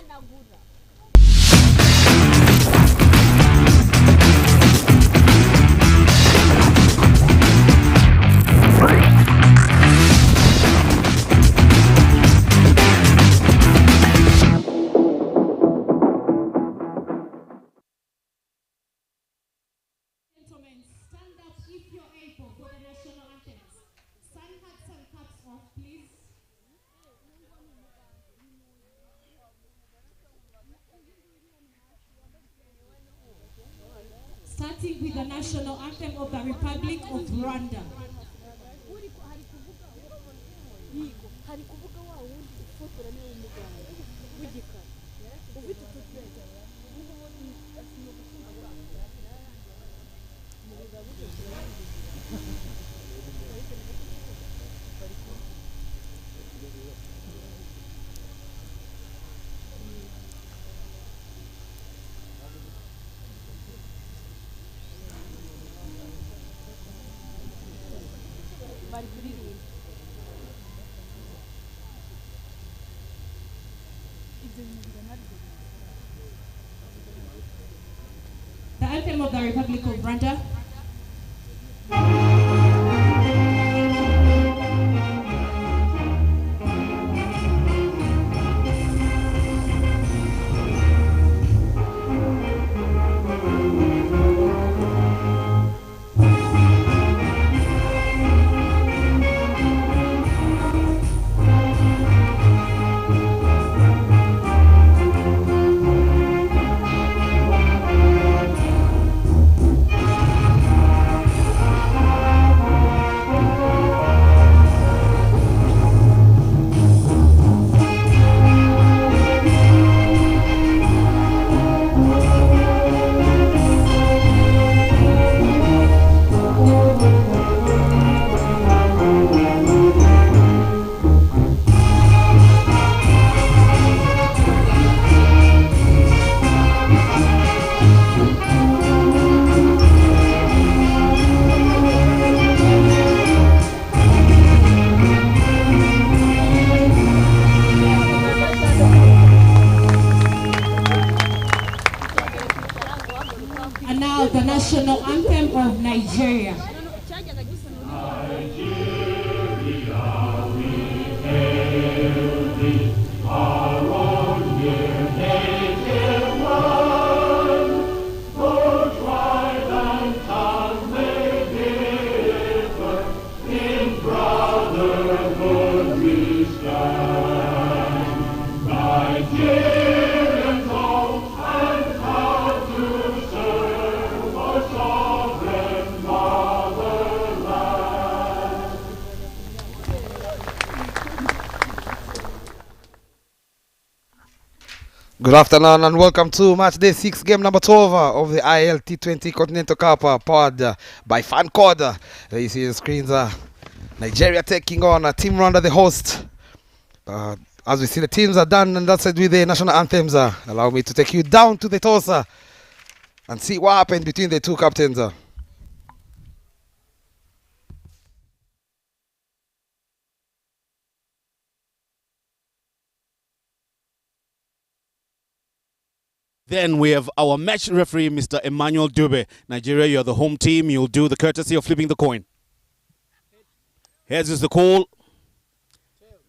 Gentlemen, stand up if you're able for the national anthems. Sun hats and caps off, please. Starting with the national anthem of the Republic of Rwanda. The anthem of the Republic of Rwanda. And now the national anthem of Nigeria. Good afternoon and welcome to match day 6, game number 12 of the ILT20 Continental Cup powered by Fancode. You see the screens, Nigeria taking on Team Rwanda, the host. As we see, the teams are done and that's it with the national anthems. Allow me to take you down to the toss and see what happened between the two captains. Then we have our match referee, Mr. Emmanuel Dube. Nigeria, you're the home team. You'll do the courtesy of flipping the coin. Heads is the call.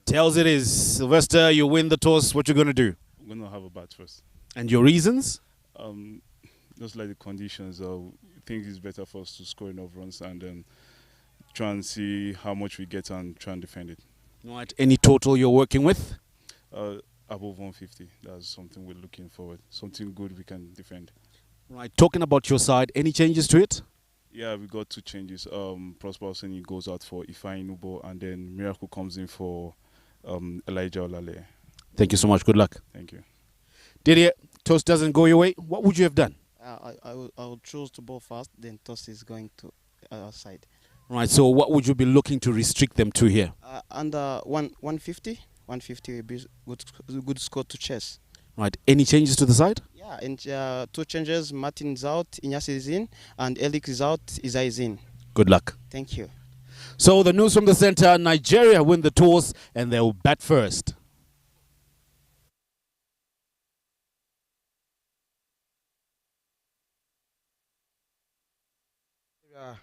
Tails it is. Sylvester, you win the toss. What you going to do? I'm going to have a bat first. And your reasons? Just like the conditions, I think it's better for us to score enough runs and then try and see how much we get and try and defend it. Right. Any total you're working with? Above 150. That's something we're looking forward. Something good we can defend. Right. Talking about your side, any changes to it? Yeah, we got two changes. Prosper Oseni goes out for Ifeanyi Nubo and then Miracle comes in for Elijah Olale. Thank you so much. Good luck. Thank you. Didier, toss doesn't go your way. What would you have done? I will choose to bowl fast, then toss is going to our side. Right. So what would you be looking to restrict them to here? Under 150. 150 will be good score to chase. Right. Any changes to the side? Yeah, and two changes. Martin is out, Inyas is in, and Elix is out, Isa is in. Good luck. Thank you. So the news from the center, Nigeria win the toss and they'll bat first.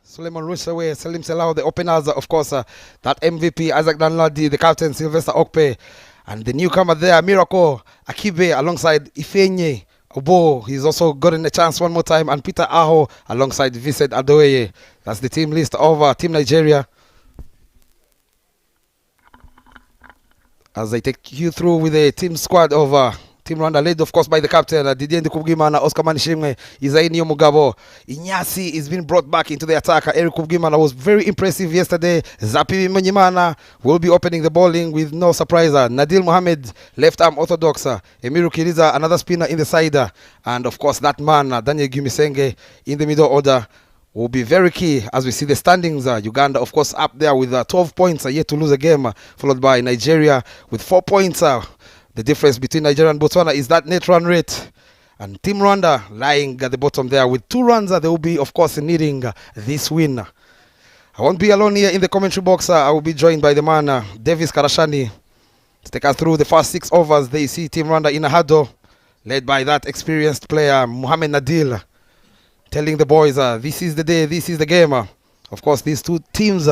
Suleiman Rushawe, Salim Selau, the openers, of course, that MVP, Isaac Danladi, the captain, Sylvester Okpe, and the newcomer there, Miracle Akibe, alongside Ifenye Obo. He's also gotten a chance one more time, and Peter Aho, alongside Vincent Adoye. That's the team list of Team Nigeria. As I take you through with the team squad of Team Rwanda, led of course by the captain Didier Ndikubwimana, Oscar Manishimwe, Isaini Omugabo. Inyasi is being brought back into the attack. Eric Kubwimana was very impressive yesterday. Zapi Manyimana will be opening the bowling with no surprise. Nadil Mohammed, left arm orthodox. Emiru Kiriza, another spinner in the side. And of course that man, Daniel Gumisenge, in the middle order, will be very key as we see the standings. Uganda, of course, up there with 12 points, yet to lose a game, followed by Nigeria with 4 points. The difference between Nigeria and Botswana is that net run rate. And Team Rwanda lying at the bottom there with 2 runs. They will be, of course, needing this win. I won't be alone here in the commentary box. I will be joined by the man, Davis Karashani, to take us through the first 6 overs. They see Team Rwanda in a huddle, led by that experienced player, Mohamed Nadil, telling the boys, this is the day, this is the game. Of course, these 2 teams,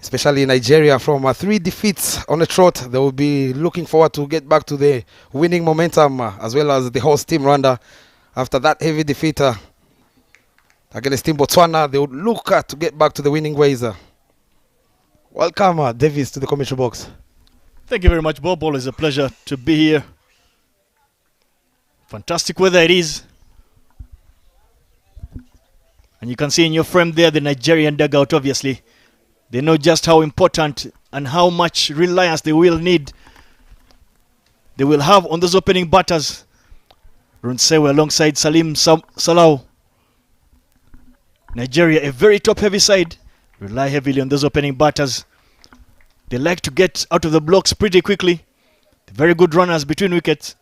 especially Nigeria, from 3 defeats on a trot, they will be looking forward to get back to the winning momentum, as well as the host Team Rwanda. After that heavy defeat against Team Botswana, they would look to get back to the winning ways. Welcome, Davis, to the commentary box. Thank you very much, Bob. Always a pleasure to be here. Fantastic weather it is. And you can see in your frame there the Nigerian dugout, obviously. They know just how important and how much reliance they will have on those opening batters. Runsewe alongside Salim Salau. Nigeria, a very top-heavy side, rely heavily on those opening batters. They like to get out of the blocks pretty quickly. They're very good runners between wickets.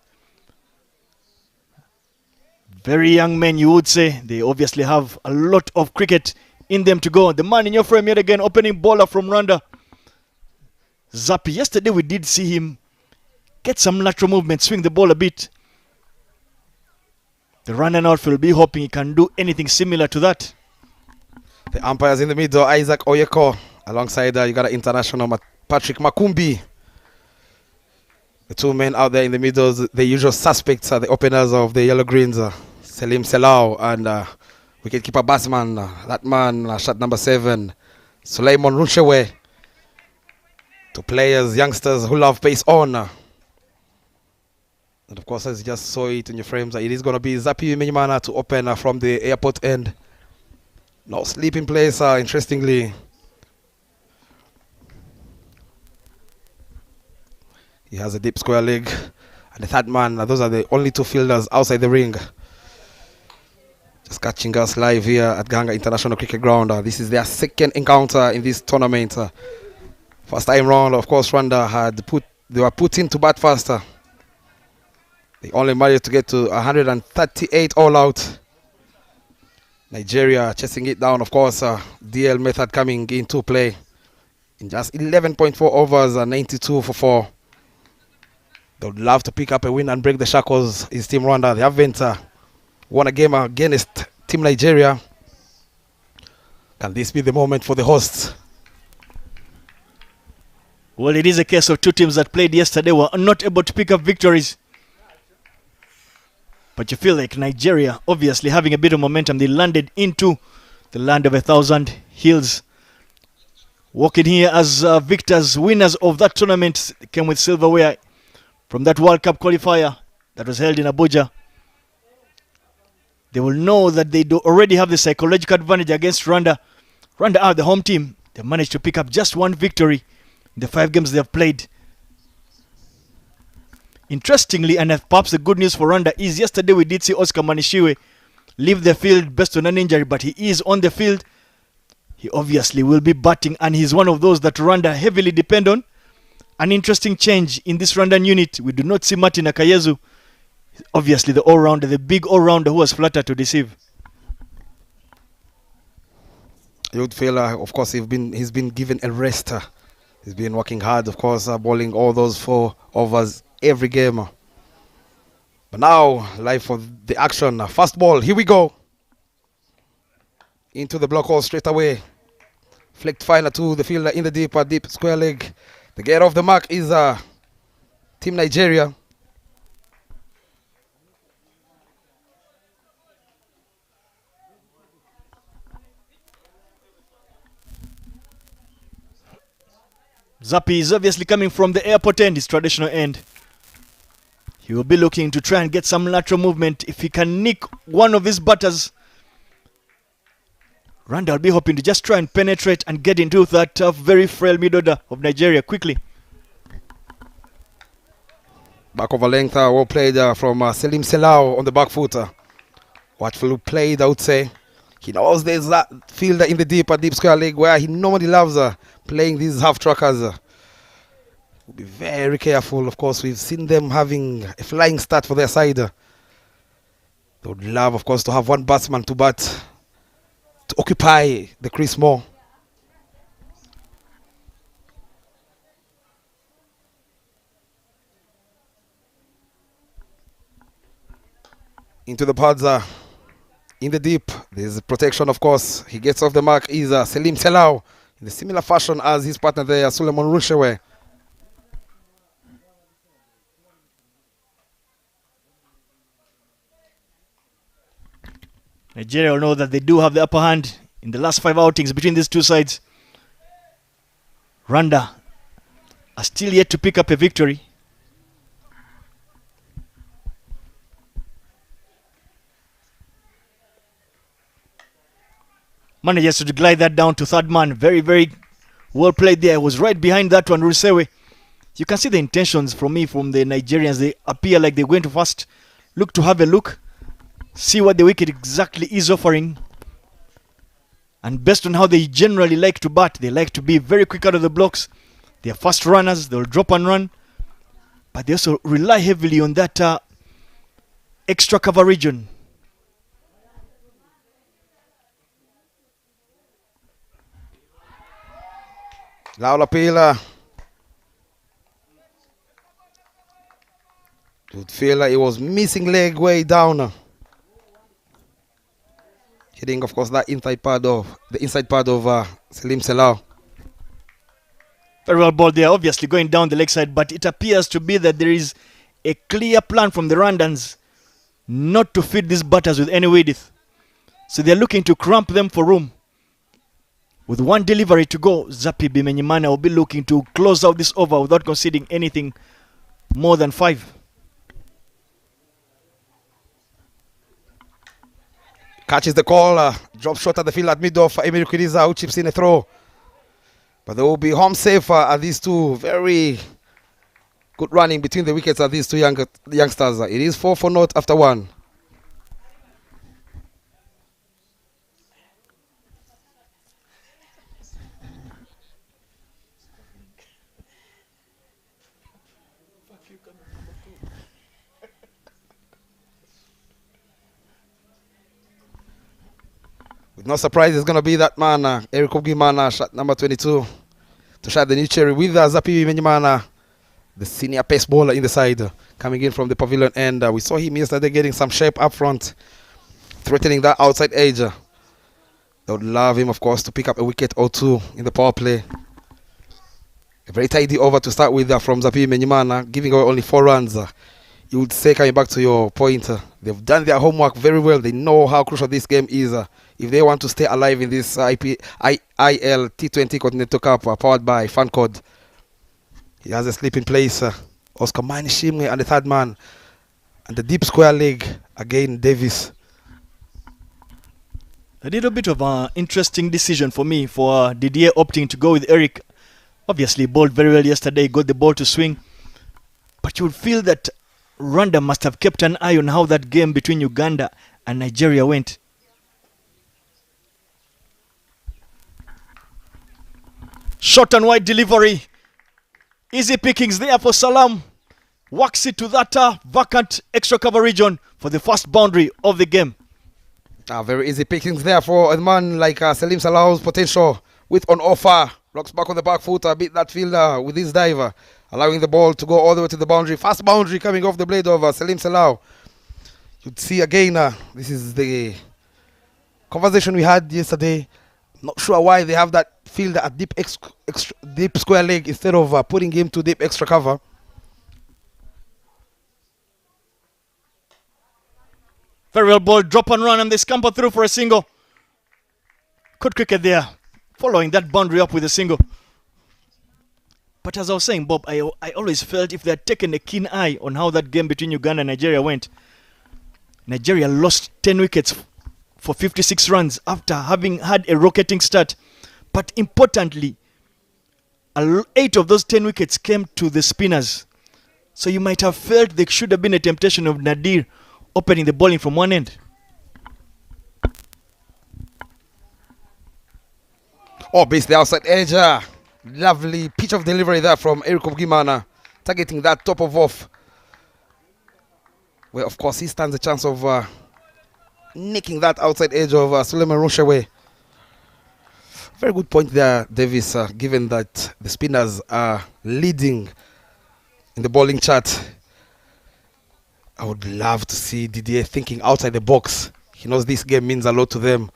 Very young men, you would say. They obviously have a lot of cricket in them to go. The man in your frame yet again, opening bowler from Rwanda, Zapi. Yesterday we did see him get some lateral movement, swing the ball a bit. The runner outfield will be hoping he can do anything similar to that. The umpires in the middle, Isaac Oyeko, alongside you got an international Patrick Makumbi. The 2 men out there in the middle, the usual suspects are the openers of the Yellow Greens, Salim Selau and wicketkeeper batsman, that man, shot number 7, Suleiman Rushawe. 2 players, youngsters who love pace on. And of course, as you just saw it in your frames, it is going to be Zapi Menyimana to open from the airport end. No sleeping place, interestingly. He has a deep square leg. And the third man, those are the only 2 fielders outside the ring. Just catching us live here at Ganga International Cricket Ground. This is their 2nd encounter in this tournament. First time round, of course, Rwanda they were put in to bat faster. They only managed to get to 138 all out. Nigeria chasing it down, of course, DL method coming into play. In just 11.4 overs, 92 for 4. They would love to pick up a win and break the shackles. Is Team Rwanda. They haven't won a game against Team Nigeria. Can this be the moment for the hosts? Well, it is a case of 2 teams that played yesterday were not able to pick up victories. But you feel like Nigeria, obviously having a bit of momentum, they landed into the land of 1,000 hills. Walking here as victors, winners of that tournament, came with silverware from that World Cup qualifier that was held in Abuja. They will know that they do already have the psychological advantage against Rwanda. Rwanda are the home team. They managed to pick up just 1 victory in the 5 games they have played. Interestingly, and perhaps the good news for Rwanda is yesterday we did see Oscar Manishiwe leave the field based on an injury, but he is on the field. He obviously will be batting, and he's one of those that Rwanda heavily depend on. An interesting change in this Rwandan unit. We do not see Martin Akayezu. Obviously the all-rounder, the big all-rounder who was flattered to deceive. You would feel, of course, he's been given a rest. He's been working hard, of course, bowling all those 4 overs every game. But now, live for the action. First ball, here we go. Into the block hole straight away. Flicked final to the fielder in the deep square leg. The get off the mark is Team Nigeria. Zappi is obviously coming from the airport end, his traditional end. He will be looking to try and get some lateral movement. If he can nick one of his batters, Rwanda will be hoping to just try and penetrate and get into that very frail mid order of Nigeria quickly. Back over length, well played from Selim Selau on the back footer. Watchful played, I would say. He knows there's that fielder in the deep square leg where he normally loves playing these half trackers. We'll be very careful. Of course, we've seen them having a flying start for their side. They would love, of course, to have one batsman to bat, to occupy the crease more. Into the pads, in the deep. There's protection, of course. He gets off the mark. Is Selim Selau in a similar fashion as his partner there, Suleiman Rushewe. Nigeria will know that they do have the upper hand in the last 5 outings between these two sides. Rwanda are still yet to pick up a victory. Manages to glide that down to third man. Very, very well played there. Was right behind that one, Rusewe. You can see the intentions from the Nigerians. They appear like they're going to first look to have a look, see what the wicket exactly is offering. And based on how they generally like to bat, they like to be very quick out of the blocks. They are fast runners. They'll drop and run. But they also rely heavily on that extra cover region. Laula Pila. Would feel like it was missing leg way down. Hitting, of course, that inside part of Selim Selau. Very well ball there, obviously going down the leg side, but it appears to be that there is a clear plan from the Rwandans not to feed these batters with any width. So they're looking to cramp them for room. With one delivery to go, Zappi Bimenyimana will be looking to close out this over without conceding anything more than 5. Catches the call, drops short at the field at mid-off for Emir Kiriza, who chips in a throw. But they will be home safe at these two. Very good running between the wickets of these two youngsters. It is 4 for naught after 1. With no surprise, it's going to be that man, Eric Ogimana, shot number 22, to shot the new cherry with Zappi Bimenyimana, the senior pace bowler in the side, coming in from the pavilion end. We saw him yesterday getting some shape up front, threatening that outside edge. They would love him, of course, to pick up a wicket or two in the power play. A very tidy over to start with from Zappi Bimenyimana, giving away only 4 runs. You would say, coming back to your point, they've done their homework very well. They know how crucial this game is if they want to stay alive in this ILT20 Continental Cup powered by Fancode. He has a sleep in place. Oscar Manishimwe and the third man. And the deep square leg, again, Davis. A little bit of an interesting decision for me for Didier opting to go with Eric. Obviously, bowled very well yesterday, got the ball to swing. But you would feel that Rwanda must have kept an eye on how that game between Uganda and Nigeria went. Short and wide delivery. Easy pickings there for Salam. Walks it to that vacant extra cover region for the first boundary of the game. Very easy pickings there for a man like Selim Salau's potential with on offer. Rocks back on the back foot, beat that fielder with his diver, allowing the ball to go all the way to the boundary. Fast boundary coming off the blade of Selim Selau. You'd see again, this is the conversation we had yesterday. Not sure why they have that fielder at deep square leg instead of putting him to deep extra cover. Very well ball, drop and run, and they scamper through for a single. Good cricket there, following that boundary up with a single. But as I was saying, Bob, I always felt if they had taken a keen eye on how that game between Uganda and Nigeria went, Nigeria lost 10 wickets for 56 runs after having had a rocketing start. But importantly, 8 of those 10 wickets came to the spinners. So you might have felt there should have been a temptation of Nadir opening the bowling from one end. Oh, base the outside edge. Lovely pitch of delivery there from Eric Gimana, targeting that top of off. Where, of course, he stands a chance of nicking that outside edge of Suleiman Rushaway. Very good point there, Davis, given that the spinners are leading in the bowling chart. I would love to see Didier thinking outside the box. He knows this game means a lot to them.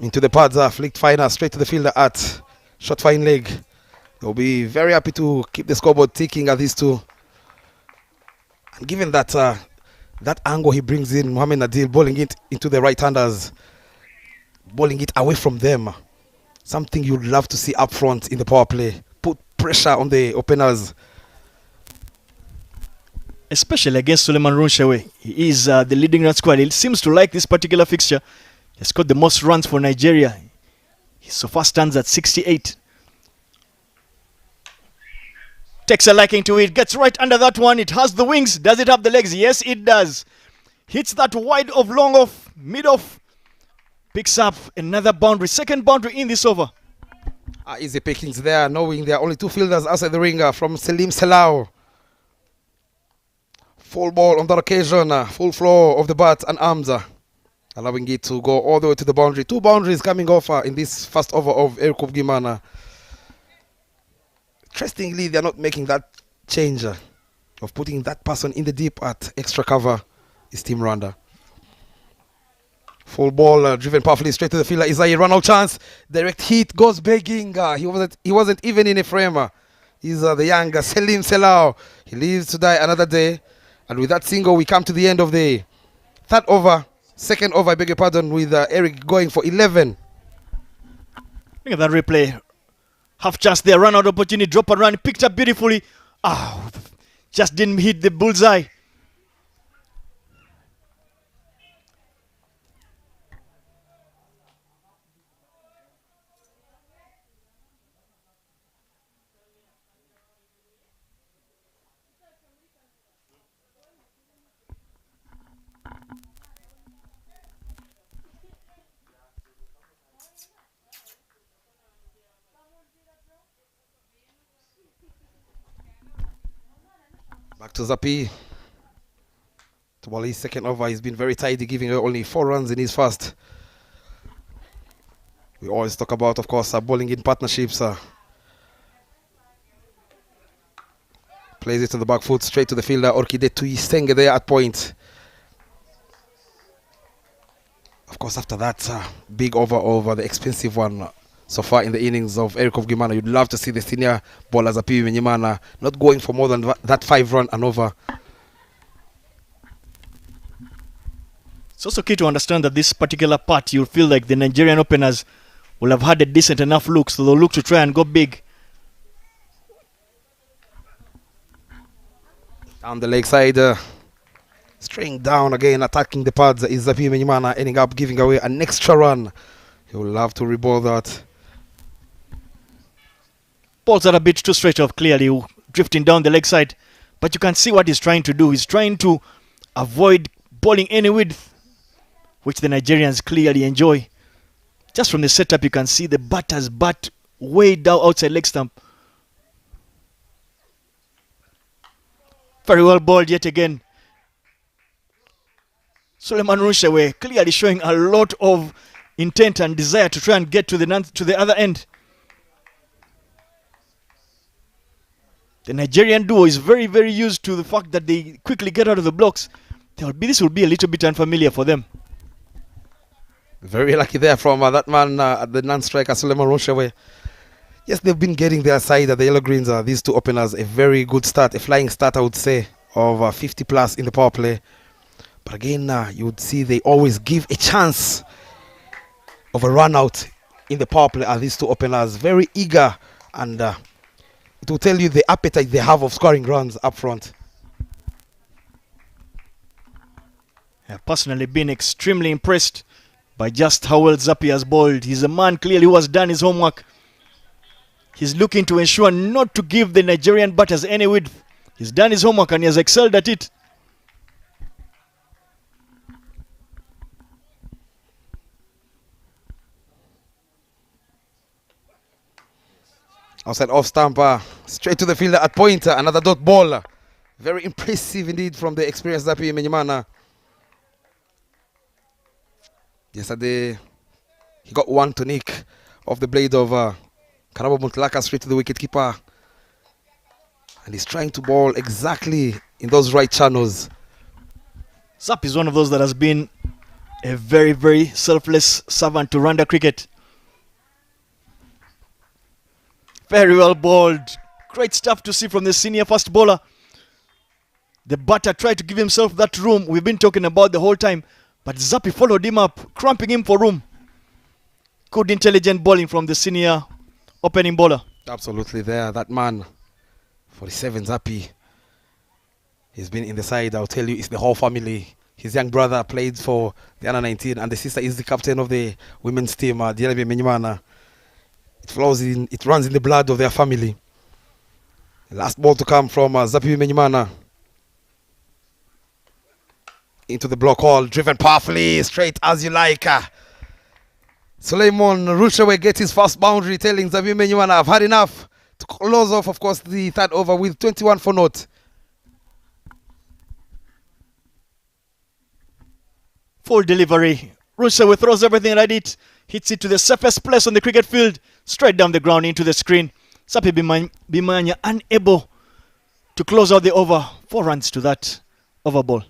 Into the pads, flicked finer, straight to the fielder at short fine leg. They'll be very happy to keep the scoreboard ticking at these two. And given that that angle he brings in, Mohamed Nadir bowling it into the right-handers, bowling it away from them. Something you'd love to see up front in the power play. Put pressure on the openers. Especially against Suleiman Rushaway. He is the leading run squad. He seems to like this particular fixture. He has scored the most runs for Nigeria. He so far stands at 68. Takes a liking to it. Gets right under that one. It has the wings. Does it have the legs? Yes, it does. Hits that wide of, long off, mid off. Picks up another boundary. Second boundary in this over. Easy pickings there, knowing there are only 2 fielders outside the ringer from Selim Selau. Full ball on that occasion. Full flow of the bat and arms. Allowing it to go all the way to the boundary. 2 boundaries coming off in this first over of Eric Gimana. Interestingly, they're not making that change of putting that person in the deep at extra cover. Is Team Rwanda. Full ball driven powerfully straight to the fielder. Isaiah run out chance. Direct hit goes begging. He wasn't even in a frame. He's the young Selim Selau. He lives to die another day. And with that single, we come to the end of the third over. Second over, I beg your pardon, with Eric going for 11. Look at that replay. Half chance there, run out opportunity, drop and run, picked up beautifully. Oh, just didn't hit the bullseye. Back to Zapi. To bowl his second over, he's been very tidy, giving only 4 runs in his first. We always talk about, of course, bowling in partnerships. Plays it to the back foot, straight to the fielder. Orkide Tuisenge there at point. Of course, after that big over the expensive one so far in the innings of Eric Gimana, you'd love to see the senior bowlers Apiwi Menyimana not going for more than that 5 run and over. It's also key to understand that this particular part, you'll feel like the Nigerian openers will have had a decent enough look, so they'll look to try and go big. Down the leg side, straying down again, attacking the pads is Apiwi Menyimana, ending up giving away an extra run. He will have to rebowl that. Balls are a bit too straight off, clearly drifting down the leg side. But you can see what he's trying to do. He's trying to avoid bowling any width, which the Nigerians clearly enjoy. Just from the setup, you can see the batter's bat way down outside leg stump. Very well bowled yet again. Suleiman Rushaway clearly showing a lot of intent and desire to try and get to the other end. The Nigerian duo is very, very used to the fact that they quickly get out of the blocks. This will be a little bit unfamiliar for them. Very lucky there from that man at the non-striker, Suleiman Ronshawe. Yes, they've been getting their side at the Yellow Greens. These two openers, a very good start, a flying start, I would say, of 50 plus in the power play. But again, you would see they always give a chance of a run out in the power play. These two openers very eager, and it will tell you the appetite they have of scoring runs up front. I've personally been extremely impressed by just how well Zappi has bowled. He's a man clearly who has done his homework. He's looking to ensure not to give the Nigerian batters any width. He's done his homework and he has excelled at it. Outside off stamper, straight to the fielder at pointer, another dot ball. Very impressive indeed from the experienced Zappi Menyimana. Yesterday, he got one to nick off the blade of Karabo Muntlaka straight to the wicketkeeper. And he's trying to bowl exactly in those right channels. Zappi is one of those that has been a very, very selfless servant to Rwanda cricket. Very well bowled. Great stuff to see from the senior fast bowler. The batter tried to give himself that room we've been talking about the whole time. But Zappi followed him up, cramping him for room. Good intelligent bowling from the senior opening bowler. Absolutely there, that man. 47 Zappi. He's been in the side, I'll tell you, it's the whole family. His young brother played for the under 19 and the sister is the captain of the women's team, Dialabi Menyimana. It runs in the blood of their family. The last ball to come from Zappi Menyimana. Into the block hole, driven powerfully, straight as you like. Suleiman Rushawe gets his first boundary, telling Zappi Menyimana, I've had enough, to close off, of course, the third over with 21 for naught. Full delivery. Rushawe throws everything at it, hits it to the safest place on the cricket field, straight down the ground into the screen. Zappi Bimanya unable to close out the over. 4 runs to that over ball.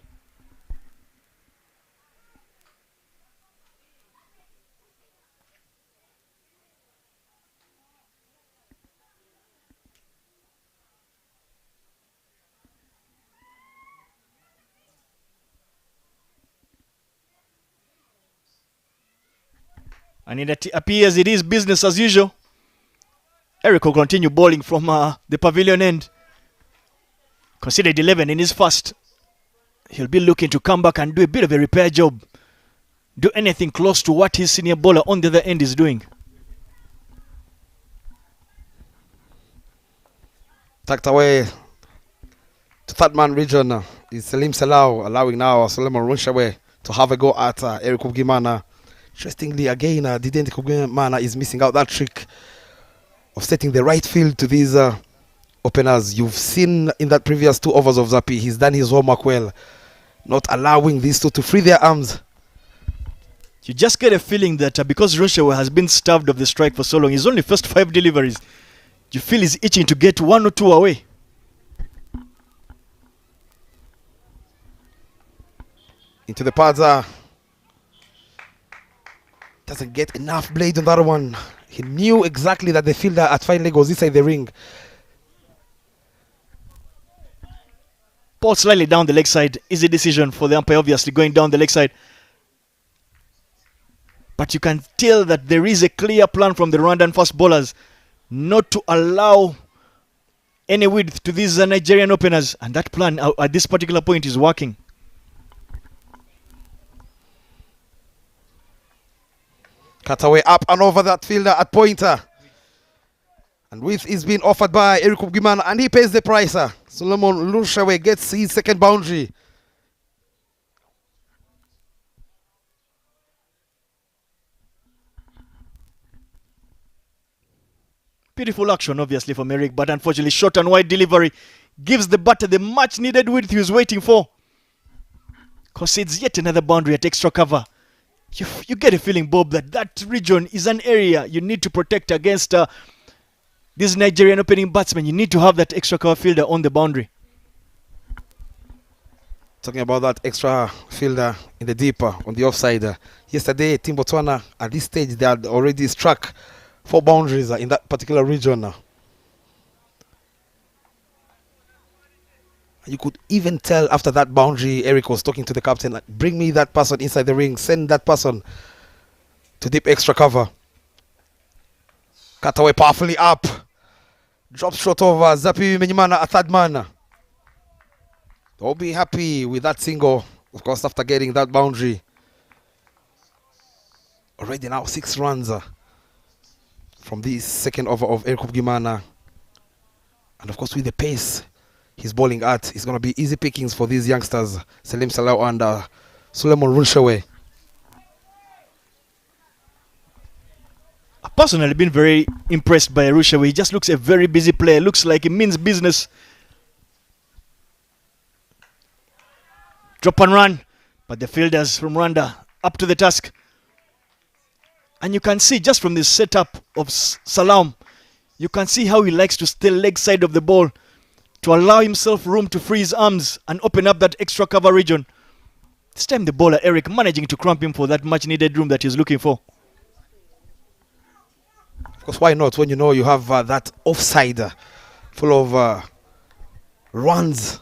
And it appears it is business as usual. Eric will continue bowling from the pavilion end. Considered 11 in his first. He'll be looking to come back and do a bit of a repair job. Do anything close to what his senior bowler on the other end is doing. Tucked away to third man region is Salim Salau, allowing now Suleiman Runshawe to have a go at Eric Kubgimana. Interestingly, again, Didente Kubgimana is missing out that trick of setting the right field to these openers. You've seen in that previous 2 overs of Zappi, he's done his homework well, not allowing these two to free their arms. You just get a feeling that because Runshawe has been starved of the strike for so long, his only first 5 deliveries, you feel he's itching to get 1 or 2 away. Into the pads. Doesn't get enough blade on that one. He knew exactly that the fielder at fine leg was inside the ring. Ball slightly down the leg side. Easy decision for the umpire, obviously, going down the leg side. But you can tell that there is a clear plan from the Rwandan fast bowlers not to allow any width to these Nigerian openers. And that plan at this particular point is working. Cut away up and over that fielder at pointer. And width is being offered by Eric Kubgimana and he pays the price. Solomon Lushawe gets his second boundary. Beautiful action, obviously, from Eric, but unfortunately, short and wide delivery gives the batter the much needed width he was waiting for. Concedes yet another boundary at extra cover. You get a feeling, Bob, that region is an area you need to protect against This Nigerian opening batsman, you need to have that extra cover fielder on the boundary. Talking about that extra fielder in the deeper on the offside. Yesterday, Team Botswana at this stage they had already struck 4 boundaries in that particular region. You could even tell after that boundary, Eric was talking to the captain, like, bring me that person inside the ring, send that person to deep extra cover. Cut away powerfully up. Drops short over. Zapi Menyimana, a third man. They'll be happy with that single, of course, after getting that boundary. Already now 6 runs from this second over of Eric Gimana. And of course, with the pace he's bowling at, it's going to be easy pickings for these youngsters, Salim Salau and Suleiman Runshawe. I've personally been very impressed by Rushawe. He just looks a very busy player. Looks like he means business. Drop and run. But the fielders from Rwanda up to the task. And you can see just from the setup of Salam, you can see how he likes to stay leg side of the ball to allow himself room to free his arms and open up that extra cover region. This time the bowler, Eric, managing to cramp him for that much needed room that he's looking for. Of course, why not when you know you have that offside full of runs.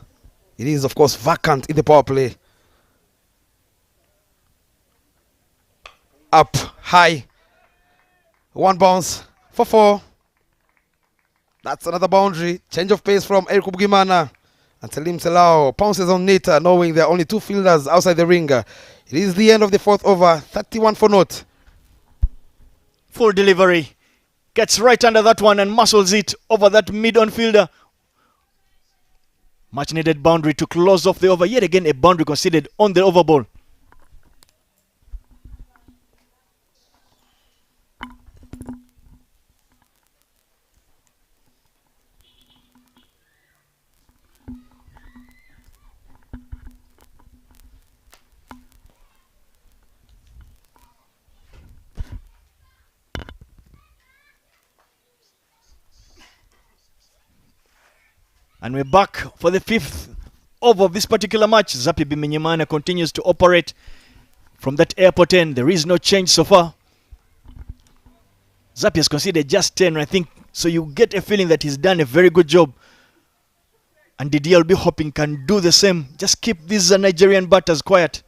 It is, of course, vacant in the power play. Up, high. 1 bounce for 4. That's another boundary. Change of pace from Eric Bugimana. And Salim Salau pounces on Nita, knowing there are only 2 fielders outside the ring. It is the end of the 4th over. 31 for naught. Full delivery. Gets right under that one and muscles it over that mid-on fielder. Much needed boundary to close off the over. Yet again, a boundary conceded on the over ball. And we're back for the 5th over of this particular match. Zapi Bimenyimana continues to operate from that airport end. There is no change so far. Zapi has conceded just 10, I think. So you get a feeling that he's done a very good job. And Didier will be hoping can do the same. Just keep these Nigerian batters quiet.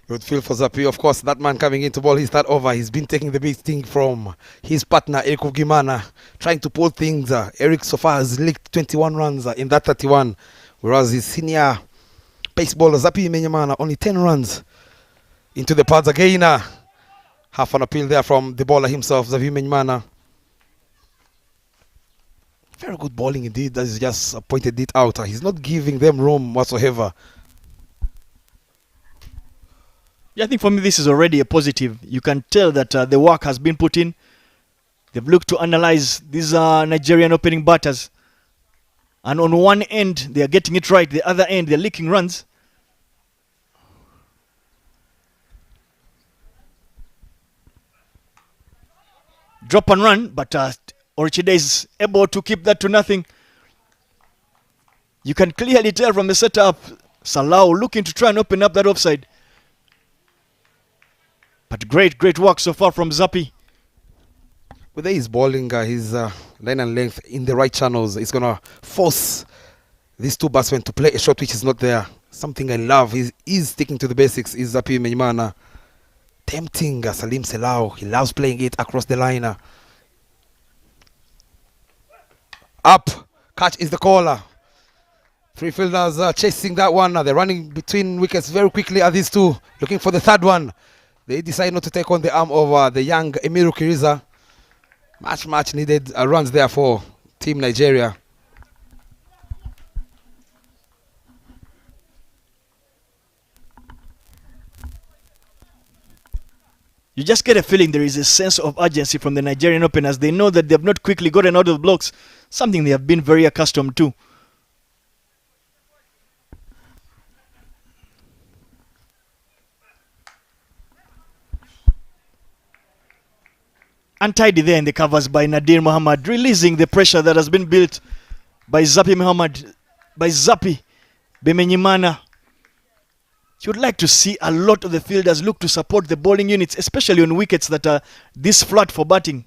Good feel for Zapi. Of course, that man coming in to ball his third over. He's been taking the big thing from his partner, Eric Gimana, trying to pull things. Eric so far has licked 21 runs in that 31, whereas his senior pace bowler, Zapi Menyamana, only 10 runs into the pads again. Half an appeal there from the bowler himself, Zapi Menyamana. Very good bowling indeed. That is just pointed it out. He's not giving them room whatsoever. Yeah, I think for me this is already a positive. You can tell that the work has been put in. They've looked to analyze these Nigerian opening batters. And on one end, they are getting it right. The other end, they're leaking runs. Drop and run, but Orichide is able to keep that to nothing. You can clearly tell from the setup, Salau looking to try and open up that offside. But great work so far from Zapi. Whether he's bowling his line and length in the right channels, it's going to force these 2 batsmen to play a shot which is not there. Something I love. He's sticking to the basics. Is Zapi Menyimana tempting Salim Salau. He loves playing it across the line. Up. Catch is the caller. 3 fielders chasing that one. They're running between wickets very quickly at these 2. Looking for the 3rd one. They decide not to take on the arm of the young Emiru Kiriza. Much needed runs there for Team Nigeria. You just get a feeling there is a sense of urgency from the Nigerian openers. They know that they have not quickly gotten out of the blocks, something they have been very accustomed to. untidy there in the covers by Nadir Muhammad, releasing the pressure that has been built by Zapi Muhammad, by Zapi Bemenyimana. You would like to see a lot of the fielders look to support the bowling units, especially on wickets that are this flat for batting.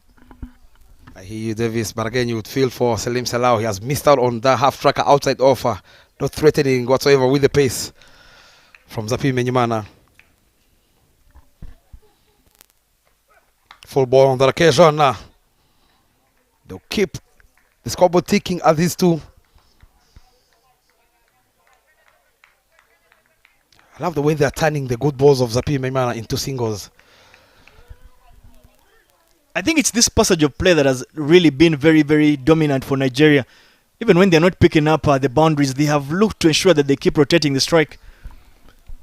I hear you, Davis, but again, you would feel for Salim Salau. He has missed out on that half tracker outside offer, not threatening whatsoever with the pace from Zapi Menyimana. Full ball on that occasion. They'll keep the scoreboard ticking at these two. I love the way they're turning the good balls of Zapi Menyimana into singles. I think it's this passage of play that has really been very, very dominant for Nigeria. Even when they're not picking up the boundaries, they have looked to ensure that they keep rotating the strike.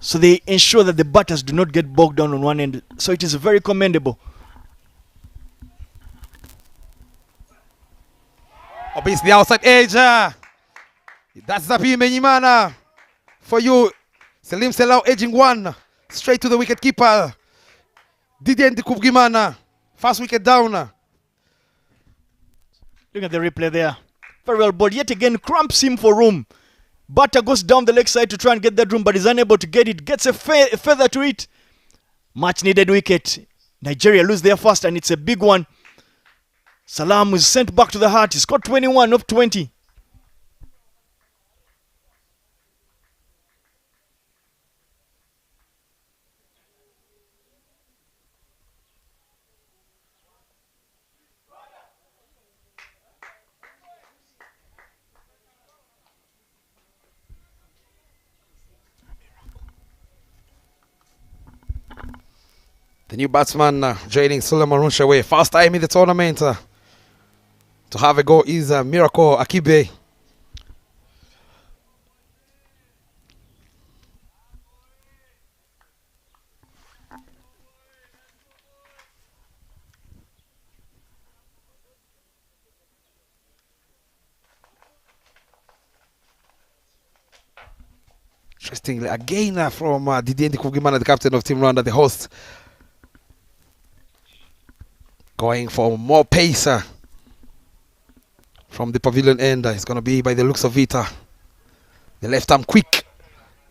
So they ensure that the batters do not get bogged down on one end. So it is very commendable. Obviously, the outside edge. That's Zapi Menyimana. For you, Salim Salau edging one. Straight to the wicket keeper. Didier Ndikubgimana. First wicket down. Look at the replay there. Very well bowled. Yet again, cramps him for room. Batter goes down the leg side to try and get that room, but is unable to get it. Gets a feather to it. Much needed wicket. Nigeria lose their first, and it's a big one. Salam is sent back to the heart. He scored 21 of 20. The new batsman joining Suleiman Runshawe. First time in the tournament to have a go is Miracle Akibe. Interestingly, again from Didier Ndikubgimana, the captain of Team Rwanda, the host. Going for more pace from the pavilion end. It's going to be, by the looks of it, the left arm quick.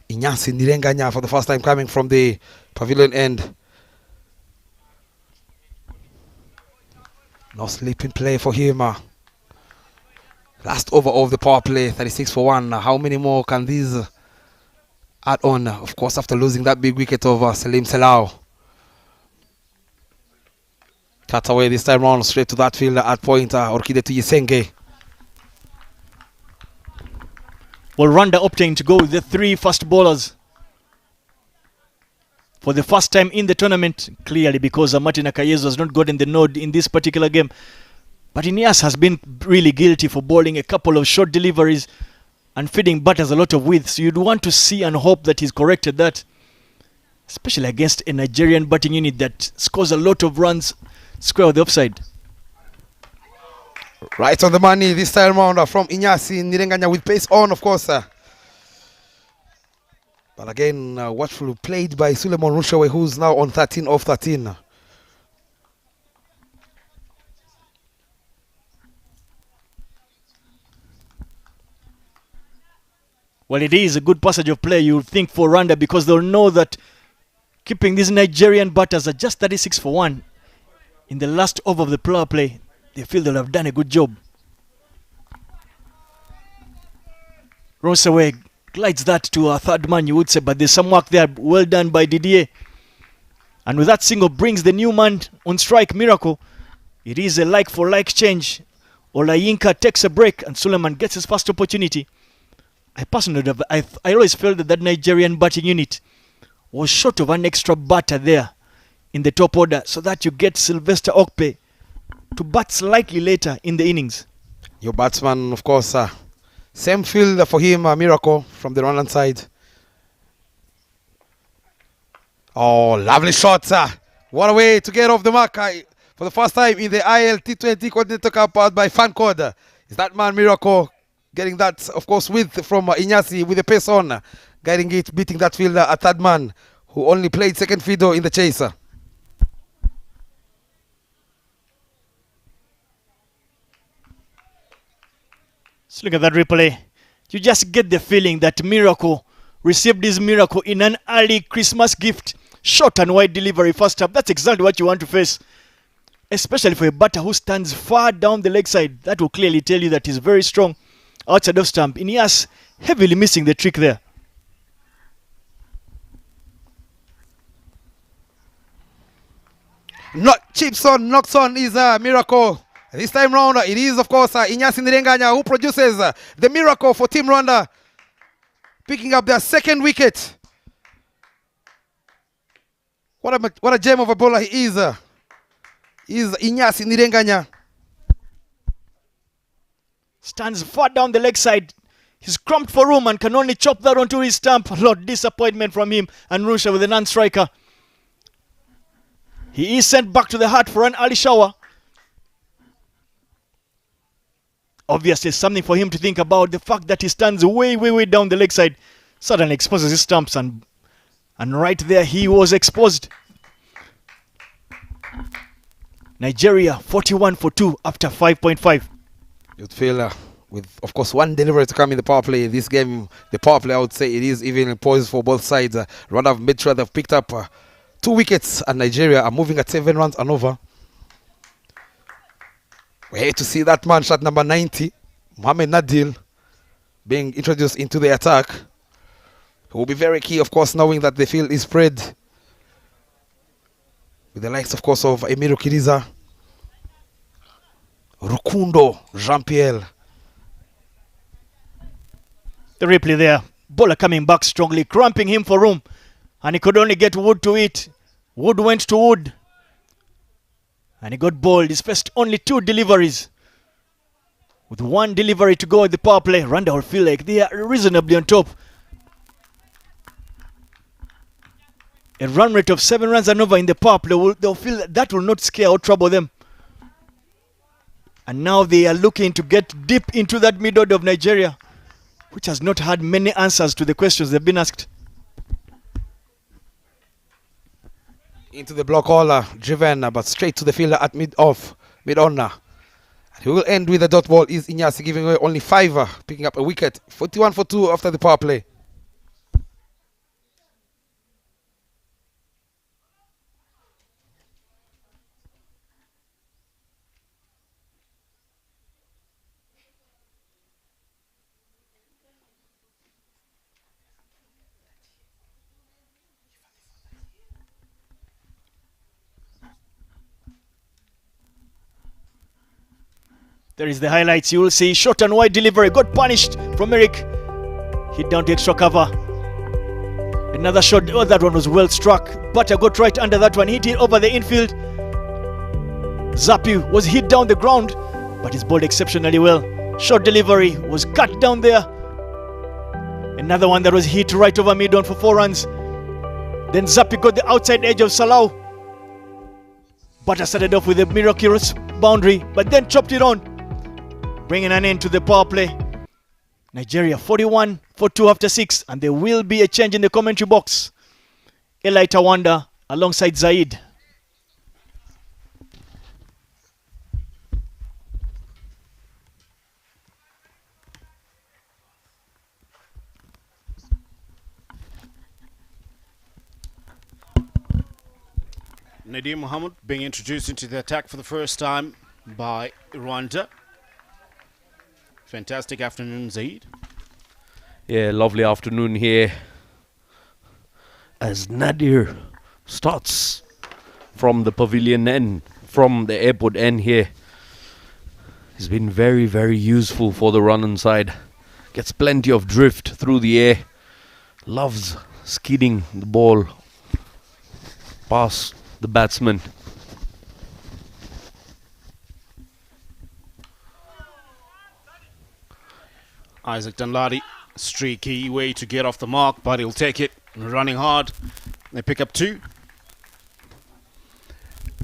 Inyasi Nirenganya for the first time coming from the pavilion end. No sleeping play for him. Last over of the power play, 36 for 1. How many more can these add on? Of course, after losing that big wicket over Salim Salau. Cut away this time round, straight to that fielder at point, Orkide to Yisenge. Well, Rwanda opting to go with the 3 fast bowlers for the first time in the tournament, clearly because Martin Akayezu has not gotten the nod in this particular game. But Ineas has been really guilty for bowling a couple of short deliveries and feeding batters a lot of width. So you'd want to see and hope that he's corrected that, especially against a Nigerian batting unit that scores a lot of runs square of the offside. Right on the money this time round from Inyasi Nirenganya with pace on, of course. But again, watchful played by Suleiman Runshawe, who's now on 13 of 13. Well, it is a good passage of play, you would think, for Rwanda, because they'll know that keeping these Nigerian batters at just 36 for 1 in the last over of the power play, they feel they'll have done a good job. Ronsaway glides that to a third man, you would say, but there's some work there. Well done by Didier. And with that single brings the new man on strike, Miracle. It is a like-for-like change. Olayinka takes a break and Suleiman gets his first opportunity. I always felt that Nigerian batting unit was short of an extra batter there in the top order, so that you get Sylvester Okpe to bat slightly later in the innings. Your batsman, of course, same field for him, Miracle from the Rwandan side. Oh, lovely shot. What a way to get off the mark for the first time in the ILT20 Continental Cup powered by Fancode. Is that man Miracle getting that, of course, width from Inyasi with the pace on, guiding it, beating that fielder, a third man who only played second fiddle in the chaser. Let's look at that replay. You just get the feeling that Miracle received his miracle in an early Christmas gift. Short and wide delivery first up. That's exactly what you want to face. Especially for a batter who stands far down the leg side. That will clearly tell you that he's very strong outside of stump. Inyas heavily missing the trick there. Not chips on, knocks on is a miracle. This time round, it is, of course, Inyasi Ndirenganya who produces the miracle for Team Rwanda, picking up their second wicket. What a gem of a bowler he is Inyasi Ndirenganya. Stands far down the leg side. He's cramped for room and can only chop that onto his stump. A lot of disappointment from him and Rusha with a non-striker. He is sent back to the hut for an early shower. Obviously, something for him to think about. The fact that he stands way down the leg side suddenly exposes his stumps, and right there he was exposed. Nigeria 41 for 2 after 5.5. You'd feel with, of course, one delivery to come in the power play. This game, the power play, I would say it is even poised for both sides. Rwanda have made sure they've picked up 2 wickets, and Nigeria are moving at 7 runs and over. We're here to see that man, shot number 90, Mohamed Nadil, being introduced into the attack. It will be very key, of course, knowing that the field is spread with the likes, of course, of Emiru Kiriza, Rukundo, Jean-Pierre. The replay there. Bowler coming back strongly, cramping him for room. And he could only get Wood to it. Wood went to Wood. And he got bowled. He's faced only 2 deliveries. With 1 delivery to go at the power play, Rwanda will feel like they are reasonably on top. A run rate of 7 runs and over in the power play, they'll feel that will not scare or trouble them. And now they are looking to get deep into that mid-order of Nigeria, which has not had many answers to the questions they've been asked. Into the block hole, driven, but straight to the fielder at mid-on. And he will end with a dot ball. Is Inyasi giving away only 5, picking up a wicket. 41 for 2 after the power play. There is the highlights. You will see short and wide delivery. Got punished from Eric. Hit down to extra cover. Another shot. Oh, that one was well struck. Butter got right under that one. Hit it over the infield. Zapi was hit down the ground, but he's bowled exceptionally well. Short delivery was cut down there. Another one that was hit right over mid-on for 4 runs. Then Zapi got the outside edge of Salau. Butter started off with a miraculous boundary, but then chopped it on, bringing an end to the power play. Nigeria 41 for 2 after 6, and there will be a change in the commentary box. Eli Tawanda alongside Zaid. Nadim Mohammed being introduced into the attack for the first time by Rwanda. Fantastic afternoon, Zaid. Yeah, lovely afternoon here. As Nadir starts from the pavilion end, from the airport end here. He's been very useful for the run side. Gets plenty of drift through the air. Loves skidding the ball past the batsman. Isaac Danladi, streaky way to get off the mark, but he'll take it. Running hard. They pick up 2.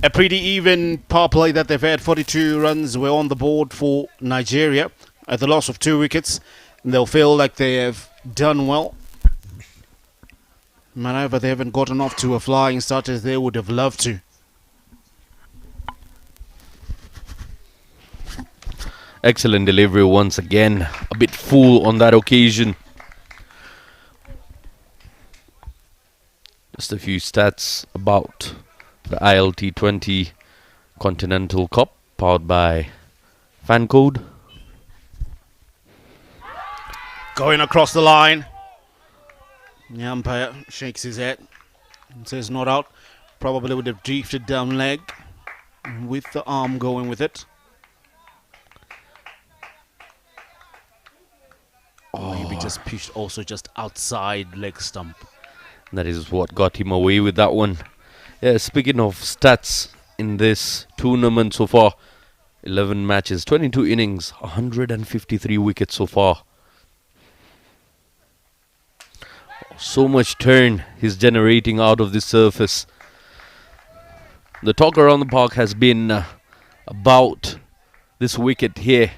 A pretty even power play that they've had. 42 runs were on the board for Nigeria at the loss of 2 wickets. And they'll feel like they have done well. However, they haven't gotten off to a flying start as they would have loved to. Excellent delivery once again. A bit full on that occasion. Just a few stats about the ILT20 Continental Cup powered by Fancode. Going across the line. The umpire shakes his head and says not out. Probably would have drifted down leg with the arm going with it. Maybe just pitched also just outside leg stump. That is what got him away with that one. Yeah, speaking of stats in this tournament so far, 11 matches, 22 innings, 153 wickets so far. So much turn he's generating out of this surface. The talk around the park has been about this wicket here.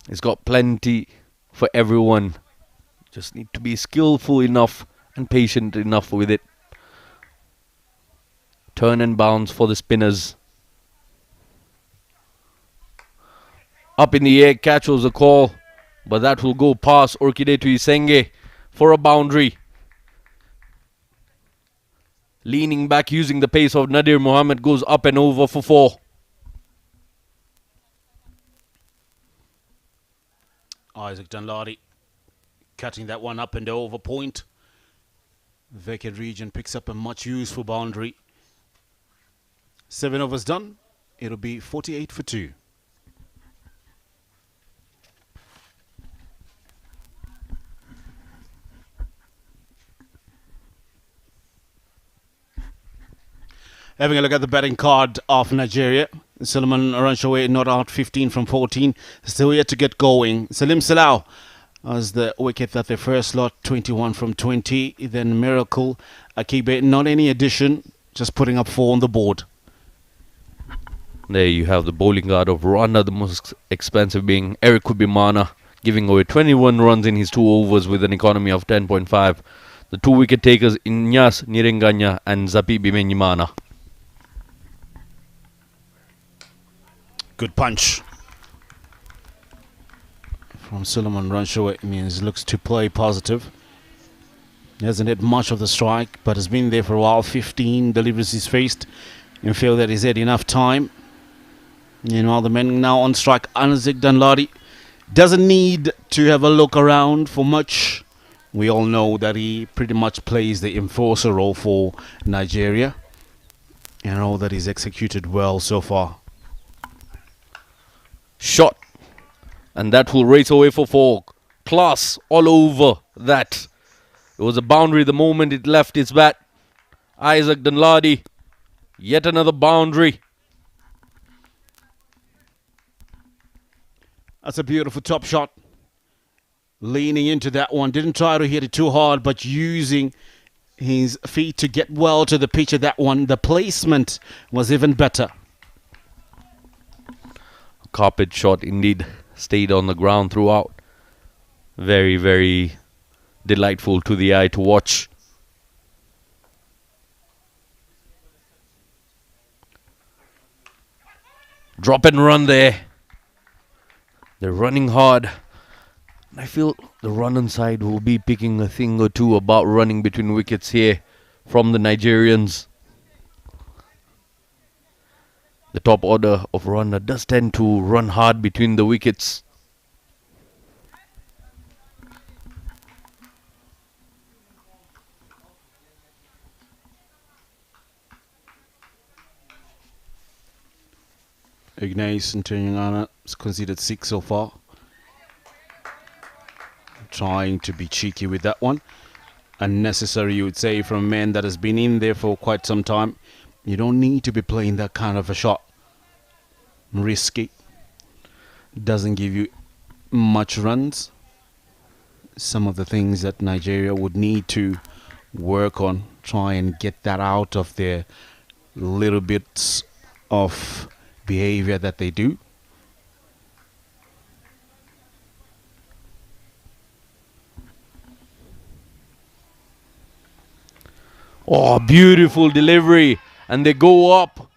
He's got plenty for everyone. Just need to be skillful enough and patient enough with it. Turn and bounce for the spinners. Up in the air, catch was a call, but that will go past Orkide to Isenge for a boundary. Leaning back using the pace of Nadir Mohammed goes up and over for 4. Isaac Dunladi cutting that one up and over point. Vacant region picks up a much useful boundary. 7 overs done. It'll be 48 for 2. Having a look at the batting card of Nigeria. Solomon Aranshawe not out 15 from 14. Still yet to get going. Salim Salau as the wicket at the first slot, 21 from 20. Then Miracle Akibe, not any addition, just putting up 4 on the board. There you have the bowling guard of Rwanda, the most expensive being Eric Kubimana, giving away 21 runs in his 2 overs with an economy of 10.5. The 2 wicket takers Inyas Nirenganya and Zapi Bimenyimana. Good punch from Solomon Ranshaw. Means looks to play positive. He hasn't hit much of the strike, but has been there for a while. 15 deliveries he's faced. You feel that he's had enough time. You know, the men now on strike. Isaac Dunladi doesn't need to have a look around for much. We all know that he pretty much plays the enforcer role for Nigeria, and all that he's executed well so far. Shot, and that will race away for 4. Class all over that. It was a boundary the moment it left its bat. Isaac Dunladi, yet another boundary. That's a beautiful top shot. Leaning into that one. Didn't try to hit it too hard, but using his feet to get well to the pitch of that one. The placement was even better. Carpet shot indeed. Stayed on the ground throughout. Very, very delightful to the eye to watch. Drop and run there. They're running hard. I feel the Rwandan side will be picking a thing or two about running between wickets here from the Nigerians. The top order of Rwanda does tend to run hard between the wickets. Ignace and Tunyangana has conceded 6 so far. Trying to be cheeky with that one. Unnecessary, you would say, from a man that has been in there for quite some time. You don't need to be playing that kind of a shot. Risky. Doesn't give you much runs. Some of the things that Nigeria would need to work on, try and get that out of their little bits of behavior that they do. Oh, beautiful delivery. And they go up.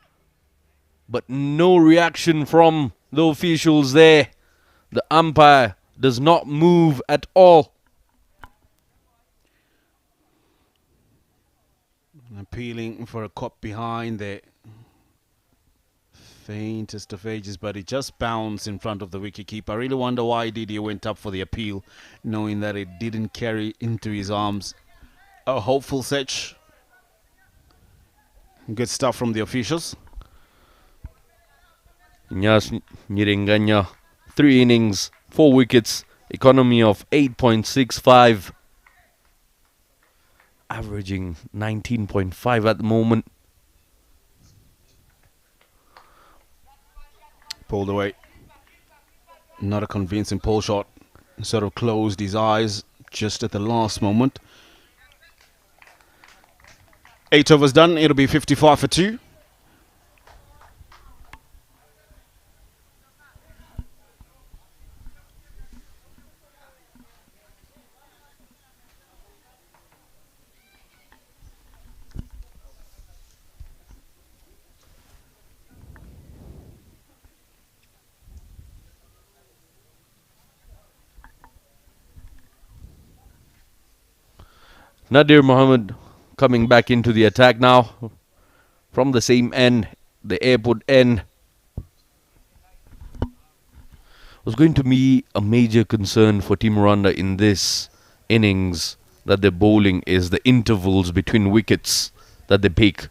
But no reaction from the officials there. The umpire does not move at all. Appealing for a cop behind there. Faintest of ages, but it just bounced in front of the wicketkeeper. I really wonder why Didier went up for the appeal, knowing that it didn't carry into his arms. A hopeful catch. Good stuff from the officials. Nyas Nyirenganya, 3 innings, 4 wickets, economy of 8.65, averaging 19.5 at the moment. Pulled away. Not a convincing pull shot. Sort of closed his eyes just at the last moment. 8 overs done. It'll be 55 for 2. Nadir Mohammed coming back into the attack now from the same end, the airport end. Was going to be a major concern for Team Rwanda in this innings that they're bowling is the intervals between wickets that they pick.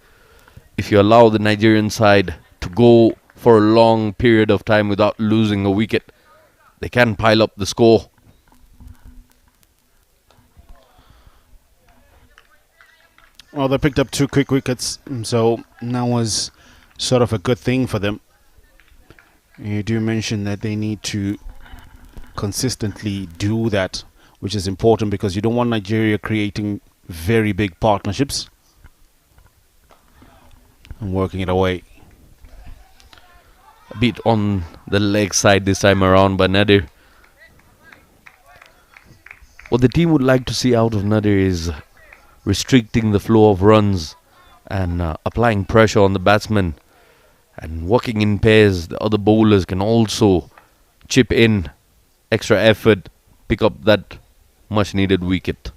If you allow the Nigerian side to go for a long period of time without losing a wicket, they can pile up the score. Well, they picked up 2 quick wickets, so that was sort of a good thing for them. You do mention that they need to consistently do that, which is important because you don't want Nigeria creating very big partnerships and working it away. A bit on the leg side this time around by Nadir. What the team would like to see out of Nadir is restricting the flow of runs and applying pressure on the batsmen and working in pairs. The other bowlers can also chip in extra effort, pick up that much needed wicket.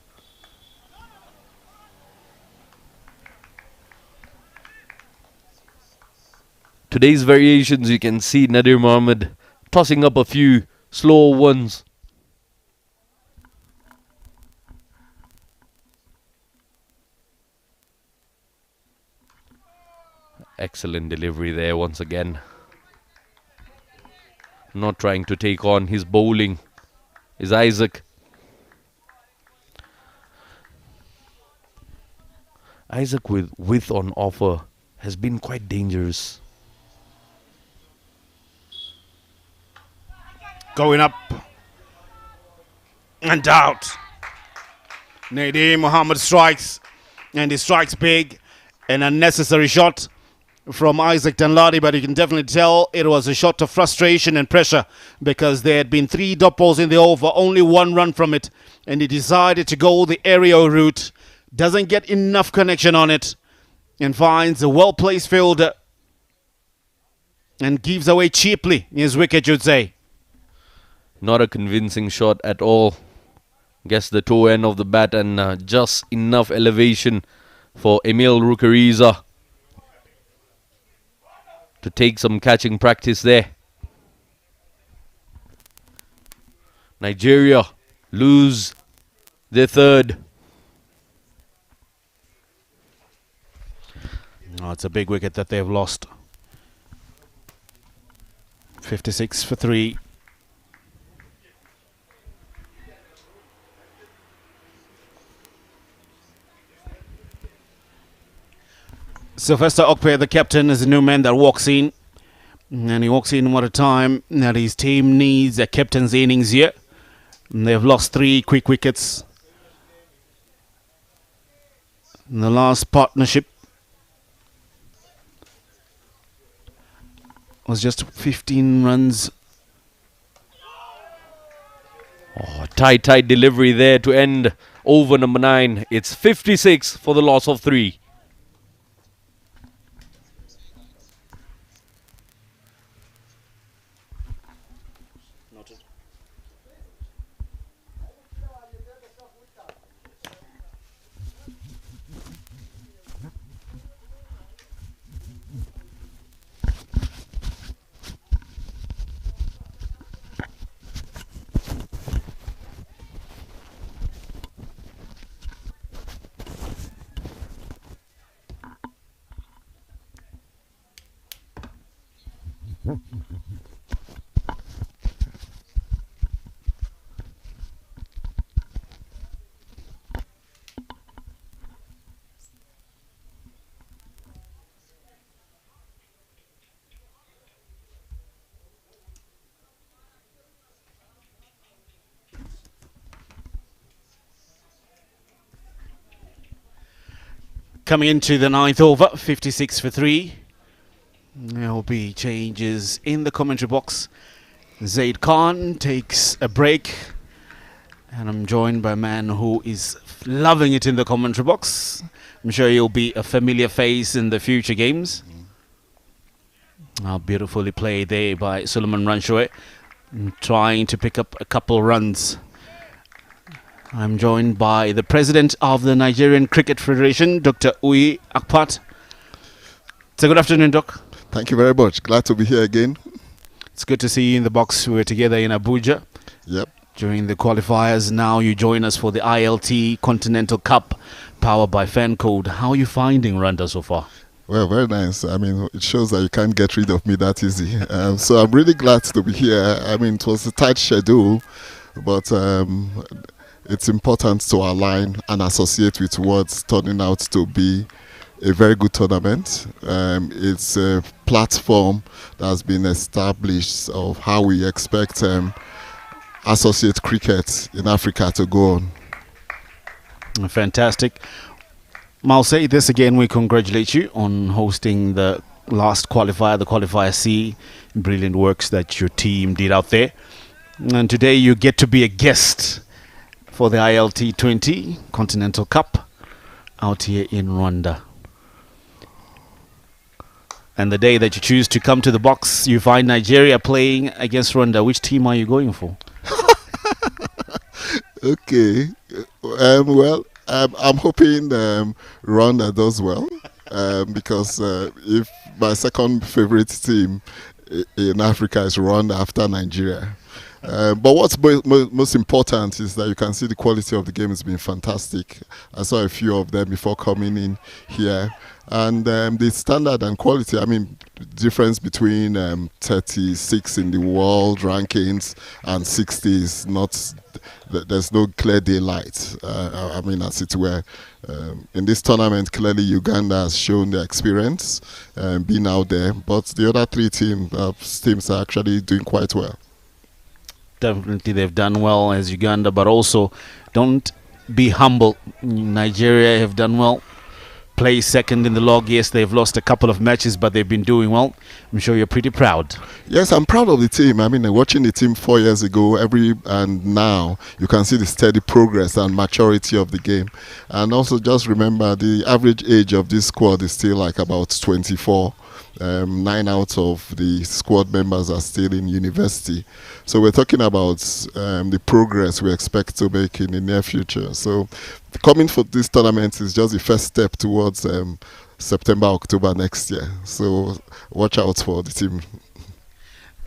Today's variations, you can see Nadir Mohammed tossing up a few slow ones. Excellent delivery there once again. Not trying to take on his bowling is Isaac. Isaac with width on offer has been quite dangerous. Going up and out. Nadir Mohammed strikes, and he strikes big. An unnecessary shot from Isaac Danladi, but you can definitely tell it was a shot of frustration and pressure because there had been 3 dot balls in the over, only 1 run from it, and he decided to go the aerial route. Doesn't get enough connection on it and finds a well-placed fielder and gives away cheaply his wicket, you'd say. Not a convincing shot at all. Guess the toe end of the bat and just enough elevation for Emil Rukariza to take some catching practice there. Nigeria lose their 3rd. Oh, it's a big wicket that they've lost. 56 for 3. Sylvester Okpe, the captain, is a new man that walks in. And he walks in what a time that his team needs a captain's innings here. And they've lost 3 quick wickets in the last partnership. Was just 15 runs. Oh, tight delivery there to end over number 9. It's 56 for the loss of 3. Coming into the ninth over, 56 for 3. There will be changes in the commentary box. Zaid Khan takes a break. And I'm joined by a man who is loving it in the commentary box. I'm sure he'll be a familiar face in the future games. Beautifully played there by Suleiman Ranshoe, trying to pick up a couple runs. I'm joined by the president of the Nigerian Cricket Federation, Dr. Uyi Akpat. So good afternoon, Doc. Thank you very much. Glad to be here again. It's good to see you in the box. We were together in Abuja. Yep. During the qualifiers. Now you join us for the ILT Continental Cup, powered by Fancode. How are you finding Rwanda so far? Well, very nice. I mean, it shows that you can't get rid of me that easy. So I'm really glad to be here. I mean, it was a tight schedule, but it's important to align and associate with what's turning out to be a very good tournament. It's a platform that has been established of how we expect associate cricket in Africa to go on. Fantastic. I'll say this again, we congratulate you on hosting the last qualifier, the qualifier C. Brilliant works that your team did out there. And today you get to be a guest for the ILT20 Continental Cup out here in Rwanda. And the day that you choose to come to the box, you find Nigeria playing against Rwanda. Which team are you going for? Okay. Well, I'm hoping Rwanda does well because if my second favorite team in Africa is Rwanda after Nigeria. But what's most important is that you can see the quality of the game has been fantastic. I saw a few of them before coming in here. And the standard and quality, I mean, difference between 36 in the world rankings and 60 is not, there's no clear daylight. I mean, as it were. In this tournament, clearly Uganda has shown their experience being out there. But the other three teams are actually doing quite well. Definitely they've done well as Uganda, but also don't be humble. Nigeria have done well. Play second in the log. Yes, they've lost a couple of matches, but they've been doing well. I'm sure you're pretty proud. Yes, I'm proud of the team. I mean, watching the team 4 years ago, and now you can see the steady progress and maturity of the game. And also just remember the average age of this squad is still like about 24. 9 out of the squad members are still in university. So we're talking about the progress we expect to make in the near future. So coming for this tournament is just the first step towards September, October next year. So watch out for the team.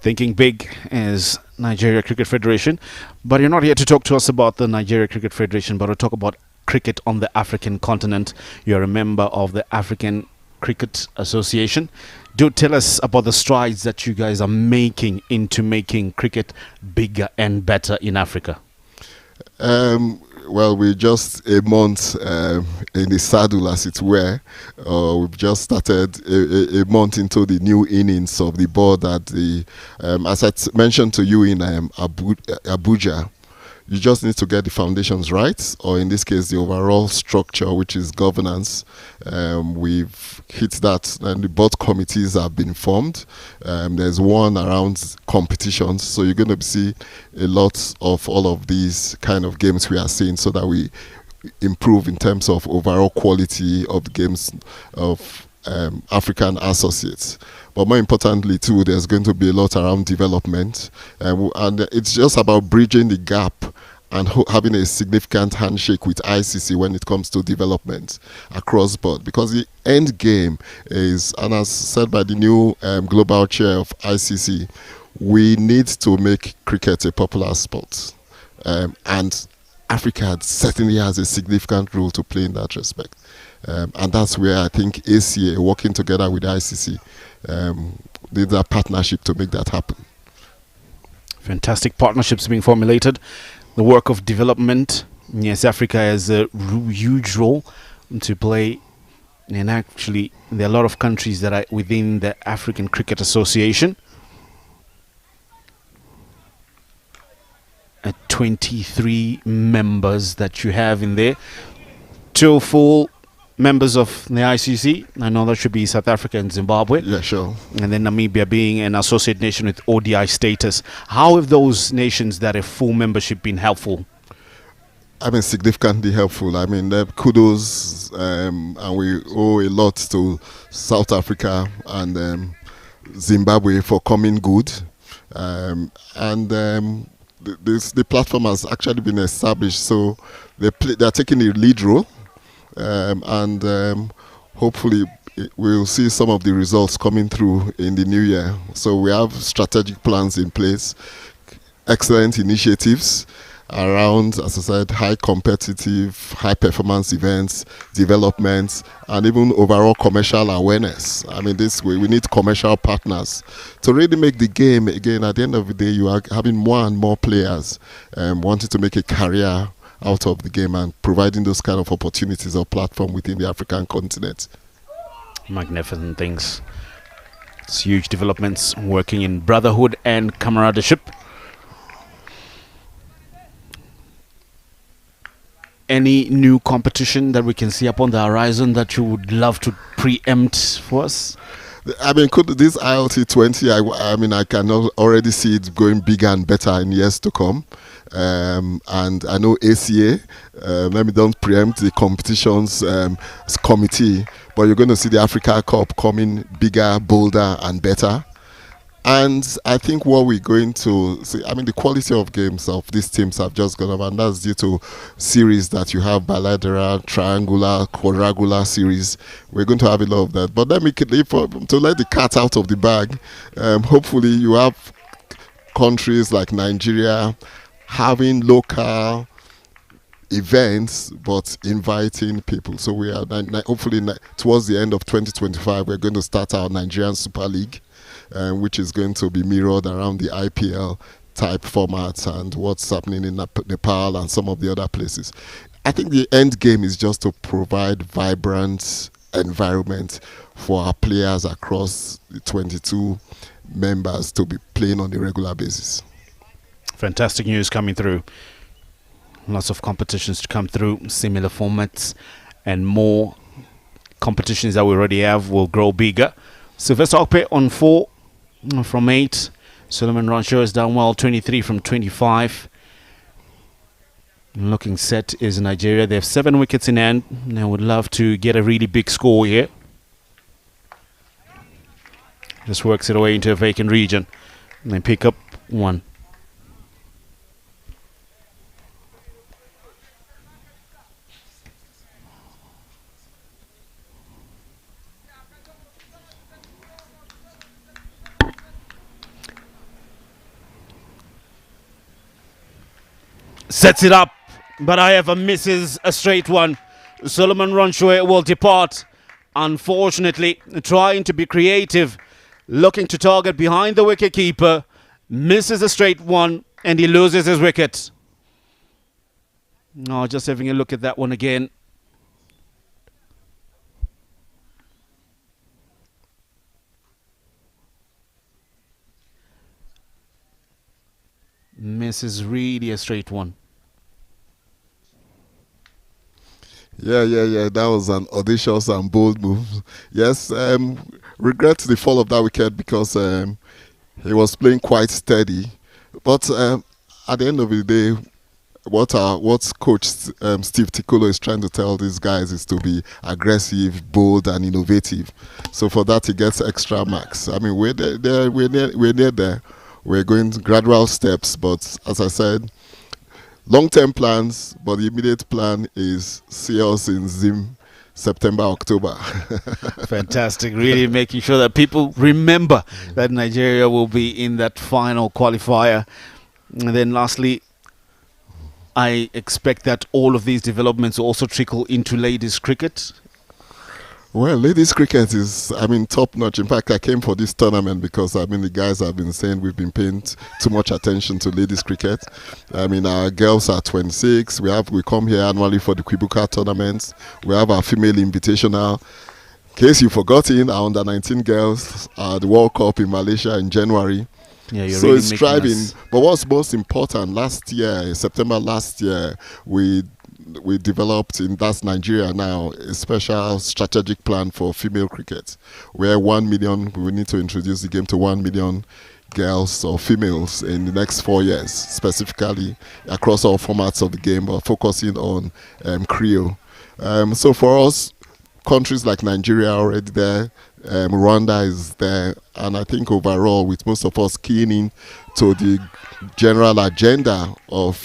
Thinking big as Nigeria Cricket Federation. But you're not here to talk to us about the Nigeria Cricket Federation, but to talk about cricket on the African continent. You're a member of the African Cricket Association. Do tell us about the strides that you guys are making into making cricket bigger and better in Africa. Well, we're just a month in the saddle, as it were. We've just started a month into the new innings of the board at the, as I mentioned to you in Abuja. You just need to get the foundations right, or in this case, the overall structure, which is governance. We've hit that, and the board committees have been formed. There's one around competitions, so you're going to see a lot of all of these kind of games we are seeing, so that we improve in terms of overall quality of the games of African associates. But more importantly too, there's going to be a lot around development, and it's just about bridging the gap and having a significant handshake with ICC when it comes to development across board. Because the end game is, and as said by the new global chair of ICC, we need to make cricket a popular sport, and Africa certainly has a significant role to play in that respect. And that's where I think ACA, working together with ICC, need that partnership to make that happen. Fantastic partnerships being formulated. The work of development. Yes, Africa has a huge role to play. And actually, there are a lot of countries that are within the African Cricket Association. 23 members that you have in there. 2 full members of the ICC. I know that should be South Africa and Zimbabwe. Yeah, sure. And then Namibia being an associate nation with ODI status. How have those nations that have full membership been helpful? I mean, significantly helpful. I mean, kudos, and we owe a lot to South Africa and Zimbabwe for coming good. The platform has actually been established, so they are taking a lead role, and hopefully we'll see some of the results coming through in the new year. So we have strategic plans in place, excellent initiatives around, as I said, high competitive, high performance events, developments, and even overall commercial awareness. I mean, this way we need commercial partners to really make the game, again, at the end of the day, you are having more and more players wanting to make a career out of the game and providing those kind of opportunities or platform within the African continent. Magnificent things. It's huge developments, working in brotherhood and camaraderie. Any new competition that we can see up on the horizon that you would love to preempt for us? I mean, could this ILT20, I mean, I can already see it going bigger and better in years to come. And I know ACA, let me don't preempt the competitions committee, but you're going to see the Africa Cup coming bigger, bolder, and better. And I think what we're going to see, I mean, the quality of games of these teams have just gone up, and that's due to series that you have, bilateral, triangular, quadrangular series. We're going to have a lot of that. But let me, to let the cat out of the bag, hopefully you have countries like Nigeria having local events but inviting people. So we are hopefully towards the end of 2025 we're going to start our Nigerian Super League, which is going to be mirrored around the IPL type formats and what's happening in Nepal and some of the other places. I think the end game is just to provide vibrant environment for our players across the 22 members to be playing on a regular basis. Fantastic news coming through. Lots of competitions to come through, similar formats, and more competitions that we already have will grow bigger. Sylvester Okpe on 4 from 8. Solomon Rancho is down well, 23 from 25. Looking set is Nigeria. They have 7 wickets in hand. They would love to get a really big score here. Just works it away into a vacant region. And they pick up 1. Sets it up, but I have misses a straight one. Solomon Ronshue will depart. Unfortunately, trying to be creative, looking to target behind the wicket keeper, misses a straight one, and he loses his wicket. No, just having a look at that one again. Misses really a straight one. Yeah. That was an audacious and bold move. Yes, regret the fall of that wicket because he was playing quite steady. But at the end of the day, what Coach Steve Tikolo is trying to tell these guys is to be aggressive, bold, and innovative. So for that, he gets extra marks. I mean, we're near there. We're going gradual steps, but as I said, long-term plans, but the immediate plan is see us in Zim September, October. Fantastic. Really making sure that people remember that Nigeria will be in that final qualifier. And then lastly, I expect that all of these developments will also trickle into ladies cricket. Well, ladies cricket is, top notch. In fact, I came for this tournament because, the guys have been saying we've been paying too much attention to ladies cricket. Our girls are 26. We come here annually for the Kwibuka tournaments. We have our female invitational. In case you've forgotten, our under-19 girls are the World Cup in Malaysia in January. Yeah, you're so really it's making striving. us- But what's most important, last year, in September last year, we developed that's Nigeria now, a special strategic plan for female cricket, where 1 million, we need to introduce the game to 1 million girls or females in the next 4 years, specifically across all formats of the game, but focusing on Creole. So for us, countries like Nigeria are already there, Rwanda is there, and I think overall, with most of us keying in to the general agenda of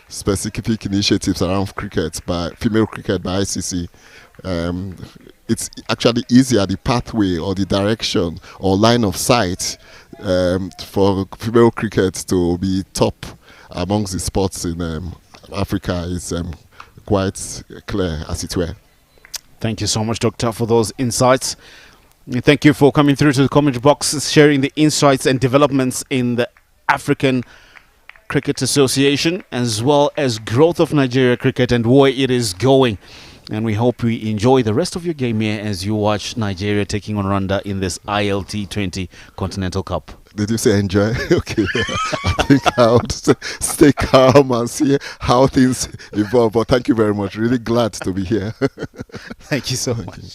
specific initiatives around female cricket by ICC, it's actually easier, the pathway or the direction or line of sight for female cricket to be top amongst the sports in Africa is quite clear, as it were. Thank you so much, Doctor, for those insights. And thank you for coming through to the commentary box, sharing the insights and developments in the African Cricket Association, as well as growth of Nigeria cricket and where it is going. And we hope you enjoy the rest of your game here as you watch Nigeria taking on Rwanda in this ILT20 Continental Cup. Did you say enjoy? Okay. I think I would stay calm and see how things evolve. But thank you very much. Really glad to be here. Thank you so much. You.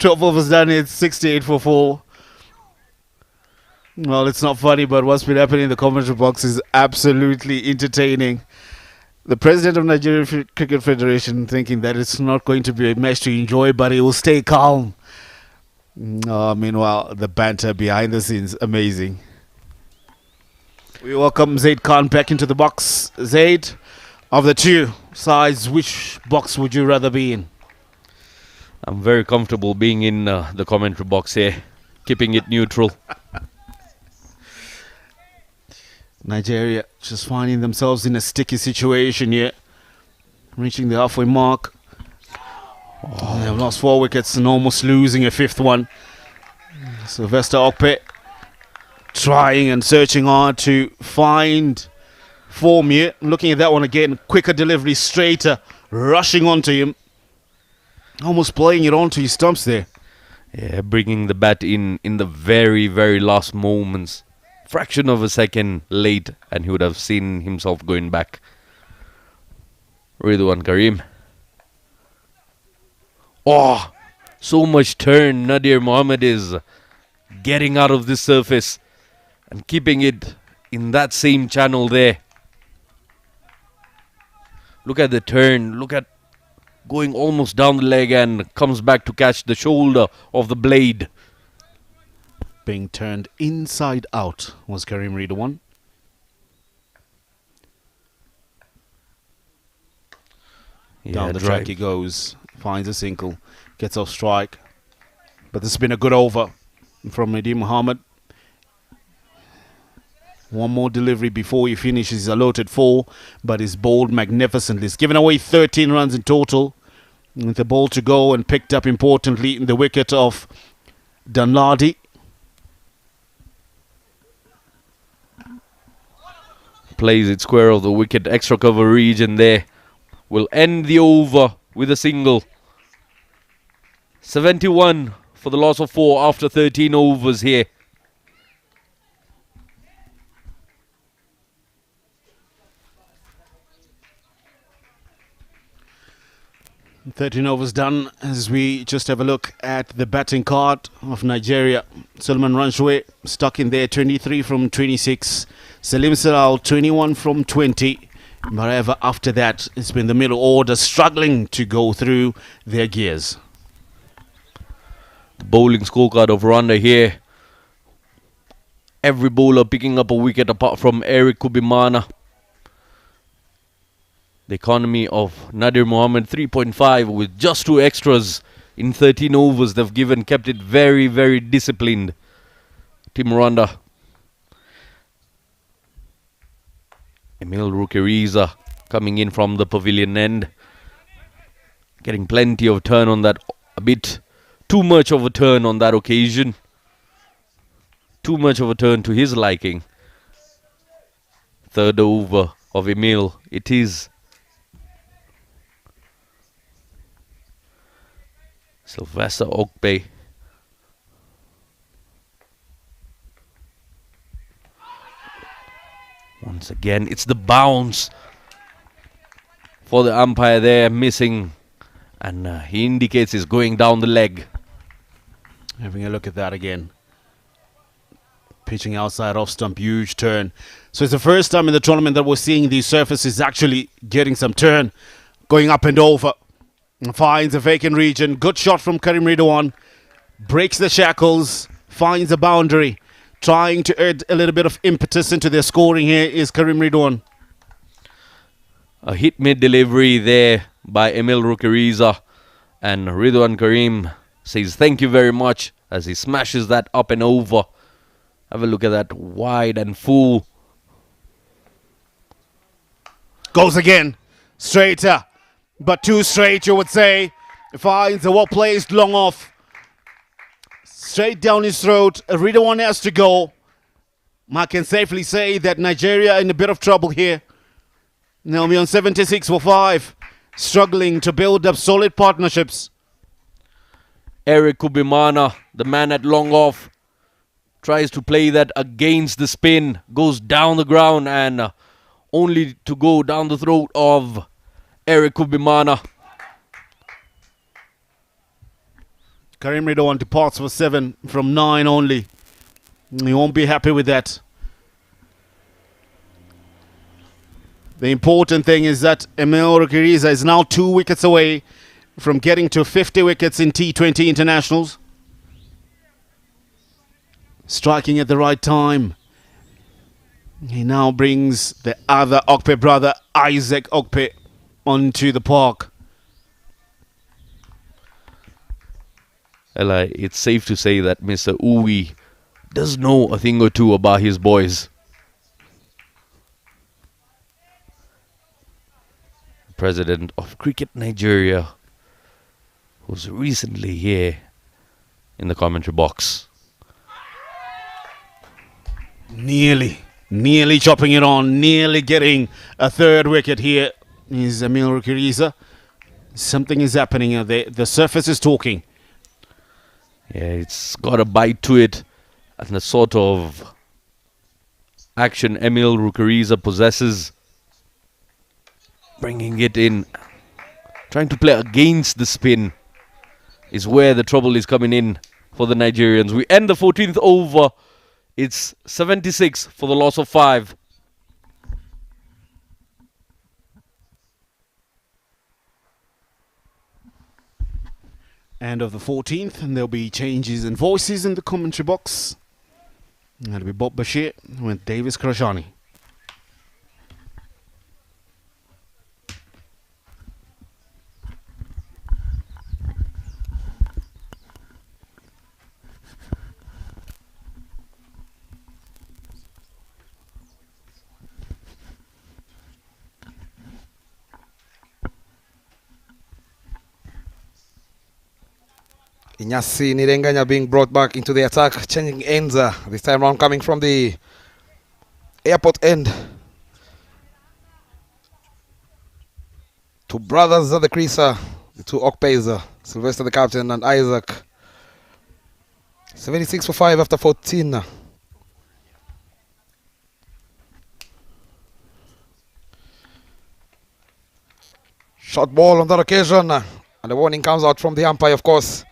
12 overs done, it's 68 for 4. Well, it's not funny, but what's been happening in the commentary box is absolutely entertaining. The president of Nigeria Cricket Federation thinking that it's not going to be a match to enjoy, but he will stay calm. Meanwhile, the banter behind the scenes, amazing. We welcome Zaid Khan back into the box. Zaid, of the two sides, which box would you rather be in? I'm very comfortable being in the commentary box here, keeping it neutral. Nigeria just finding themselves in a sticky situation here, reaching the halfway mark. They have lost 4 wickets and almost losing a 5th one. Sylvester Okpe trying and searching hard to find form here. Looking at that one again, quicker delivery, straighter, rushing onto him. Almost playing it onto his stumps there. Yeah, bringing the bat in the very, very last moments. Fraction of a second late, and he would have seen himself going back. Ridwan Karim. Oh, so much turn. Nadir Mohammed is getting out of this surface and keeping it in that same channel there. Look at the turn. Look at going almost down the leg and comes back to catch the shoulder of the blade. Being turned inside out was Karim Ridwan. Down the track he goes, finds a single, gets off strike. But this has been a good over from Nadir Mohammed. One more delivery before he finishes. He's allotted 4, but he's bowled magnificently. He's given away 13 runs in total. With the ball to go and picked up importantly in the wicket of Dunladi. Plays it square of the wicket. Extra cover region there. Will end the over with a single. 71 for the loss of 4 after 13 overs here. – 13 overs done as we just have a look at the batting card of Nigeria. Suleiman Ranchwe stuck in there, 23 from 26. Salim Salal, 21 from 20. However, after that, it's been the middle order struggling to go through their gears. The bowling scorecard of Rwanda here. Every bowler picking up a wicket apart from Eric Kubimana. The economy of Nadir Mohammed 3.5 with just 2 extras in 13 overs. They've kept it very, very disciplined. Team Rwanda. Emil Rukeriza coming in from the pavilion end. Getting plenty of turn on that. A bit too much of a turn on that occasion. Too much of a turn to his liking. Third over of Emil. It is. Sylvester Okpe. Once again, it's the bounce for the umpire there, missing. And he indicates he's going down the leg. Having a look at that again. Pitching outside off stump, huge turn. So it's the first time in the tournament that we're seeing these surfaces actually getting some turn. Going up and over. Finds a vacant region. Good shot from Karim Ridwan. Breaks the shackles. Finds a boundary. Trying to add a little bit of impetus into their scoring here is Karim Ridwan. A hit mid-delivery there by Emil Rukeriza. And Ridwan Karim says thank you very much as he smashes that up and over. Have a look at that, wide and full. Goes again. Straighter. But too straight, you would say. Finds a well-placed long off. Straight down his throat. Ridwan has to go. I can safely say that Nigeria in a bit of trouble here. Now we're on 76 for 5. Struggling to build up solid partnerships. Eric Kubimana, the man at long off, tries to play that against the spin. Goes down the ground and only to go down the throat of Eric Kubimana. Karim Ridwan departs for 7 from 9 only. He won't be happy with that. The important thing is that Emil Rukeriza is now 2 wickets away from getting to 50 wickets in T20 internationals. Striking at the right time. He now brings the other Okpe brother, Isaac Okpe, onto the park. Well, it's safe to say that Mr. Uwi does know a thing or two about his boys. President of Cricket Nigeria, who's recently here in the commentary box. Nearly chopping it on, nearly getting a third wicket here is Emil Rukeriza. Something is happening here. The surface is talking. Yeah, it's got a bite to it, and the sort of action Emil Rukeriza possesses, bringing it in, trying to play against the spin, is where the trouble is coming in for the Nigerians. We end the 14th over. It's 76 for the loss of 5. End of the 14th, and there'll be changes and voices in the commentary box. That'll be Bob Bashir with Davis Krashani. Inyasi Nirenganya being brought back into the attack, changing ends this time round, coming from the airport end. Two brothers at the crease, the two Okpes, Sylvester the captain and Isaac. 76 for 5 after 14. Short ball on that occasion, and the warning comes out from the umpire, of course.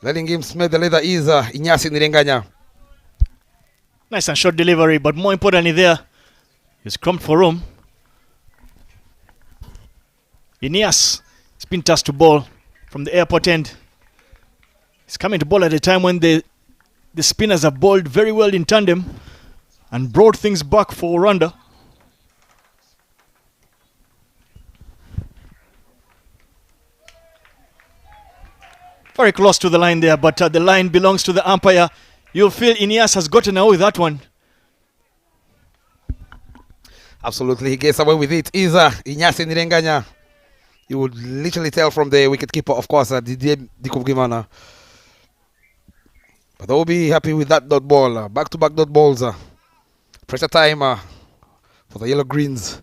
Letting him smell the leather is Inyasi Nirenganya. Nice and short delivery, but more importantly there, he's crumped for room. Inyas, it's been tough to bowl from the airport end. He's coming to bowl at a time when the spinners have bowled very well in tandem and brought things back for Rwanda. Very close to the line there, but the line belongs to the umpire. You'll feel Ineas has gotten away with that one. Absolutely, he gets away with it. Inyasi Nirenganya. You would literally tell from the wicketkeeper, of course, Didier Dikubgimana. But they'll be happy with that dot ball. Back-to-back dot balls. Pressure time for the Yellow Greens.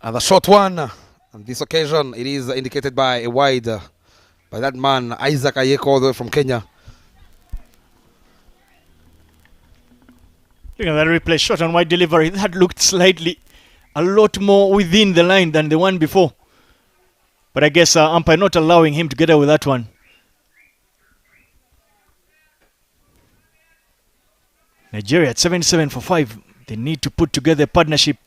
And the short one. On this occasion, it is indicated by a wide by that man, Isaac Ayeko, all the way from Kenya. Look at that replay, shot on wide delivery. That looked slightly a lot more within the line than the one before. But I guess umpire not allowing him to get away with that one. Nigeria at 77 for 5. They need to put together a partnership.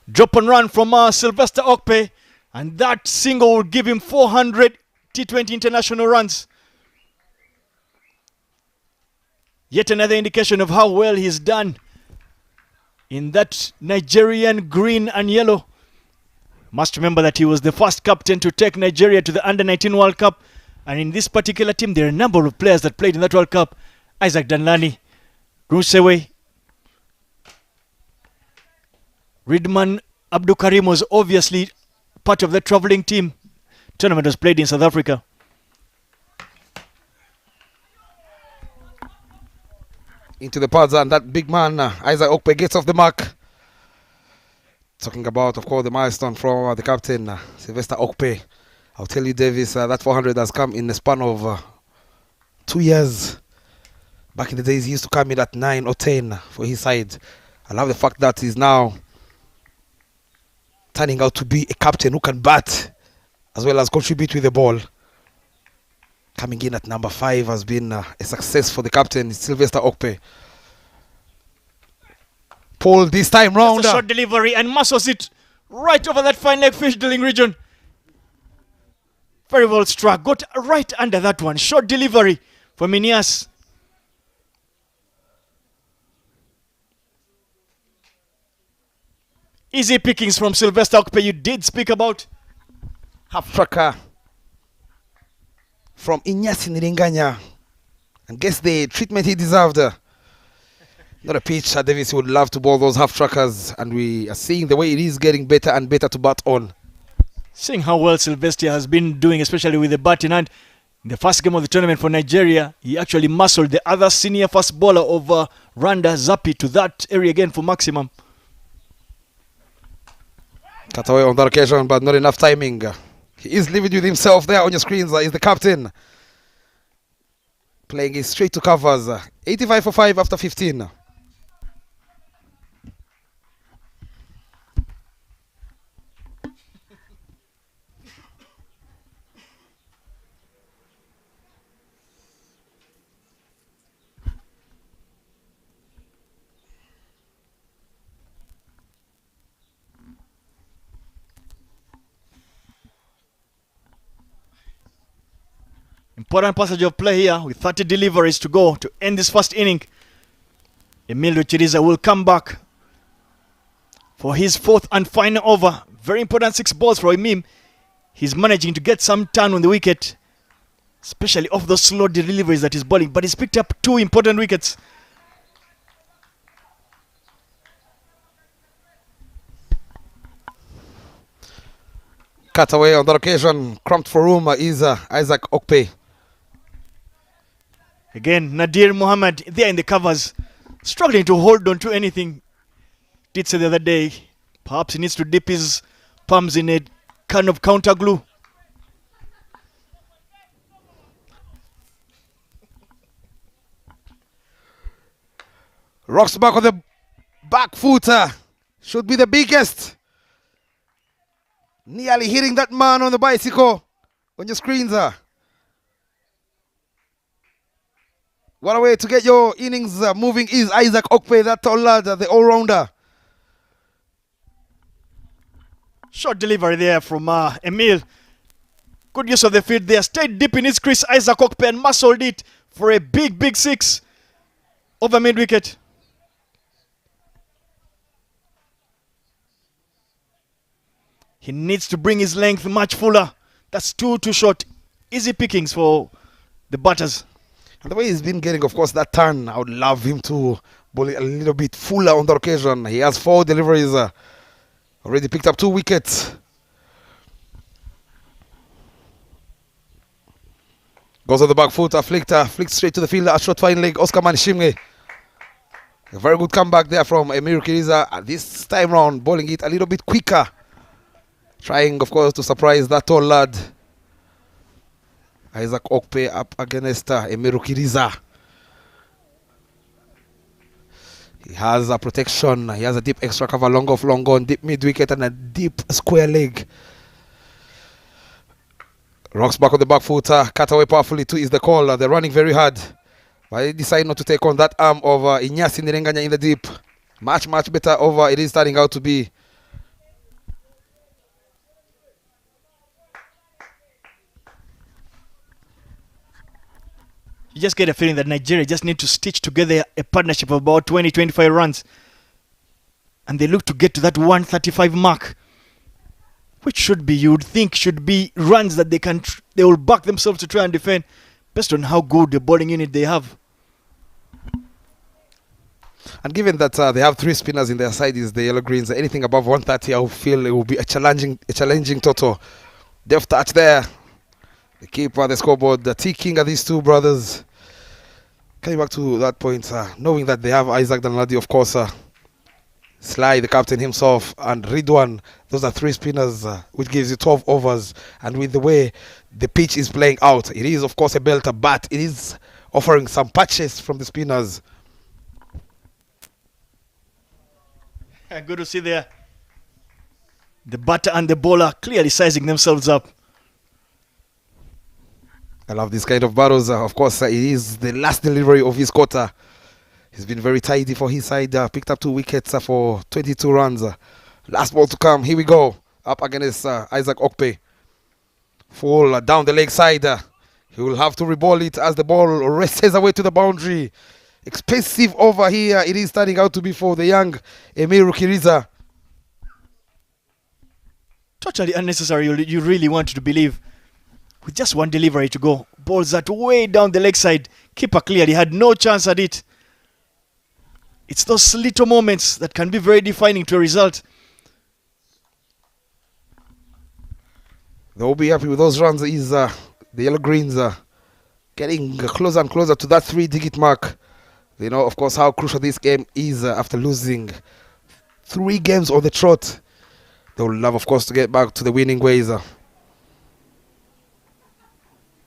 Drop and run from Sylvester Okpe. And that single will give him 400 T20 international runs. Yet another indication of how well he's done in that Nigerian green and yellow. Must remember that he was the first captain to take Nigeria to the Under-19 World Cup. And in this particular team, there are a number of players that played in that World Cup. Isaac Danlani, Rusewe, Ridman Abdul Karim was obviously part of the traveling team. Tournament was played in South Africa. Into the pads, and that big man, Isaac Okpe, gets off the mark. Talking about, of course, the milestone from the captain, Sylvester Okpe. I'll tell you, Davis, that 400 has come in the span of 2 years. Back in the days, he used to come in at 9 or 10 for his side. I love the fact that he's now turning out to be a captain who can bat as well as contribute with the ball. Coming in at number 5 has been a success for the captain, Sylvester Okpe. Paul this time round. That's a short delivery and muscles it right over that fine leg fish dealing region. Very well struck. Got right under that one. Short delivery for Minias. Easy pickings from Sylvester Okpe. You did speak about. Half tracker from Inyasi Niringanya. And guess the treatment he deserved. Not a pitch Davis would love to bowl those half trackers, and we are seeing the way it is getting better and better to bat on. Seeing how well Sylvester has been doing, especially with the batting hand. In the first game of the tournament for Nigeria, he actually muscled the other senior fast bowler of Rwanda, Zapi, to that area again for maximum. Cut away on that occasion, but not enough timing. He is living with himself there on your screens. He's the captain. Playing it straight to covers. 85 for 5 after 15. Important passage of play here with 30 deliveries to go to end this first inning. Emil Ruchiriza will come back for his fourth and final over. Very important 6 balls for Emim. He's managing to get some turn on the wicket, especially off those slow deliveries that he's bowling. But he's picked up 2 important wickets. Cut away on that occasion. Cramped for room is Isaac Okpe. Again, Nadir Muhammad there in the covers, struggling to hold on to anything. Did say the other day, perhaps he needs to dip his palms in a kind of counter glue. Rocks back on the back footer. Should be the biggest. Nearly hitting that man on the bicycle on your screens. What a way to get your innings moving is Isaac Okpe, that tall lad, the all-rounder. Short delivery there from Emil. Good use of the field there. Stayed deep in his crease, Isaac Okpe, and muscled it for a big, big 6 over mid-wicket. He needs to bring his length much fuller. That's too short. Easy pickings for the batters. And the way he's been getting, of course, that turn, I would love him to bowl a little bit fuller on the occasion. He has 4 deliveries, already picked up 2 wickets. Goes on the back foot, flicked straight to the field, a short fine leg, Oscar Manishimwe. A very good comeback there from Emir Kiriza. This time round, bowling it a little bit quicker. Trying, of course, to surprise that tall lad. Isaac Okpe up against Emir Kiriza. He has a protection. He has a deep extra cover, long off, long on, deep mid wicket and a deep square leg. Rocks back on the back foot, cut away powerfully too is the call. They're running very hard. But they decide not to take on that arm of Inyasi Nirenganya in the deep. Much better over it is starting out to be. You just get a feeling that Nigeria just need to stitch together a partnership of about 20-25 runs. And they look to get to that 135 mark. Which should be, you would think, should be runs that they will back themselves to try and defend based on how good the bowling unit they have. And given that they have 3 spinners in their side, is the Yellow Greens, anything above 130, I feel it will be a challenging total. Deft touch there. The keeper, the scoreboard, the ticking of these 2 brothers. Coming back to that point, knowing that they have Isaac Danladi, of course, Sly, the captain himself, and Ridwan. Those are 3 spinners, which gives you 12 overs. And with the way the pitch is playing out, it is, of course, a belter, but it is offering some patches from the spinners. Good to see there. The batter and the bowler clearly sizing themselves up. I love this kind of battles. Of course, it is the last delivery of his quarter. He's been very tidy for his side. Picked up 2 wickets for 22 runs. Last ball to come. Here we go. Up against Isaac Okpe. Full down the leg side. He will have to reball it as the ball races away to the boundary. Expensive over here. It is starting out to be for the young Emir Kiriza. Totally unnecessary. You really want to believe. With just 1 delivery to go. Balls that way down the leg side. Keeper clearly had no chance at it. It's those little moments that can be very defining to a result. They'll be happy with those runs. Is the Yellow Greens getting closer and closer to that 3-digit mark. They know, of course, how crucial this game is after losing 3 games on the trot. They would love, of course, to get back to the winning ways.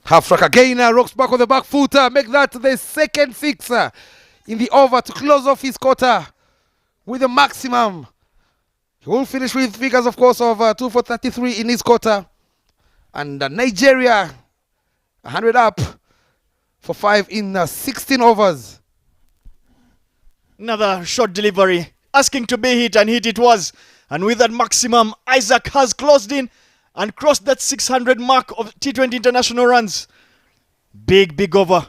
Half track again, rocks back on the back foot. Make that the second 6 in the over to close off his quarter with a maximum. He will finish with figures, of course, of 2 for 33 in his quarter. And Nigeria, 100 up for 5 in 16 overs. Another short delivery, asking to be hit, and hit it was. And with that maximum, Isaac has closed in and crossed that 600 mark of T20 international runs. Big over.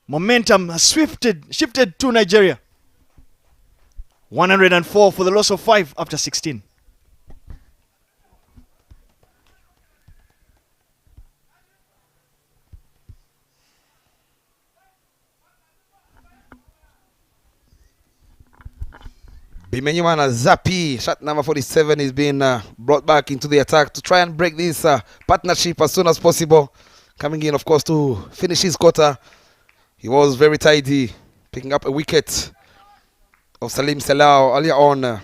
Momentum has shifted to Nigeria. 104 for the loss of 5 after 16. Bimenyumana Zapi, shot number 47, is being brought back into the attack to try and break this partnership as soon as possible. Coming in, of course, to finish his quarter. He was very tidy, picking up a wicket of Salim Salau earlier on,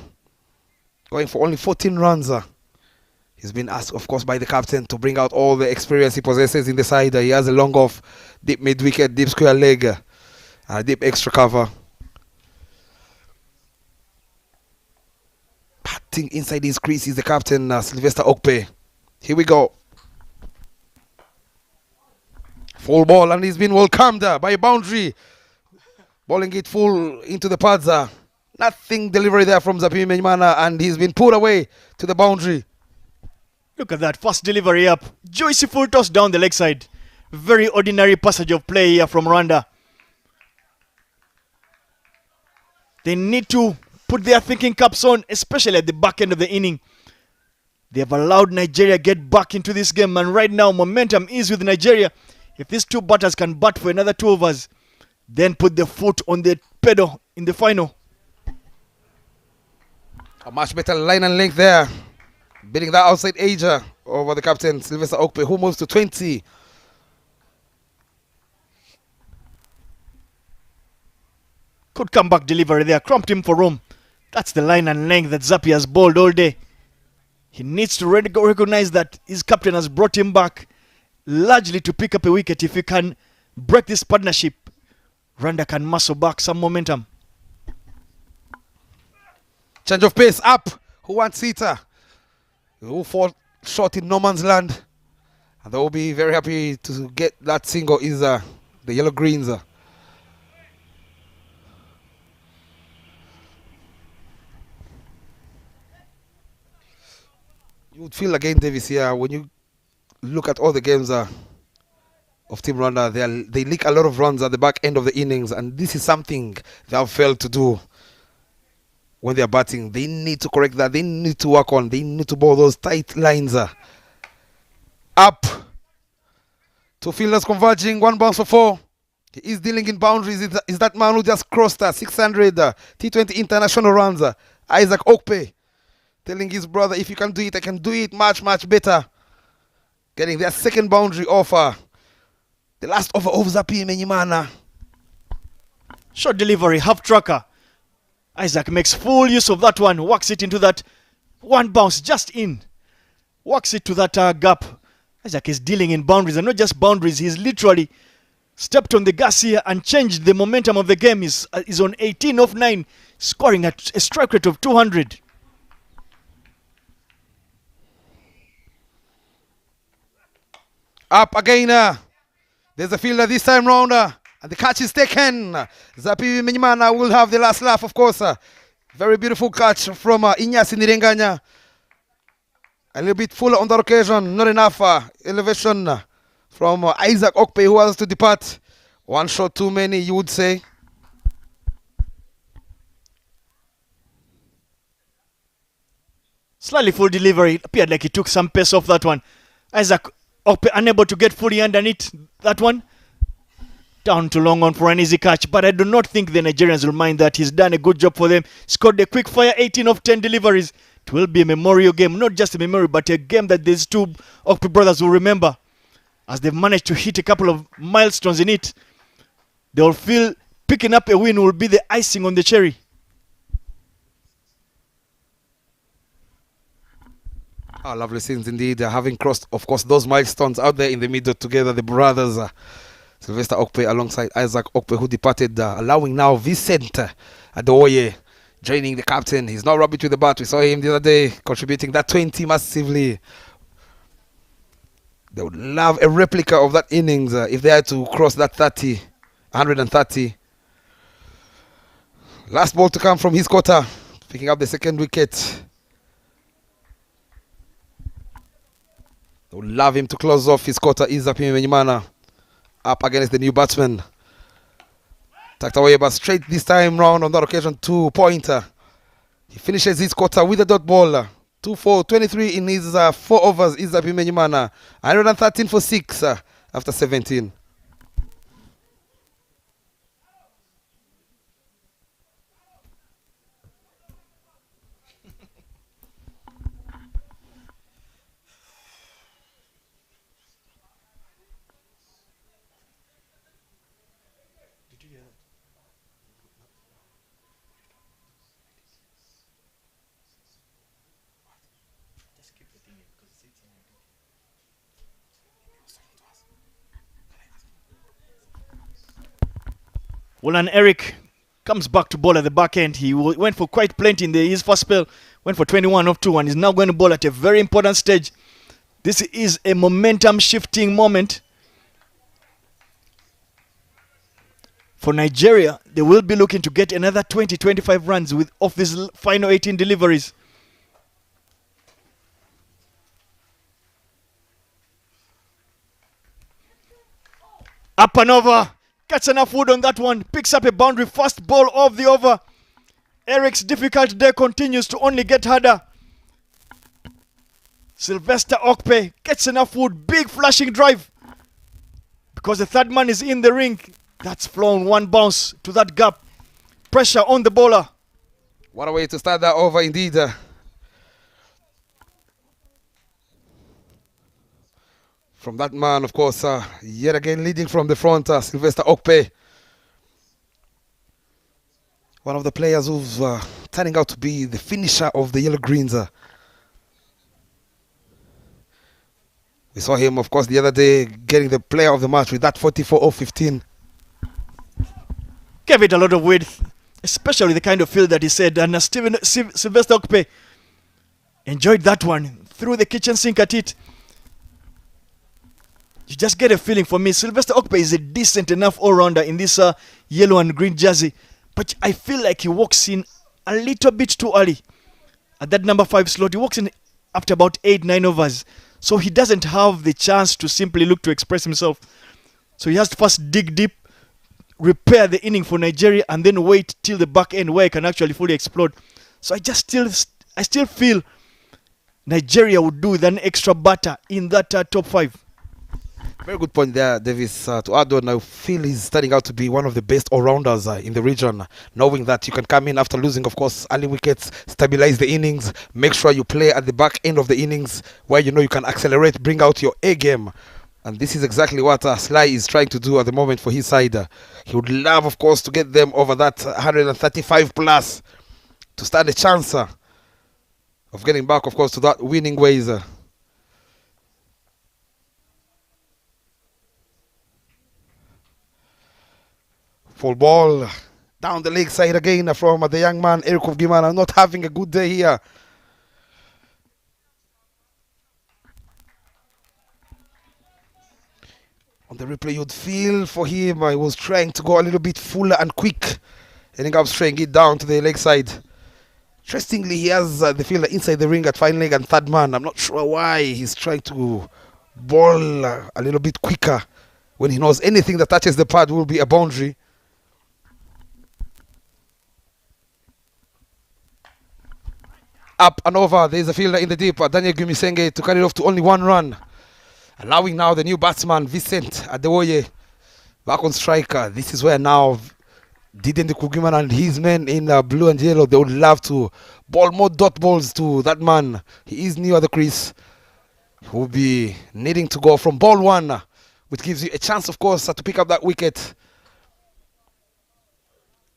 going for only 14 runs. He's been asked, of course, by the captain to bring out all the experience he possesses in the side. He has a long off, deep mid wicket, deep square leg, deep extra cover. Batting inside his crease is the captain, Sylvester Okpe. Here we go. Full ball, and he's been welcomed by a boundary. Bowling it full into the pads. Nothing delivery there from Zapi Menyumana, and he's been put away to the boundary. Look at that, first delivery up. Joycey full toss down the leg side. Very ordinary passage of play here from Rwanda. They need to put their thinking caps on, especially at the back end of the inning. They have allowed Nigeria get back into this game, and right now momentum is with Nigeria. If these two batters can bat for another 2 overs, then put the foot on the pedal in the final. A much better line and length there. Beating that outside edge over the captain, Sylvester Okpe, who moves to 20. Could come back delivery there, cramped him for room. That's the line and length that Zappi has bowled all day. He needs to recognize that his captain has brought him back largely to pick up a wicket. If he can break this partnership, Rwanda can muscle back some momentum. Change of pace up. Who wants it? Who fall short in no man's land. And they will be very happy to get that single is the Yellow Greens. You would feel again, Davis, here when you look at all the games of Team Rwanda, they leak a lot of runs at the back end of the innings, and this is something they have failed to do when they are batting. They need to correct that. They need to work on. They need to bowl those tight lines. Up. Two fielders converging. 1 bounce for 4. He is dealing in boundaries. Is that man who just crossed 600 T20 international runs. Isaac Okpe. Telling his brother, if you can do it, I can do it much, much better. Getting their second boundary offer. The last over of Zappi Menyimana. Short delivery, half tracker. Isaac makes full use of that one. Walks it into that 1 bounce, just in. Walks it to that gap. Isaac is dealing in boundaries, and not just boundaries. He's literally stepped on the gas here and changed the momentum of the game. He's on 18 of 9, scoring at a strike rate of 200. Up again. There's a fielder this time round. And the catch is taken. Zappi Menyimana will have the last laugh, of course. Very beautiful catch from Inyasi Nirenganya. A little bit fuller on that occasion. Not enough elevation from Isaac Okpe, who has to depart. 1 shot too many, you would say. Slightly full delivery. It appeared like he took some pace off that one. Isaac Okpe unable to get fully underneath that one. Down to long on for an easy catch. But I do not think the Nigerians will mind that. He's done a good job for them. Scored a quick fire 18 of 10 deliveries. It will be a memorial game. Not just a memorial, but a game that these two Okpe brothers will remember. As they've managed to hit a couple of milestones in it. They'll feel picking up a win will be the icing on the cherry. Oh, lovely scenes indeed. Having crossed, of course, those milestones out there in the middle together, the brothers. Sylvester Okpe alongside Isaac Okpe, who departed, allowing now Vincent Adeoye joining the captain. He's not rubbish with the bat. We saw him the other day contributing that 20 massively. They would love a replica of that innings if they had to cross that 30, 130. Last ball to come from his quarter, picking up the second wicket. They would love him to close off his quarter. Zappi Menyimana up against the new batsman. Tucked away, but straight this time round on that occasion, 2-pointer. He finishes his quarter with a dot ball. 2-4, 23 in his 4 overs. Zappi Menyimana 113 for 6 after 17. Well, and Eric comes back to bowl at the back end. He went for quite plenty in his first spell. Went for 21 off 2 and is now going to bowl at a very important stage. This is a momentum shifting moment. For Nigeria, they will be looking to get another 20-25 runs off these final 18 deliveries. Up and over. Gets enough wood on that one. Picks up a boundary. First ball of the over. Eric's difficult day continues to only get harder. Sylvester Okpe gets enough wood. Big flashing drive. Because the third man is in the ring. That's flown one bounce to that gap. Pressure on the bowler. What a way to start that over indeed. From that man, of course, yet again leading from the front, Sylvester Okpe. One of the players who's turning out to be the finisher of the Yellow Greens. We saw him, of course, the other day getting the player of the match with that 44-15. Gave it a lot of width, especially the kind of field that he said. And Sylvester Okpe enjoyed that one. Threw the kitchen sink at it. You just get a feeling for me. Sylvester Okpe is a decent enough all-rounder in this yellow and green jersey. But I feel like he walks in a little bit too early. At that number 5 slot, he walks in after about 8-9 overs. So he doesn't have the chance to simply look to express himself. So he has to first dig deep, repair the inning for Nigeria, and then wait till the back end where he can actually fully explode. So I still feel Nigeria would do with an extra batter in that top 5. Very good point there, Davis. To add on, I feel he's starting out to be one of the best all-rounders in the region, knowing that you can come in after losing, of course, early wickets, stabilize the innings, make sure you play at the back end of the innings where you know you can accelerate, bring out your A game. And this is exactly what Sly is trying to do at the moment for his side. He would love, of course, to get them over that 135 plus to stand a chance of getting back, of course, to that winning ways. Full ball down the leg side again from the young man, Eric Gimana, not having a good day here. On the replay, you'd feel for him, he was trying to go a little bit fuller and quick, ending up straying it down to the leg side. Interestingly, he has the fielder inside the ring at fine leg and third man. I'm not sure why he's trying to ball a little bit quicker when he knows anything that touches the pad will be a boundary. Up and over, there is a fielder in the deep, Daniel Gumisenge, to carry it off to only 1 run. Allowing now the new batsman, Vincent Adewoye, back on striker. This is where now Didende Kugiman and his men in blue and yellow, they would love to ball more dot balls to that man. He is near the crease. He will be needing to go from ball 1, which gives you a chance, of course, to pick up that wicket.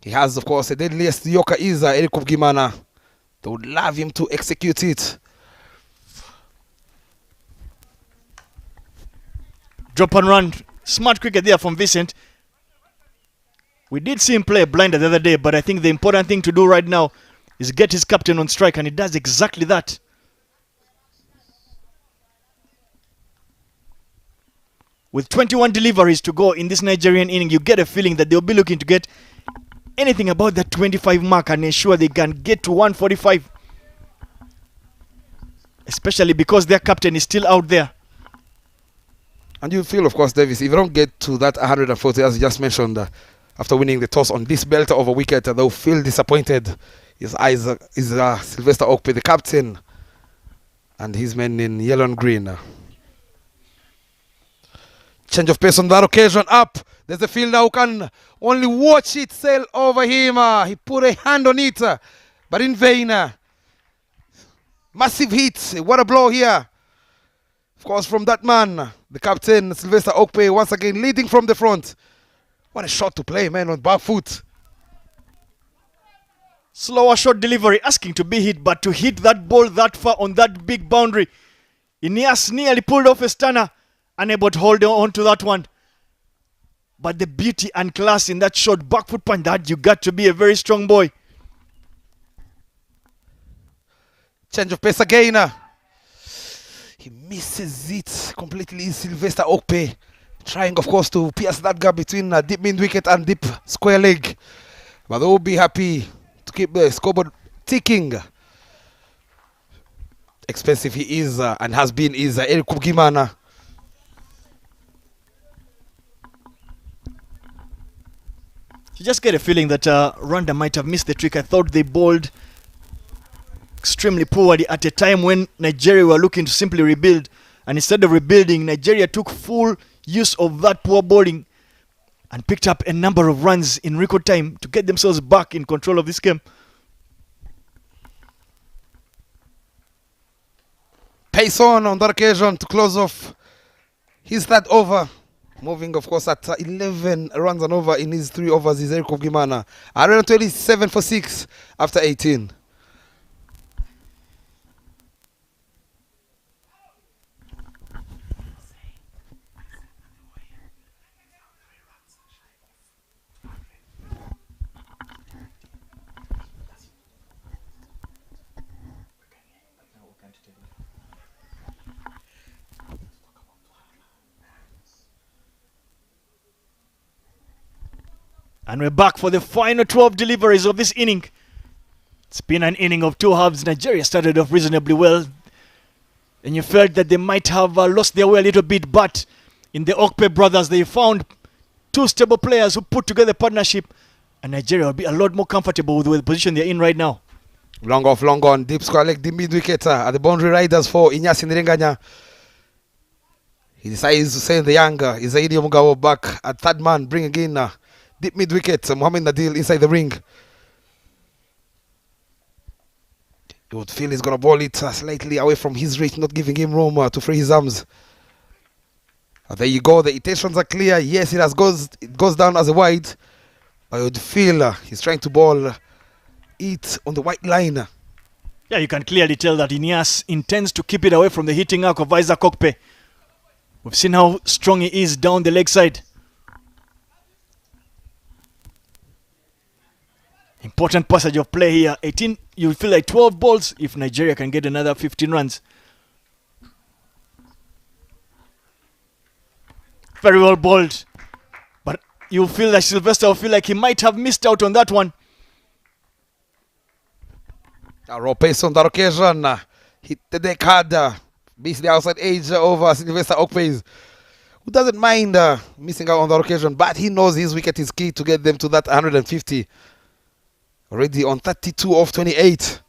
He has, of course, the deadliest Yorker is Eric Gimana. They would love him to execute it. Drop and run. Smart cricket there from Vincent. We did see him play a blinder the other day, but I think the important thing to do right now is get his captain on strike, and he does exactly that. With 21 deliveries to go in this Nigerian inning, you get a feeling that they'll be looking to get anything about that 25 mark and ensure they can get to 145. Especially because their captain is still out there. And you feel, of course, Davis, if you don't get to that 140, as you just mentioned, after winning the toss on this belter of a wicket, they'll feel disappointed. His eyes is Sylvester Okpe, the captain, and his men in yellow and green. Change of pace on that occasion. Up. There's a fielder who can only watch it sail over him. He put a hand on it, but in vain. Massive hit. What a blow here. Of course, from that man, the captain, Sylvester Okpe, once again leading from the front. What a shot to play, man, on back foot. Slower shot delivery, asking to be hit, but to hit that ball that far on that big boundary. Ineas nearly pulled off a stunner, unable to hold on to that one. But the beauty and class in that short back foot punch, that you got to be a very strong boy. Change of pace again. He misses it completely. Sylvester Okpe trying, of course, to pierce that gap between deep mid wicket and deep square leg. But they will be happy to keep the scoreboard ticking. Expensive he is and has been is Eric Gimana. You just get a feeling that Rwanda might have missed the trick. I thought they bowled extremely poorly at a time when Nigeria were looking to simply rebuild. And instead of rebuilding, Nigeria took full use of that poor bowling and picked up a number of runs in record time to get themselves back in control of this game. Pace on that occasion to close off his third over. Moving, of course, at 11 runs and over in his 3 overs is Eric Gimana. 127 for 6 after 18. And we're back for the final 12 deliveries of this inning. It's been an inning of 2 halves. Nigeria started off reasonably well. And you felt that they might have lost their way a little bit. But in the Okpe brothers, they found 2 stable players who put together a partnership. And Nigeria will be a lot more comfortable with the position they're in right now. Long off, long on. Deep square leg, the mid-wicket at the boundary riders for Inyasi Nirenganya. He decides to send the younger Izaidi Mugawo back at third man, bringing in deep mid-wicket, Mohamed Nadil inside the ring. You would feel he's going to ball it slightly away from his reach, not giving him room to free his arms. There you go, the intentions are clear. Yes, it goes down as a wide. I would feel he's trying to ball it on the white line. Yeah, you can clearly tell that Inyas intends to keep it away from the hitting arc of Isaac Okpe. We've seen how strong he is down the leg side. Important passage of play here. 18, you feel like 12 balls if Nigeria can get another 15 runs. Very well bowled. But you feel like Sylvester will feel like he might have missed out on that one. Raw pace on that occasion. Hit the deck hard. Beats the outside edge over Sylvester Okpes, who doesn't mind missing out on that occasion, but he knows his wicket is key to get them to that 150. Already on 32 of 28.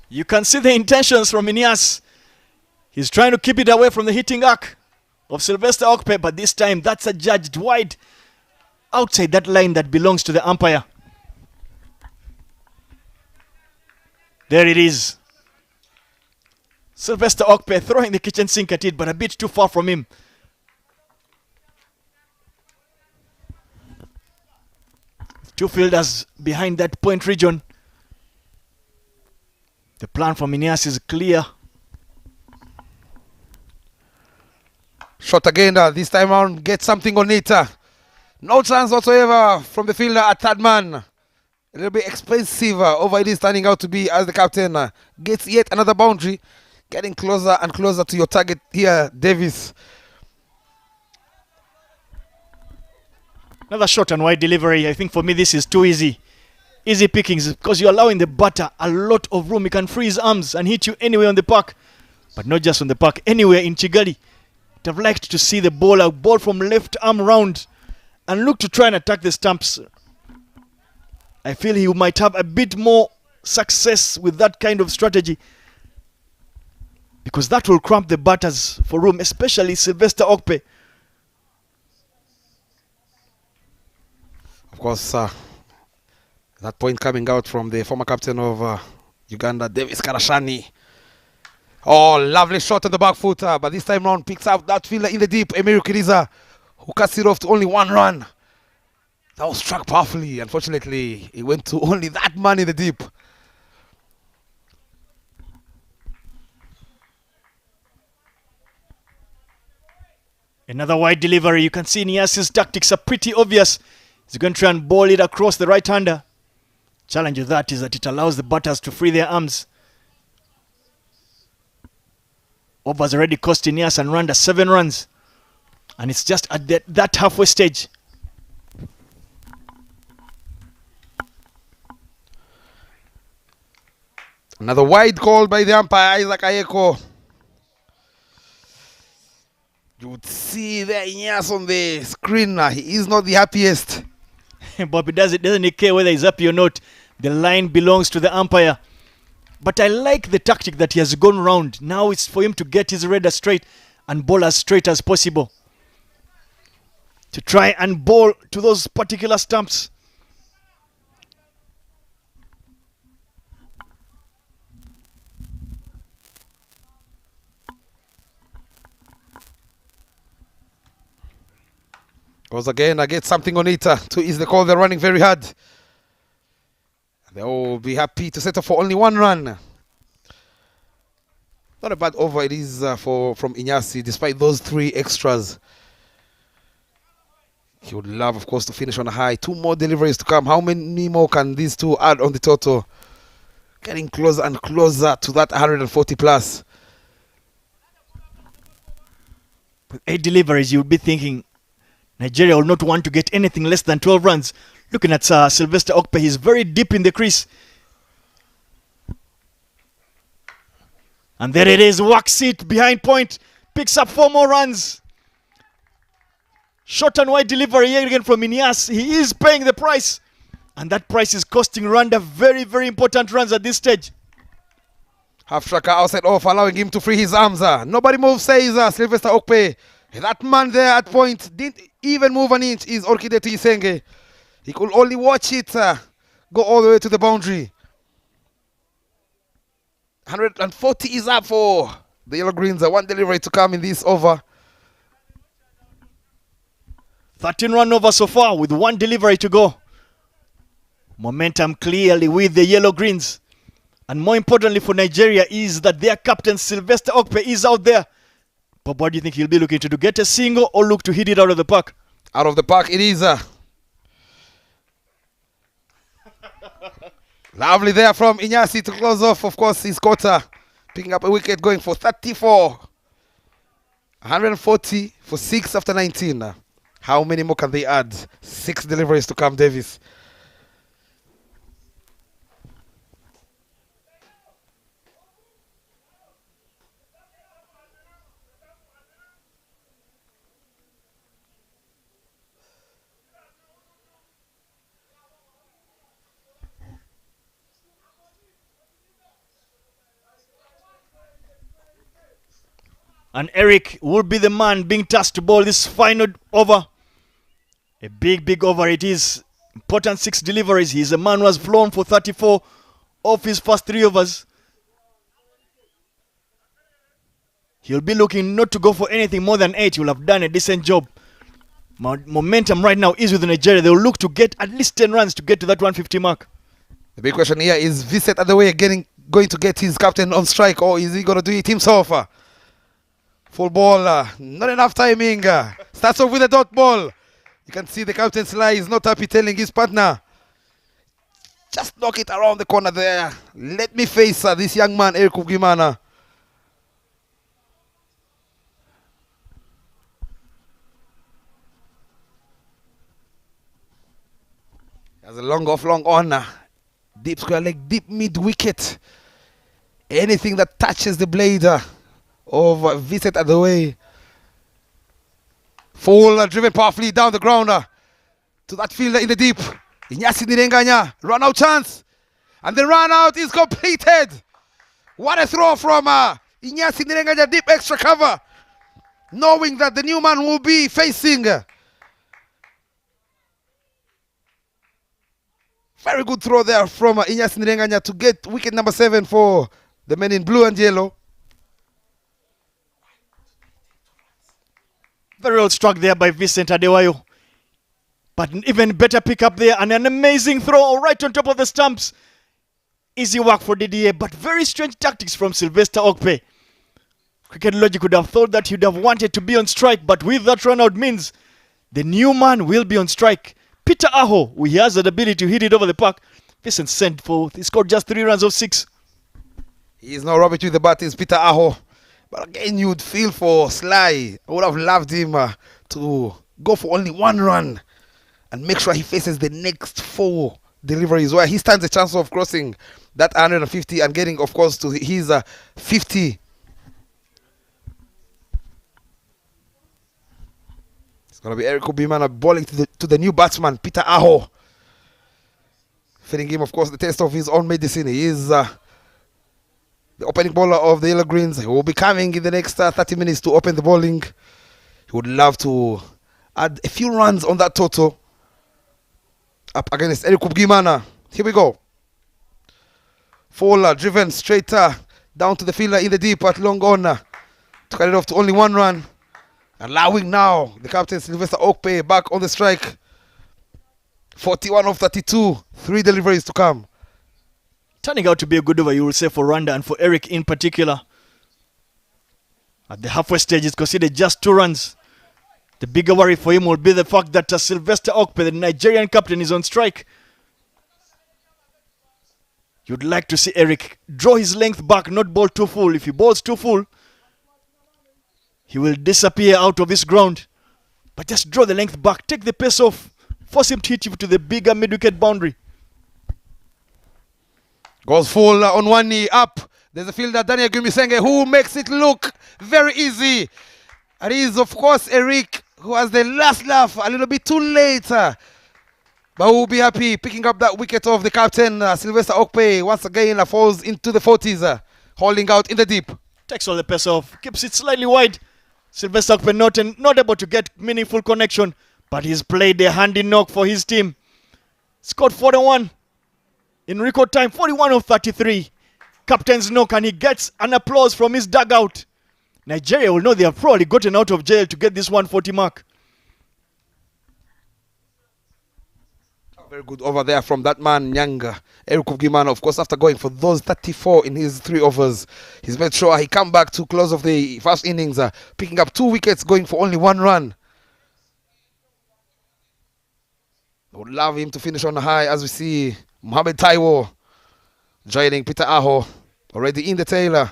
You can see the intentions from Inyas. He's trying to keep it away from the hitting arc of Sylvester Okpe, but this time that's adjudged wide outside that line that belongs to the umpire. There it is. Sylvester Okpe throwing the kitchen sink at it, but a bit too far from him. Two fielders behind that point region. The plan for Inyas is clear. Shot again, this time around, get something on it. No chance whatsoever from the fielder at third man. A little bit expensive over it is turning out to be as the captain gets yet another boundary. Getting closer and closer to your target here, Davis. Another short and wide delivery. I think for me this is too easy. Easy pickings because you're allowing the batter a lot of room. He can free his arms and hit you anywhere on the park. But not just on the park, anywhere in Kigali. I'd have liked to see the bowler ball from left arm round and look to try and attack the stumps. I feel he might have a bit more success with that kind of strategy, because that will cramp the batters for room, especially Sylvester Okpe. Of course, that point coming out from the former captain of Uganda, Davis Karashani. Oh, lovely shot on the back foot, but this time round picks out that fielder in the deep, Emiru Kiriza, who cuts it off to only 1 run. That was struck powerfully. Unfortunately, it went to only that man in the deep. Another wide delivery. You can see Niasi's tactics are pretty obvious. He's going to try and ball it across the right-hander. Challenge with that is that it allows the batters to free their arms. Overs already cost Nias and Rwanda 7 runs. And it's just at that halfway stage. Another wide call by the umpire, Isaac Ayeko. see there Inyas on the screen. He is not the happiest. Bobby doesn't he care whether he's happy or not. The line belongs to the umpire. But I like the tactic that he has gone round. Now it's for him to get his radar straight and bowl as straight as possible. To try and bowl to those particular stumps. Goes again, I get something on it to ease the call. They're running very hard. They will be happy to settle for only 1 run. Not a bad over it is from Inyasi, despite those 3 extras. He would love, of course, to finish on a high. 2 more deliveries to come. How many more can these 2 add on the total? Getting closer and closer to that 140 plus. With 8 deliveries, you would be thinking Nigeria will not want to get anything less than 12 runs. Looking at Sylvester Okpe, he's very deep in the crease. And there it is, works it behind point. Picks up 4 more runs. Short and wide delivery here again from Inyas. He is paying the price. And that price is costing Rwanda very, very important runs at this stage. Half tracker outside off, allowing him to free his arms. Nobody moves, says Sylvester Okpe. That man there at point didn't even move an inch. Is Orkide Tuyisenge. He could only watch it go all the way to the boundary. 140 is up for the Yellow Greens. 1 delivery to come in this over. 13 run over so far with 1 delivery to go. Momentum clearly with the Yellow Greens. And more importantly for Nigeria is that their captain Sylvester Okpe is out there. But what do you think he'll be looking to do? Get a single or look to hit it out of the park? Out of the park it is. Lovely there from Inyasi to close off. Of course, his quarter. Picking up a wicket, going for 34. 140 for 6 after 19. How many more can they add? 6 deliveries to come, Davis. And Eric will be the man being tasked to bowl this final over. A big, big over it is. Important 6 deliveries. He's a man who has flown for 34 off his first 3 overs. He'll be looking not to go for anything more than 8. He will have done a decent job. Momentum right now is with Nigeria. They will look to get at least 10 runs to get to that 150 mark. The big question here is Vincent at the way going to get his captain on strike, or is he going to do it himself? Full ball, not enough timing. Starts off with a dot ball. You can see the captain's lie is not happy, telling his partner, just knock it around the corner there. Let me face this young man, Eric Ugimana. Has a long off, long on. Deep square leg, deep mid wicket. Anything that touches the blade of Vincent at the way. Full driven powerfully down the ground to that fielder in the deep. Inyasi Nirenganya, run out chance. And the run out is completed. What a throw from Inyasi Nirenganya, deep extra cover. Knowing that the new man will be facing. Very good throw there from Inyasi Nirenganya to get wicket number 7 for the men in blue and yellow. Very well struck there by Vincent Adewayo. But an even better pick up there and an amazing throw right on top of the stumps. Easy work for Didier, but very strange tactics from Sylvester Okpe. Cricket Logic would have thought that he'd have wanted to be on strike, but with that run out means the new man will be on strike. Peter Aho, who he has the ability to hit it over the park. Vincent sent for, he scored just 3 runs of 6. He is no rubbish with the bat, is Peter Aho. But again, you'd feel for Sly. I would have loved him to go for only 1 run and make sure he faces the next 4 deliveries where he stands a chance of crossing that 150 and getting, of course, to his 50. It's going to be Eric Kubimana bowling to the new batsman, Peter Aho. Feeding him, of course, the taste of his own medicine. He is the opening bowler of the Yellow Greens. He will be coming in the next 30 minutes to open the bowling. He would love to add a few runs on that total. Up against Eric Kubimana. Here we go. Fowler driven straight down to the fielder in the deep at long on. To cut it off to only 1 run. Allowing now the captain Sylvester Okpe back on the strike. 41 of 32. 3 deliveries to come. Turning out to be a good over, you will say, for Rwanda and for Eric in particular. At the halfway stage, it's considered just 2 runs. The bigger worry for him will be the fact that Sylvester Okpe, the Nigerian captain, is on strike. You'd like to see Eric draw his length back, not bowl too full. If he bowls too full, he will disappear out of his ground. But just draw the length back, take the pace off, force him to hit you to the bigger mid-wicket boundary. Goes full on one knee, up. There's a fielder, Daniel Gumisenge, who makes it look very easy. And it is, of course, Eric, who has the last laugh a little bit too late. But who will be happy picking up that wicket of the captain, Sylvester Okpe. Once again, falls into the 40s, holding out in the deep. Takes all the pace off, keeps it slightly wide. Sylvester Okpe not able to get meaningful connection, but he's played a handy knock for his team. Scored 41 in record time, 41 of 33. Captain's knock, and he gets an applause from his dugout. Nigeria will know they have probably gotten out of jail to get this 140 mark. Very good over there from that man, Nyanga. Eric Kubimana, of course, after going for those 34 in his 3 overs, he's made sure he come back to close of the first innings, picking up 2 wickets, going for only 1 run. I would love him to finish on a high as we see Mohamed Taiwo joining Peter Aho already in the tail.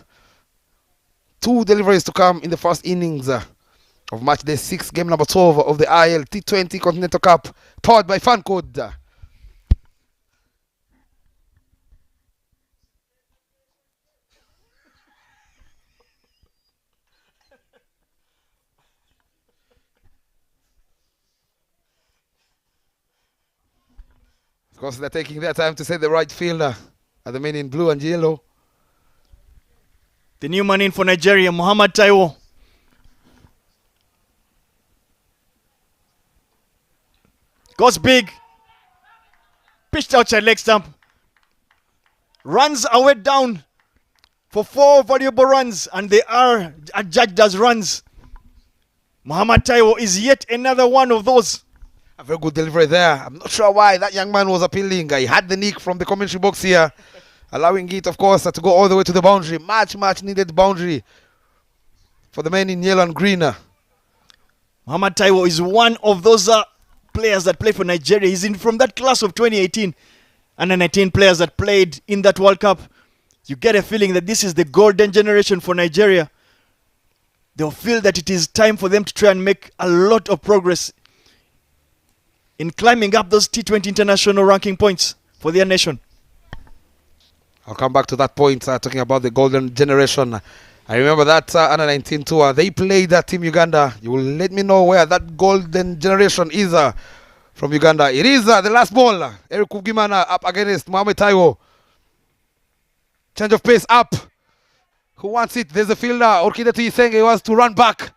2 deliveries to come in the first innings of match day 6, game number 12 of the ILT20 Continental Cup, powered by Fancode. Of course, they're taking their time to set the right fielder at the men in blue and yellow. The new man in for Nigeria, Mohamed Taiwo. Goes big. Pitched outside leg stump. Runs away down for 4 valuable runs, and they are adjudged as runs. Mohamed Taiwo is yet another one of those. A very good delivery there. I'm not sure why that young man was appealing. He had the nick from the commentary box here, allowing it, of course, to go all the way to the boundary. Much needed boundary for the men in yellow and green. Mohamed Taiwo is one of those players that play for Nigeria. He's in from that class of 2018 and the 19 players that played in that World Cup. You get a feeling that this is the golden generation for Nigeria. They'll feel that it is time for them to try and make a lot of progress in climbing up those T20 international ranking points for their nation. I'll come back to that point, talking about the golden generation. I remember that under 19 tour. They played Team Uganda. You will let me know where that golden generation is from Uganda. It is the last ball. Eric Kubimana up against Mohamed Taiwo. Change of pace up. Who wants it? There's a fielder. Orkide Tuyisenge wants to run back.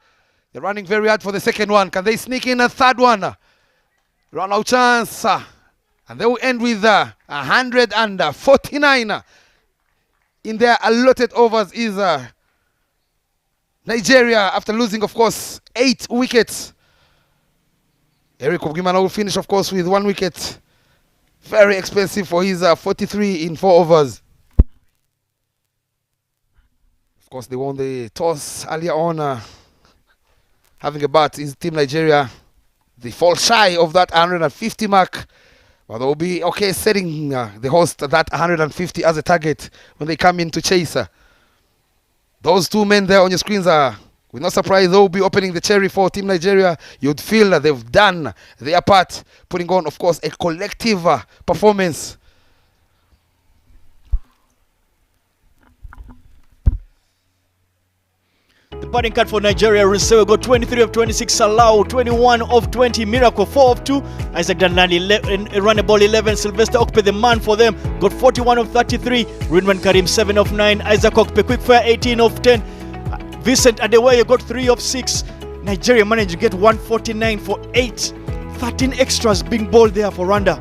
They're running very hard for the second one. Can they sneak in a third one? Run out chance. And they will end with 149 in their allotted overs is Nigeria, after losing, of course, 8 wickets. Eric Kubimana will finish, of course, with 1 wicket. Very expensive for his 43 in 4 overs. Of course, they won the toss earlier on. Having a bat is Team Nigeria. They fall shy of that 150 mark. But they will be okay setting the host that 150 as a target when they come in to chase. Those 2 men there on your screens we're not surprised they will be opening the cherry for Team Nigeria. You'd feel that they've done their part, putting on, of course, a collective performance. The batting card for Nigeria. Rusewe got 23 of 26, Salau 21 of 20, Miracle 4 of 2, Isaac Danladi run a ball 11, Sylvester Okpe, the man for them, got 41 of 33, Ridwan Karim 7 of 9, Isaac Okpe Quickfire 18 of 10, Vincent Adeweye got 3 of 6. Nigeria managed to get 149 for 8. 13 extras being bowled there for Rwanda.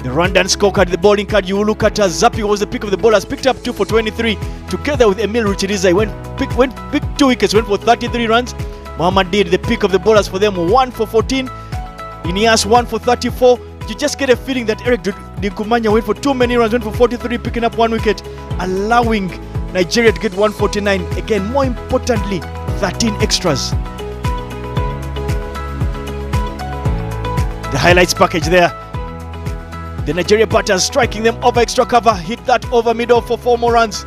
The Rwandan scorecard, the bowling card, you look at Zapi was the pick of the bowlers, picked up 2 for 23, together with Emil Ruchiriza. He picked 2 wickets, went for 33 runs. Muhammad did the pick of the bowlers for them, 1 for 14. Inias 1 for 34. You just get a feeling that Eric Dinkumanya went for too many runs, went for 43, picking up 1 wicket, allowing Nigeria to get 149. Again, more importantly, 13 extras. The highlights package there. The Nigeria batters striking them over extra cover, hit that over middle for 4 more runs.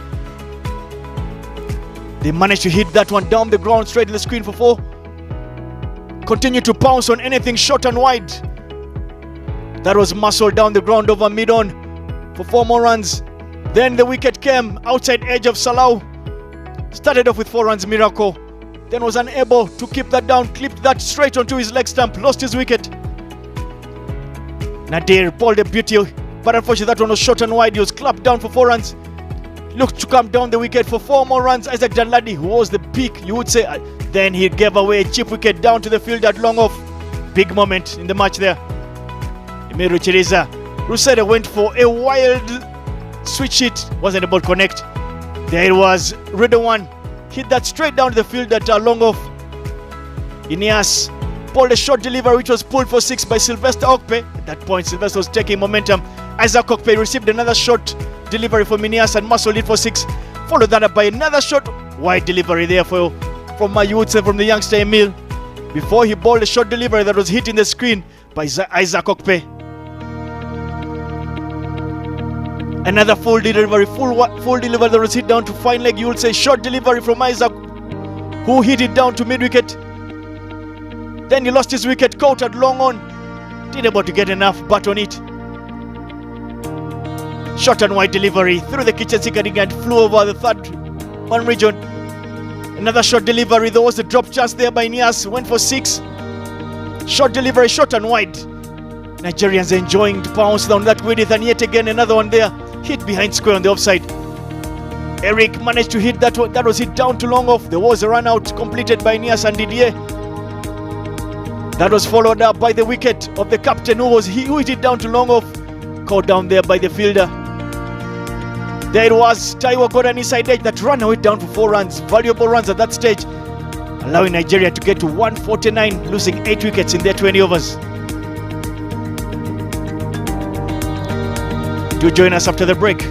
They managed to hit that one down the ground straight to the screen for 4. Continue to pounce on anything short and wide. That was muscled down the ground over mid-on for 4 more runs. Then the wicket came outside edge of Salau. Started off with 4 runs, Miracle. Then was unable to keep that down, clipped that straight onto his leg stump, lost his wicket. Nadir bowled a beauty, but unfortunately that one was short and wide. He was clapped down for 4 runs. Looked to come down the wicket for 4 more runs. Isaac Danladi, who was the peak, you would say. Then he gave away a cheap wicket down to the field at long off. Big moment in the match there. Emiru Chiriza. Ruseda went for a wild switch hit, wasn't able to connect. There it was, Ridwan hit that straight down to the field at long off. Inias pulled a short delivery which was pulled for 6 by Sylvester Okpe. At that point, Sylvester was taking momentum. Isaac Okpe received another short delivery from Inias and muscled it for 6. Followed that up by another short wide delivery there from you would say from the youngster Emil. Before he bowled a short delivery that was hitting the screen by Isaac Okpe. Another full delivery that was hit down to fine leg. You would say short delivery from Isaac, who hit it down to mid-wicket. Then he lost his wicket, caught at long on. Didn't able to get enough bat on it. Short and wide delivery through the kitchen sink and flew over the third one region. Another short delivery. There was a drop chance there by Nias. Went for 6. Short delivery, short and wide. Nigerians enjoying to pounce down that width, and yet again another one there. Hit behind square on the offside. Eric managed to hit that one. That was hit down to long off. There was a run out completed by Nias and Didier. That was followed up by the wicket of the captain who hit it down to long off. Caught down there by the fielder. There it was. Taiwo got an inside edge that ran away down for 4 runs. Valuable runs at that stage, allowing Nigeria to get to 149, losing 8 wickets in their 20 overs. Do join us after the break.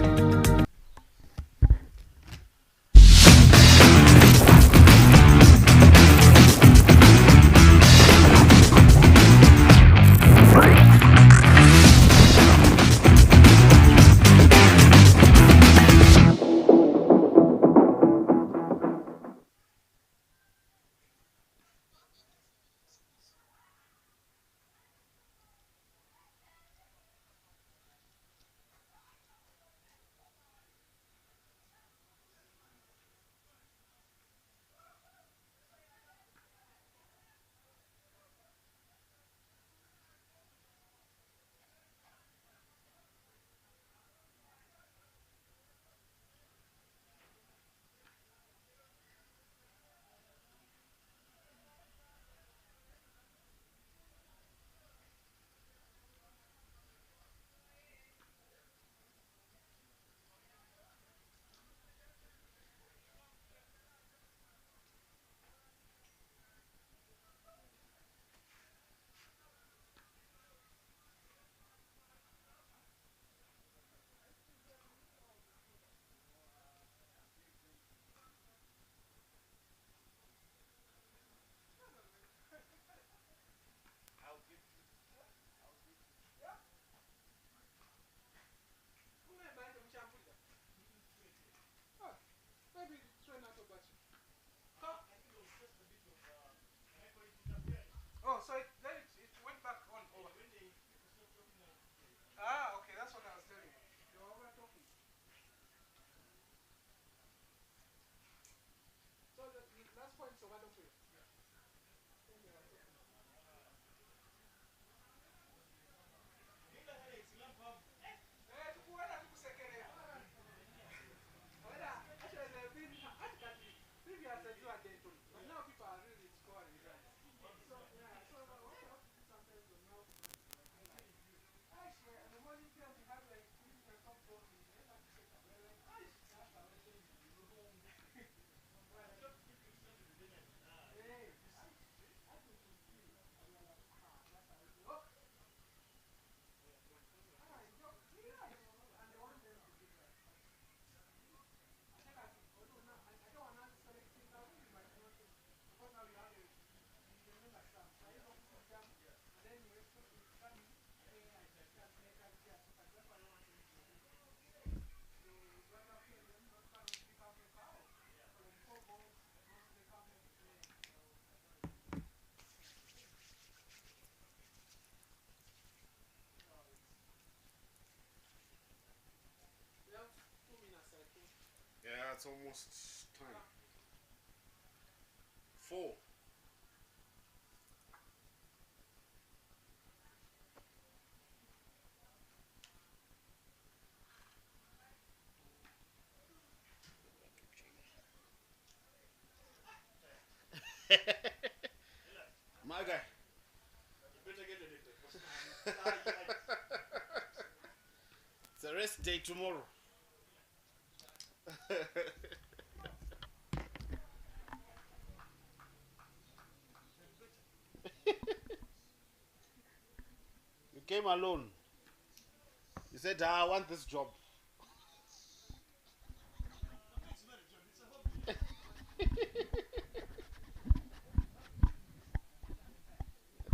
Yeah, it's almost time. 4. My guy. It's a rest day tomorrow. You came alone. You said, I want this job.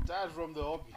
Tired from the hobby.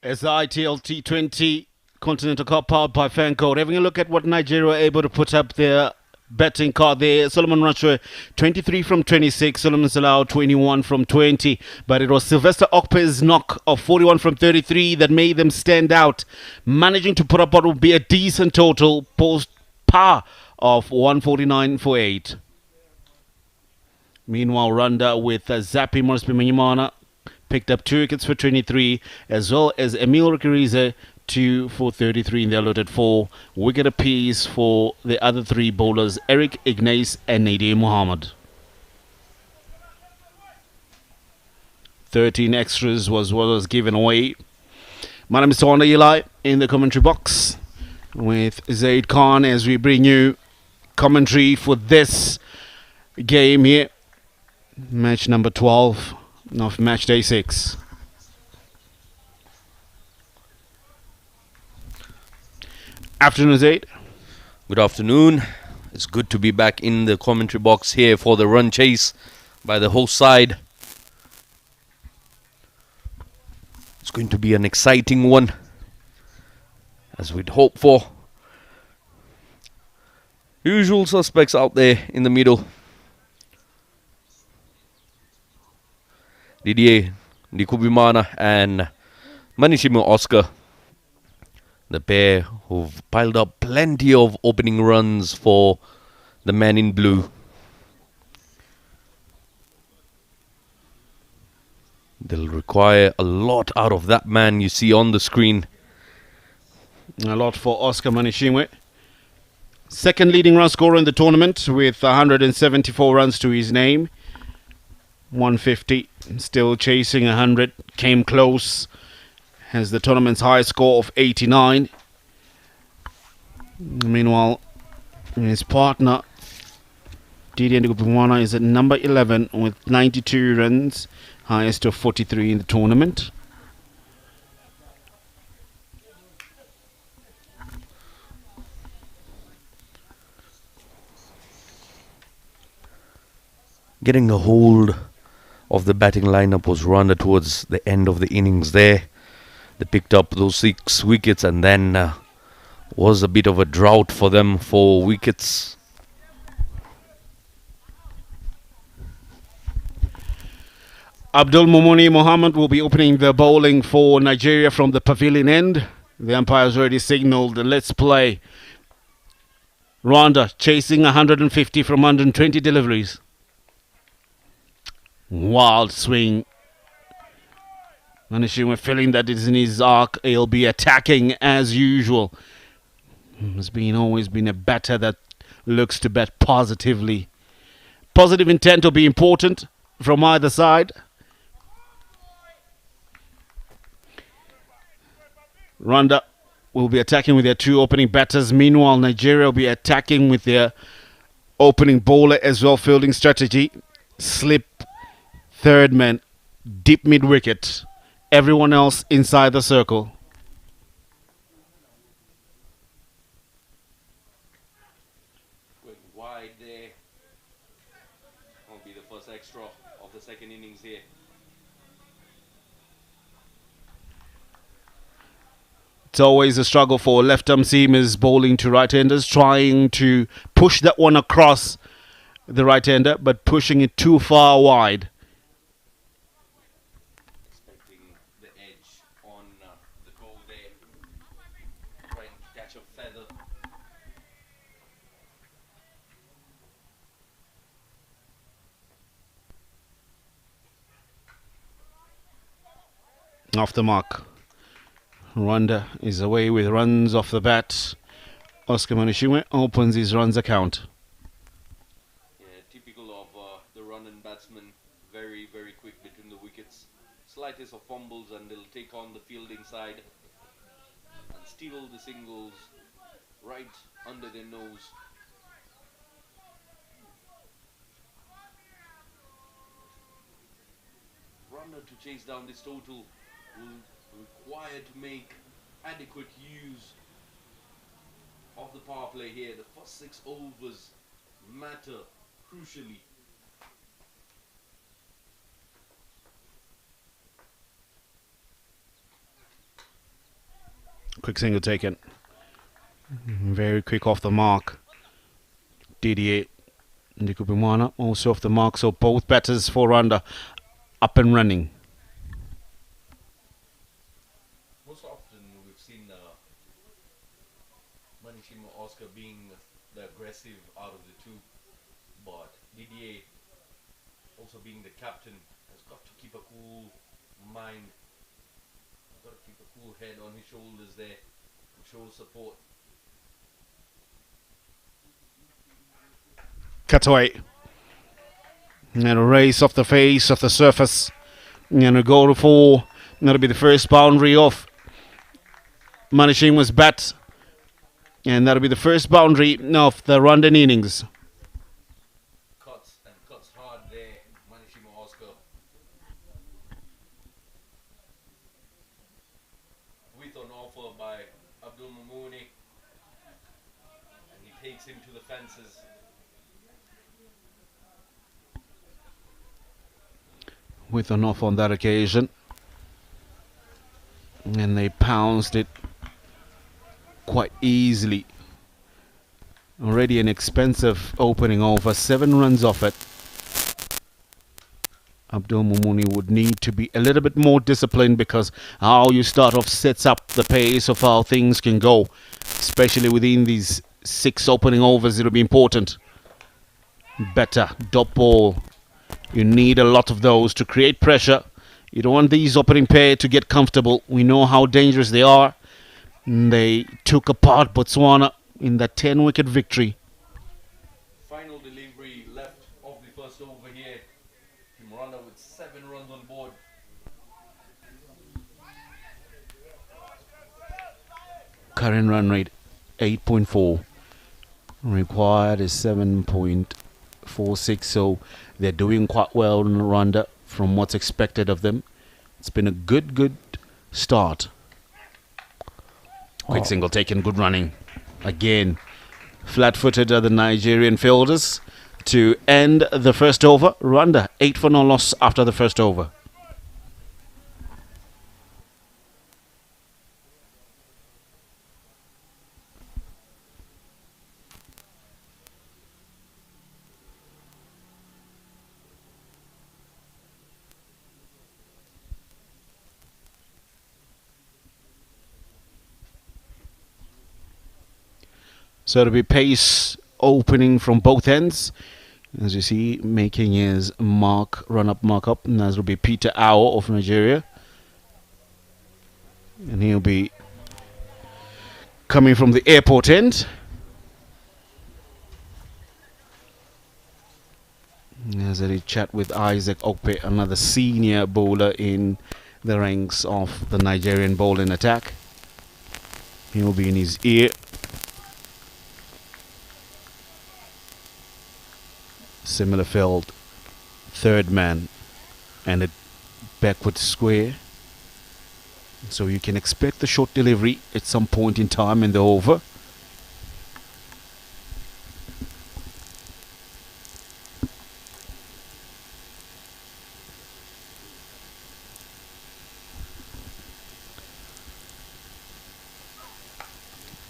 As the ITLT20 Continental Cup powered by Fancode. Having a look at what Nigeria were able to put up their betting card there. Solomon Rancho 23 from 26. Solomon Salau 21 from 20. But it was Sylvester Okpe's knock of 41 from 33 that made them stand out, managing to put up what would be a decent total post par of 149 for 8. Meanwhile, Rwanda with Zapi Morspi Manyimana picked up 2 wickets for 23, as well as Emil Rikirize 2 for 33 in the allotted 4 wicket apiece for the other 3 bowlers, Eric Ignace and Nadir Muhammad. 13 extras was what was given away. My name is Wanda Eli in the commentary box with Zaid Khan as we bring you commentary for this game here. Match number 12 of match day 6. Afternoon, Zaid. Good afternoon. It's good to be back in the commentary box here for the run chase by the host side. It's going to be an exciting one, as we'd hope for. Usual suspects out there in the middle. Didier Nikubimana and Manishimo Oscar, the pair who've piled up plenty of opening runs for the man in blue. They'll require a lot out of that man you see on the screen. A lot for Oscar Manishimwe. Second leading run scorer in the tournament with 174 runs to his name. 150, still chasing 100, came close, has the tournament's highest score of 89. Meanwhile, his partner Didier Ndugupimwana is at number 11 with 92 runs, highest of 43 in the tournament. Getting a hold of the batting lineup was Rwanda towards the end of the innings there. They picked up those 6 wickets, and then was a bit of a drought for them for wickets. Abdul Mumuni Mohammed will be opening the bowling for Nigeria from the pavilion end. The umpire's already signalled, let's play. Rwanda chasing 150 from 120 deliveries. Wild swing. Manishima feeling that it's in his arc. He'll be attacking as usual. Has always been a batter that looks to bat positively. Positive intent will be important from either side. Rwanda will be attacking with their two opening batters. Meanwhile, Nigeria will be attacking with their opening bowler as well. Fielding strategy. Slip, third man, deep mid-wicket. Everyone else inside the circle. Going wide there. Will be the first extra of the second innings here. It's always a struggle for left-arm seamers bowling to right-handers, trying to push that one across the right-hander, but pushing it too far wide. Expecting the edge on the goal there. Trying to catch a feather. Off the mark. Rwanda is away with runs off the bat. Oscar Manishimwe opens his runs account. Yeah, typical of the Rwandan batsman. Very, very quick between the wickets. Slightest of fumbles and they'll take on the fielding side and steal the singles right under their nose. Rwanda to chase down this total will require to make adequate use of the power play here. The first 6 overs matter crucially. Quick single taken. Very quick off the mark. Didier Ndikubimwana also off the mark. So both batters for Rwanda up and running. Most often we've seen Manishima Oscar being the aggressive out of the two, but Didier, also being the captain, has got to keep a cool mind, got to keep a cool head on his shoulders there and show support. Cut away. And a race off the face of the surface. And a goal for. That'll be the first boundary of Manishima's bat. And that'll be the first boundary of the Rwandan innings. Cuts and cuts hard there, Manishima Oscar. With an offer by Abdul Mumuni. And he takes him to the fences. With an off on that occasion. And they pounced it quite easily. Already an expensive opening over. 7 runs off it. Abdul Mumuni would need to be a little bit more disciplined because how you start off sets up the pace of how things can go. Especially within these 6 opening overs, it'll be important. Better dot ball. You need a lot of those to create pressure. You don't want these opening pair to get comfortable. We know how dangerous they are. They took apart Botswana in that 10-wicket victory. Final delivery left of the first over here. Team Rwanda with 7 runs on board. Current run rate 8.4. Required is 7.46. So they're doing quite well in Rwanda from what's expected of them. It's been a good start. Quick single taken, good running. Again, flat-footed are the Nigerian fielders to end the first over. Rwanda 8 for no loss after the first over. So it'll be pace opening from both ends. As you see, making his run-up mark-up, and that will be Peter Awo of Nigeria. And he'll be coming from the airport end. As I chat with Isaac Okpe, another senior bowler in the ranks of the Nigerian bowling attack. He'll be in his ear. Similar field, third man and a backward square. So you can expect the short delivery at some point in time in the over.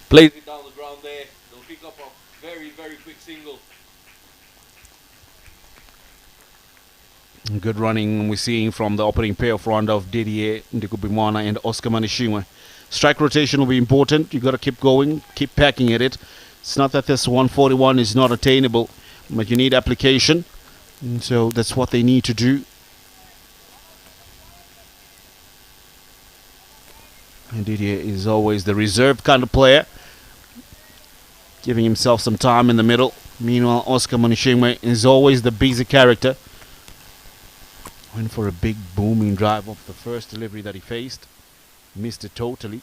Plays it down the ground there. They'll pick up a very, very quick single. Good running we're seeing from the opening pair of Rwanda of Didier Ndikubimana and Oscar Manishimwe. Strike rotation will be important. You got to keep going, keep packing at it. It's not that this 141 is not attainable, but you need application. And so that's what they need to do. And Didier is always the reserved kind of player, giving himself some time in the middle. Meanwhile, Oscar Manishimwe is always the busy character. Went for a big booming drive off the first delivery that he faced. Missed it totally.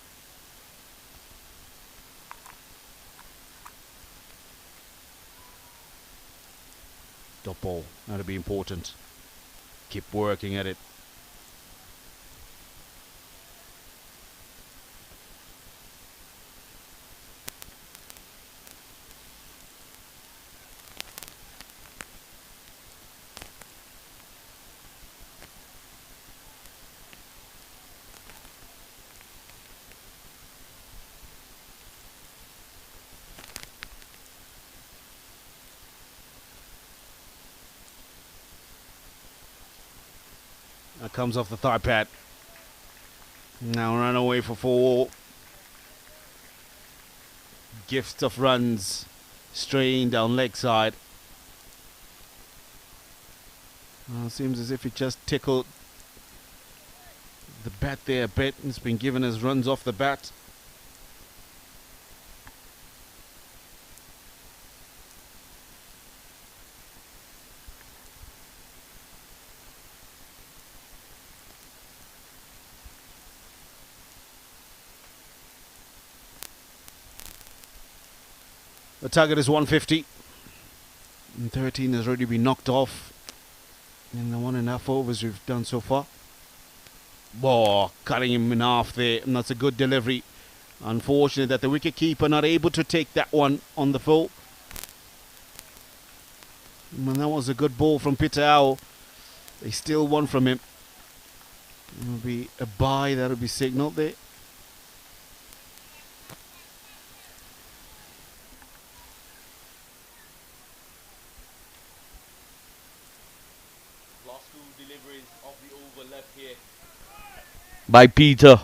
Top ball, that'll be important. Keep working at it. That comes off the thigh pad. Now run away for 4. Gift of runs. Straying down leg side. Seems as if it just tickled the bat there a bit. It's been given as runs off the bat. The target is 150. And 13 has already been knocked off in the 1.5 overs we've done so far. Oh, cutting him in half there. And that's a good delivery. Unfortunate that the wicket keeper not able to take that one on the full. And that was a good ball from Peter Awo. They still won from him. It will be a bye that will be signalled there. By Peter.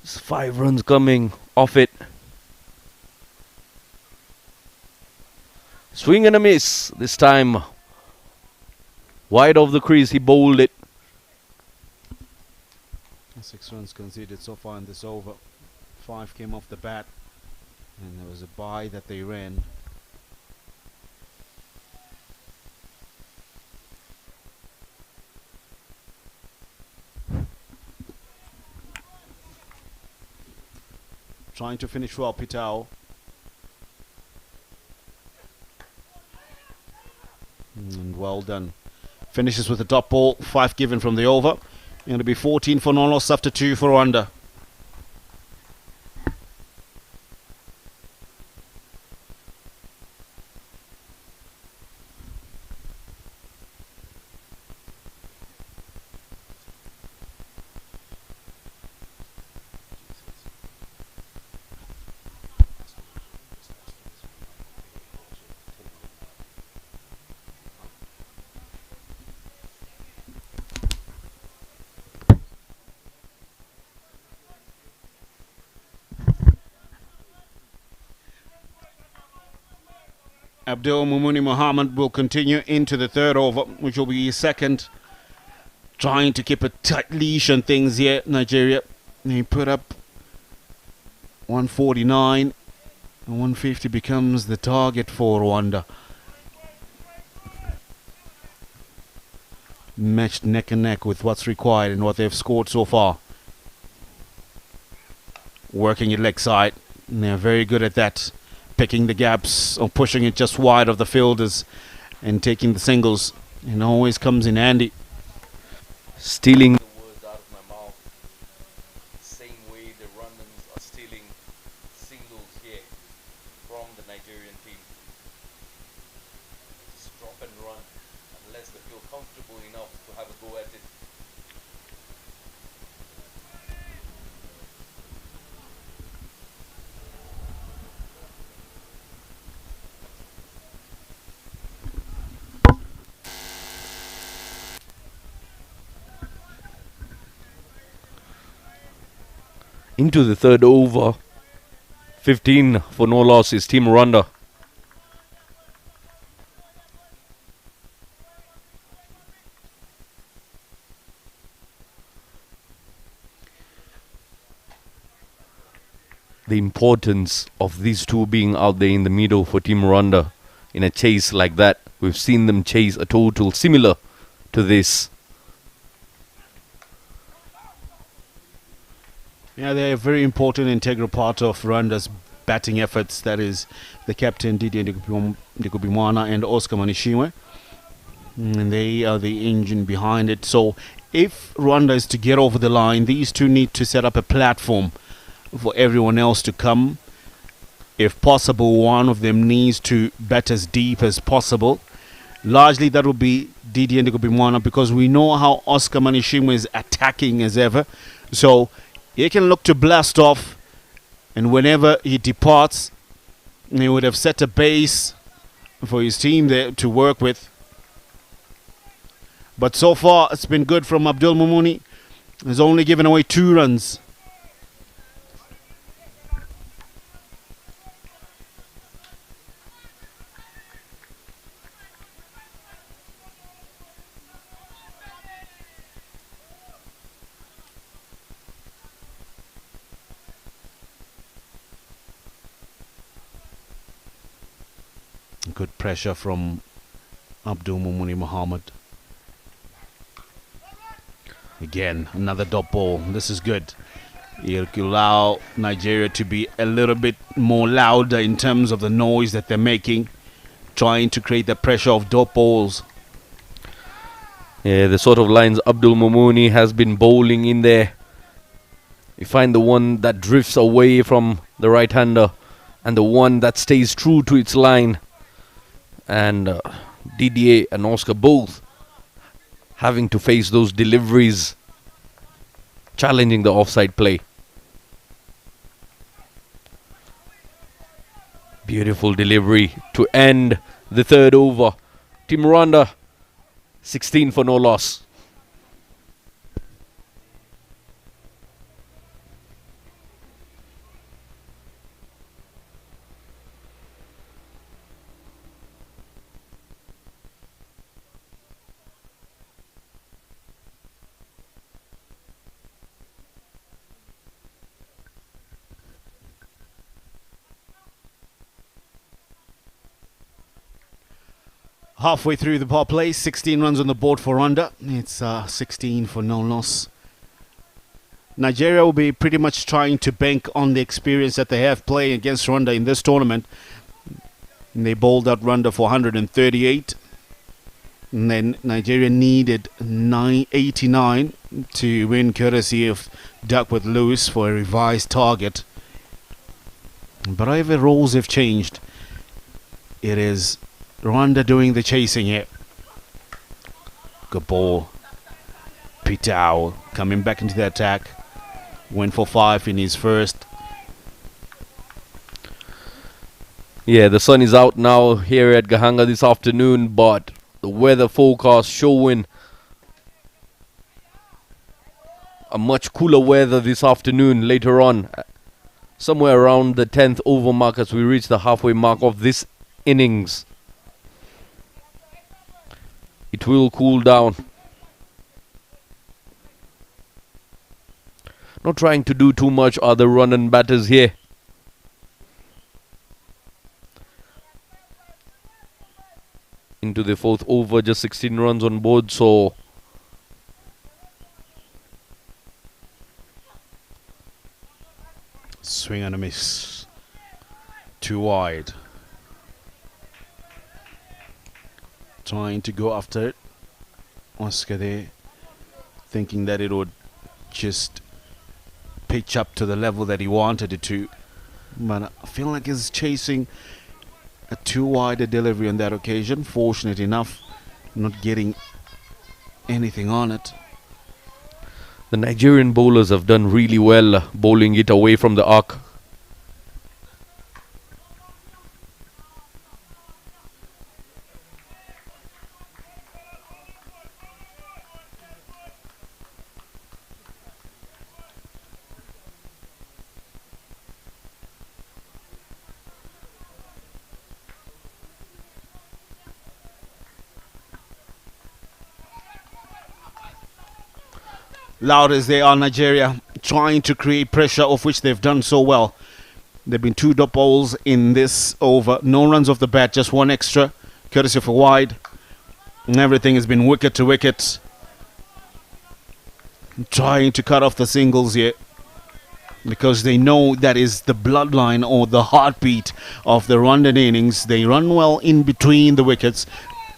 There's 5 runs coming off it. Swing and a miss. This time wide of the crease, he bowled it. 6 runs conceded so far in this over. 5 came off the bat. And there was a bye that they ran. Trying to finish well, Peter Awo. And well done. Finishes with the top ball. 5 given from the over. Going to be 14 for non-loss after 2 for Rwanda. Abdul Mumuni Muhammad will continue into the third over, which will be his second. Trying to keep a tight leash on things here, Nigeria. They put up 149, and 150 becomes the target for Rwanda. Matched neck and neck with what's required and what they've scored so far. Working it leg side, and they're very good at that. Picking the gaps or pushing it just wide of the fielders and taking the singles. And always comes in handy. Stealing the words out of my mouth. Same way the Rwandans are stealing singles here from the Nigerian team. Just drop and run unless they feel comfortable enough to have a go at it. Into the third over. 15 for no loss is Team Rwanda. The importance of these two being out there in the middle for Team Rwanda in a chase like that. We've seen them chase a total similar to this. Yeah, they're a very important integral part of Rwanda's batting efforts. That is the captain Didier Ndikubimana and Oscar Manishiwe. And they are the engine behind it. So if Rwanda is to get over the line, these two need to set up a platform for everyone else to come. If possible, one of them needs to bat as deep as possible. Largely that will be Didier Ndikubimana, because we know how Oscar Manishiwe is attacking as ever. So he can look to blast off, and whenever he departs, he would have set a base for his team there to work with. But so far, it's been good from Abdul Mumuni. He's only given away 2 runs. Good pressure from Abdul Mumuni Muhammad. Again, another dot ball. This is good. It'll allow Nigeria to be a little bit more louder in terms of the noise that they're making, trying to create the pressure of dot balls. Yeah, the sort of lines Abdul Mumuni has been bowling in there. You find the one that drifts away from the right-hander and the one that stays true to its line. And Didier and Oscar both having to face those deliveries, challenging the offside play. Beautiful delivery to end the third over. Team Rwanda, 16 for no loss. Halfway through the power play, 16 runs on the board for Rwanda. It's 16 for no loss. Nigeria will be pretty much trying to bank on the experience that they have playing against Rwanda in this tournament. And they bowled out Rwanda for 138. And then Nigeria needed 989 to win, courtesy of Duckworth Lewis, for a revised target. But however, roles have changed. It is Rwanda doing the chasing here. Good ball. Pitao coming back into the attack. Went for 5 in his first. Yeah, the sun is out now here at Gahanga this afternoon, but the weather forecast showing a much cooler weather this afternoon later on. Somewhere around the 10th over mark as we reach the halfway mark of this innings. it will cool down. Not trying to do too much are the run and batters here. Into the fourth over, just 16 runs on board, so swing and a miss. Too wide. Trying to go after it. Oscar there, thinking that it would just pitch up to the level that he wanted it to. But I feel like he's chasing a too wide a delivery on that occasion. Fortunate enough, not getting anything on it. the Nigerian bowlers have done really well bowling it away from the arc. Loud as they are, Nigeria trying to create pressure, of which they've done so well. There have been 2 dot balls in this over. No runs off the bat, just 1 extra, courtesy of a wide. And everything has been wicket to wicket. Trying to cut off the singles here, because they know that is the bloodline or the heartbeat of the Rwandan innings. They run well in between the wickets,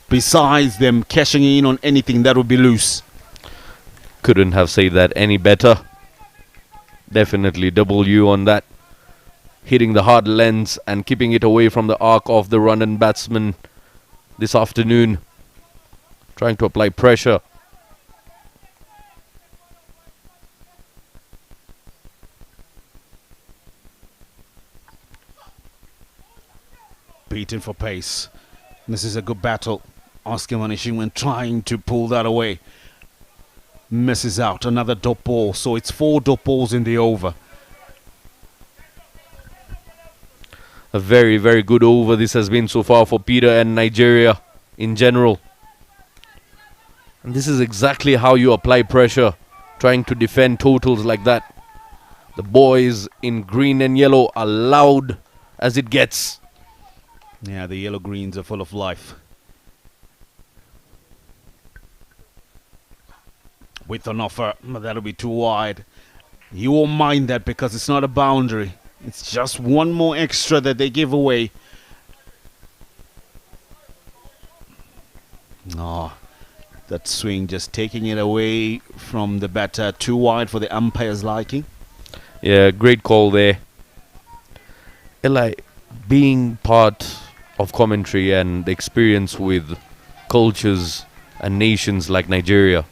besides them cashing in on anything that would be loose. Couldn't have said that any better. Definitely W on that. Hitting the hard lens and keeping it away from the arc of the Rwandan batsman this afternoon. Trying to apply pressure. Beaten for pace. This is a good battle. Oscar Manishiwen trying to pull that away. Misses out. Another dot ball. So it's 4 dot balls in the over. A very, very good over this has been so far for Peter and Nigeria in general. And this is exactly how you apply pressure, trying to defend totals like that. The boys in green and yellow are loud as it gets. Yeah, the yellow greens are full of life. With an offer, but that'll be too wide. You won't mind that because it's not a boundary. It's just 1 more extra that they give away. Oh, that swing just taking it away from the batter. Too wide for the umpire's liking. Yeah, great call there. Eli, being part of commentary and experience with cultures and nations like Nigeria,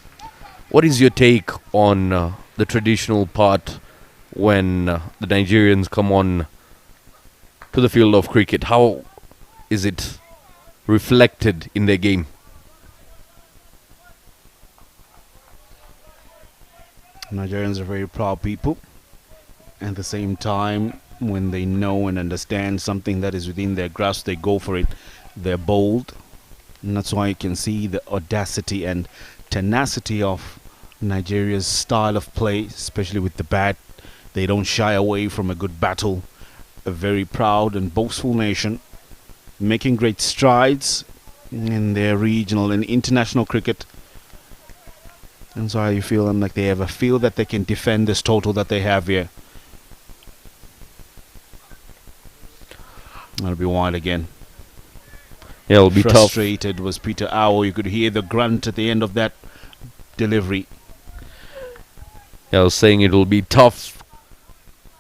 what is your take on the traditional part when the Nigerians come on to the field of cricket? How is it reflected in their game? Nigerians are very proud people. At the same time, when they know and understand something that is within their grasp, they go for it. They're bold. And that's why you can see the audacity and tenacity of Nigeria's style of play, especially with the bat. They don't shy away from a good battle. A very proud and boastful nation, making great strides in their regional and international cricket. And so you feel like they ever feel that they can defend this total that they have here. That'll be wide again. Yeah, it'll be tough. Frustrated was Peter Owl. You could hear the grunt at the end of that delivery. Yeah, I was saying it will be tough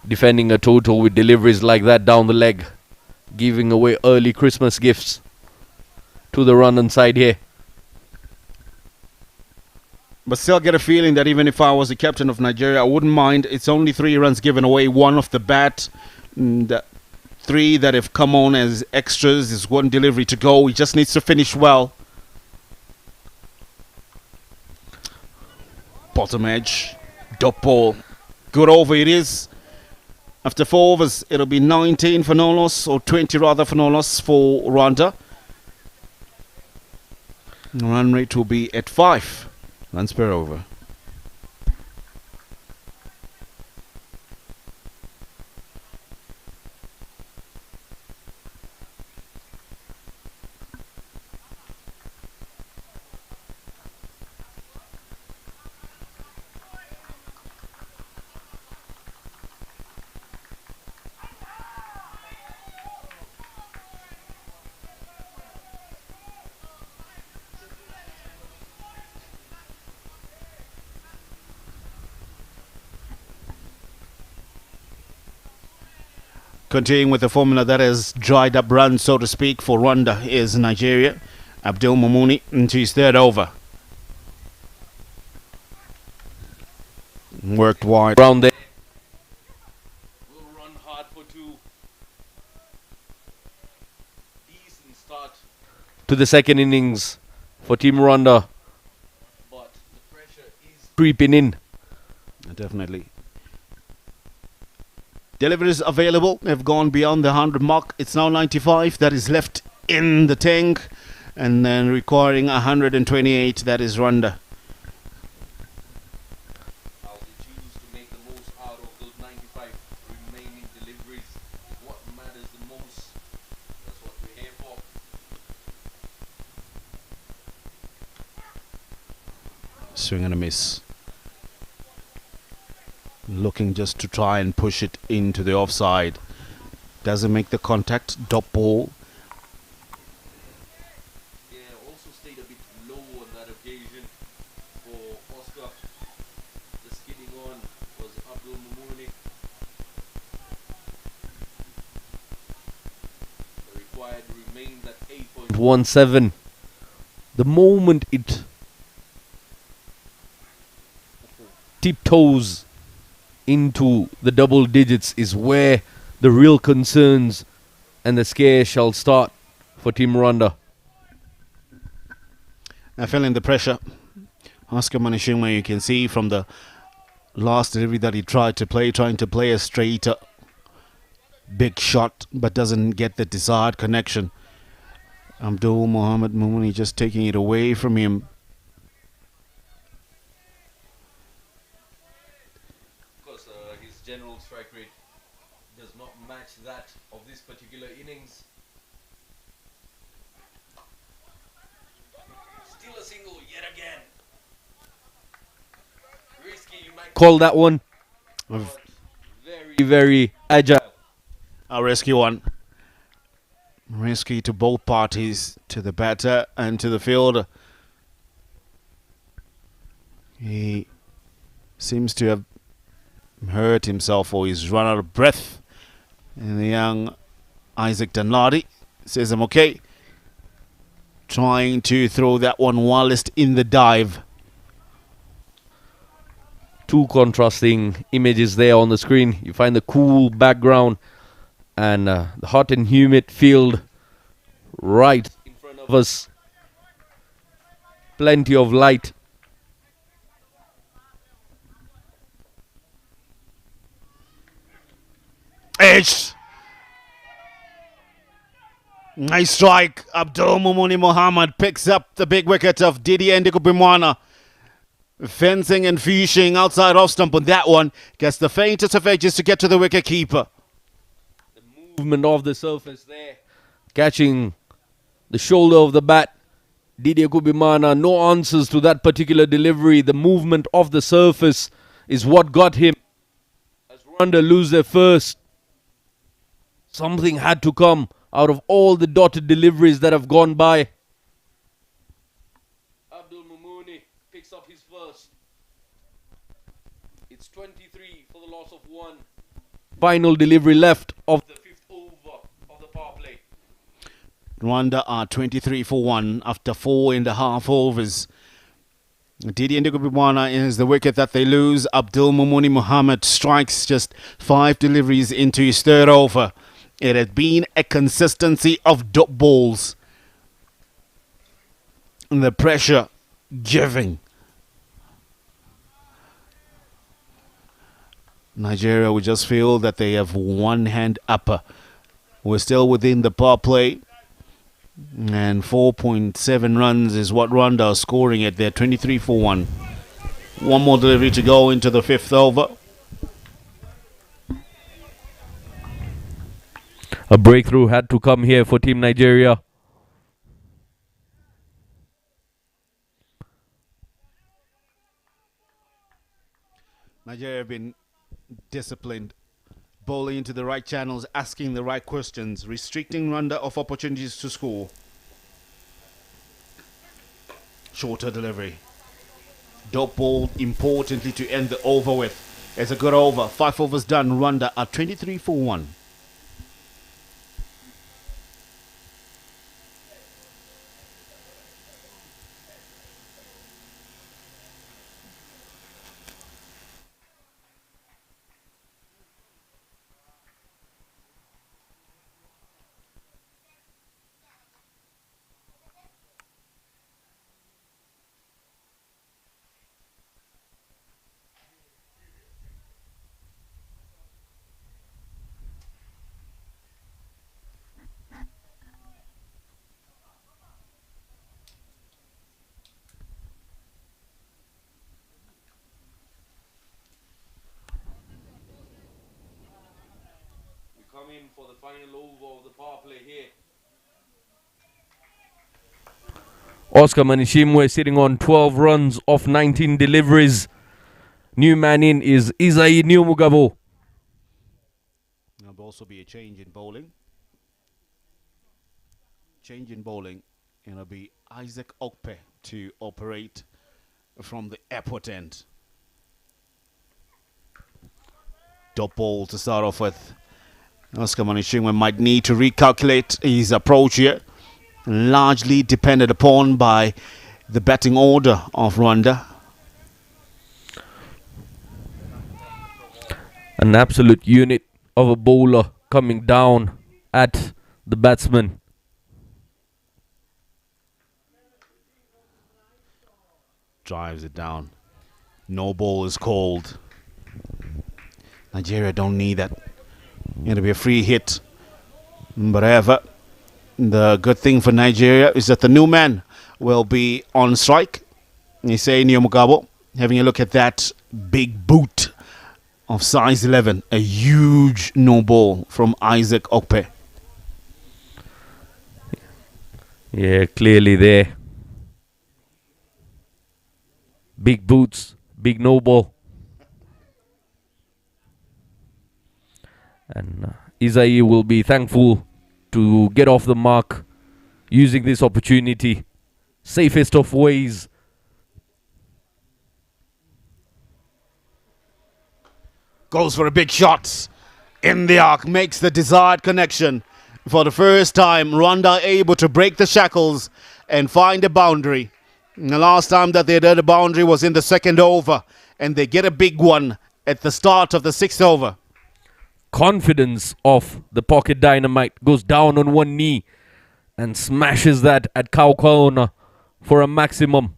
defending a total with deliveries like that down the leg, giving away early Christmas gifts to the Rwandan side here. But still get a feeling that even if I was the captain of Nigeria, I wouldn't mind. It's only 3 runs given away, 1 off the bat. The 3 that have come on as extras. There's 1 delivery to go. He just needs to finish well. Bottom edge. Dot ball. Good over it is. After 4 overs, it'll be 19 for no loss, or 20 rather for no loss for Rwanda. Run rate will be at 5 runs per over. Continuing with the formula that has dried up runs, so to speak, for Rwanda is Nigeria. Abdul Mumuni into his third over. Worked wide. Around there. Will run hard for 2. Decent start to the second innings for Team Rwanda. But the pressure is creeping in. Definitely. Deliveries available have gone beyond the 100 mark. It's now 95 that is left in the tank, and then requiring 128 that is Rwanda. How they choose to make the most out of those 95 remaining deliveries is what matters the most. That's what we're here for. Swing and a miss. Looking just to try and push it into the offside. Doesn't make the contact. Dot ball. Yeah, also stayed a bit low on that occasion for Oscar. The skidding on was Abdul Mumuni. The required remains at 8.17. The moment it tiptoes into the double digits is where the real concerns and the scare shall start for Team Rwanda. Now feeling the pressure. Oscar Manishima, you can see from the last delivery that he tried to play, trying to play a straighter big shot, but doesn't get the desired connection. Abdul Mohammed Mumuni just taking it away from him. His general strike rate does not match that of this particular innings. Still a single yet again. Risky, you might call that one. Very, very agile. A rescue one. Risky to both parties, to the batter and to the fielder. He seems to have hurt himself, or he's run out of breath. And the young Isaac Danladi says, I'm okay. Trying to throw that one whilst in the dive. Two contrasting images there on the screen. You find the cool background and the hot and humid field right in front of us. Plenty of light. Edge. Nice strike. Abdul Mumuni Mohammed picks up the big wicket of Didier Ndikubimwana. Fencing and fishing outside off stump on that one. Gets the faintest of edges to get to the wicket keeper. The movement of the surface there. Catching the shoulder of the bat. Didier Kubimana, no answers to that particular delivery. The movement of the surface is what got him. As Rwanda lose their first, something had to come out of all the dotted deliveries that have gone by. Abdul Mumuni picks up his first. It's 23 for the loss of 1. Final delivery left of the 5th over of the power play. Rwanda are 23 for 1 after 4.5 overs. Didier Ndikubimwana is the wicket that they lose. Abdul Mumuni Mohammed strikes just 5 deliveries into his third over. It has been a consistency of dot balls. And the pressure giving. Nigeria will just feel that they have one hand upper. We're still within the power play. And 4.7 runs is what Rwanda are scoring at there, 23 for 1. One more delivery to go into the 5th over. A breakthrough had to come here for Team Nigeria. Nigeria have been disciplined, bowling into the right channels, asking the right questions, restricting Rwanda of opportunities to score. Shorter delivery. Dot ball importantly to end the over with. It's a good over. 5 overs done. Rwanda are 23 for 1. In for the final over of the power play here. Oscar Manishimwe sitting on 12 runs off 19 deliveries. New man in is Isai Niumugabo. There'll also be a change in bowling. Change in bowling. It'll be Isaac Okpe to operate from the airport end. Dot ball to start off with. Oscar Manishimwe might need to recalculate his approach here. Largely depended upon by the batting order of Rwanda. An absolute unit of a bowler coming down at the batsman. Drives it down. No ball is called. Nigeria don't need that. It'll be a free hit. But however, the good thing for Nigeria is that the new man will be on strike. Isai Niumugabo, having a look at that big boot of size 11. A huge no ball from Isaac Okpe. Yeah, clearly there. Big boots, big no ball. And Isai will be thankful to get off the mark using this opportunity. Safest of ways. Goes for a big shot. In the arc, makes the desired connection. For the first time, Rwanda able to break the shackles and find a boundary. And the last time that they did a boundary was in the 2nd over. And they get a big one at the start of the 6th over. Confidence of the pocket dynamite goes down on one knee and smashes that at cow corner for a maximum.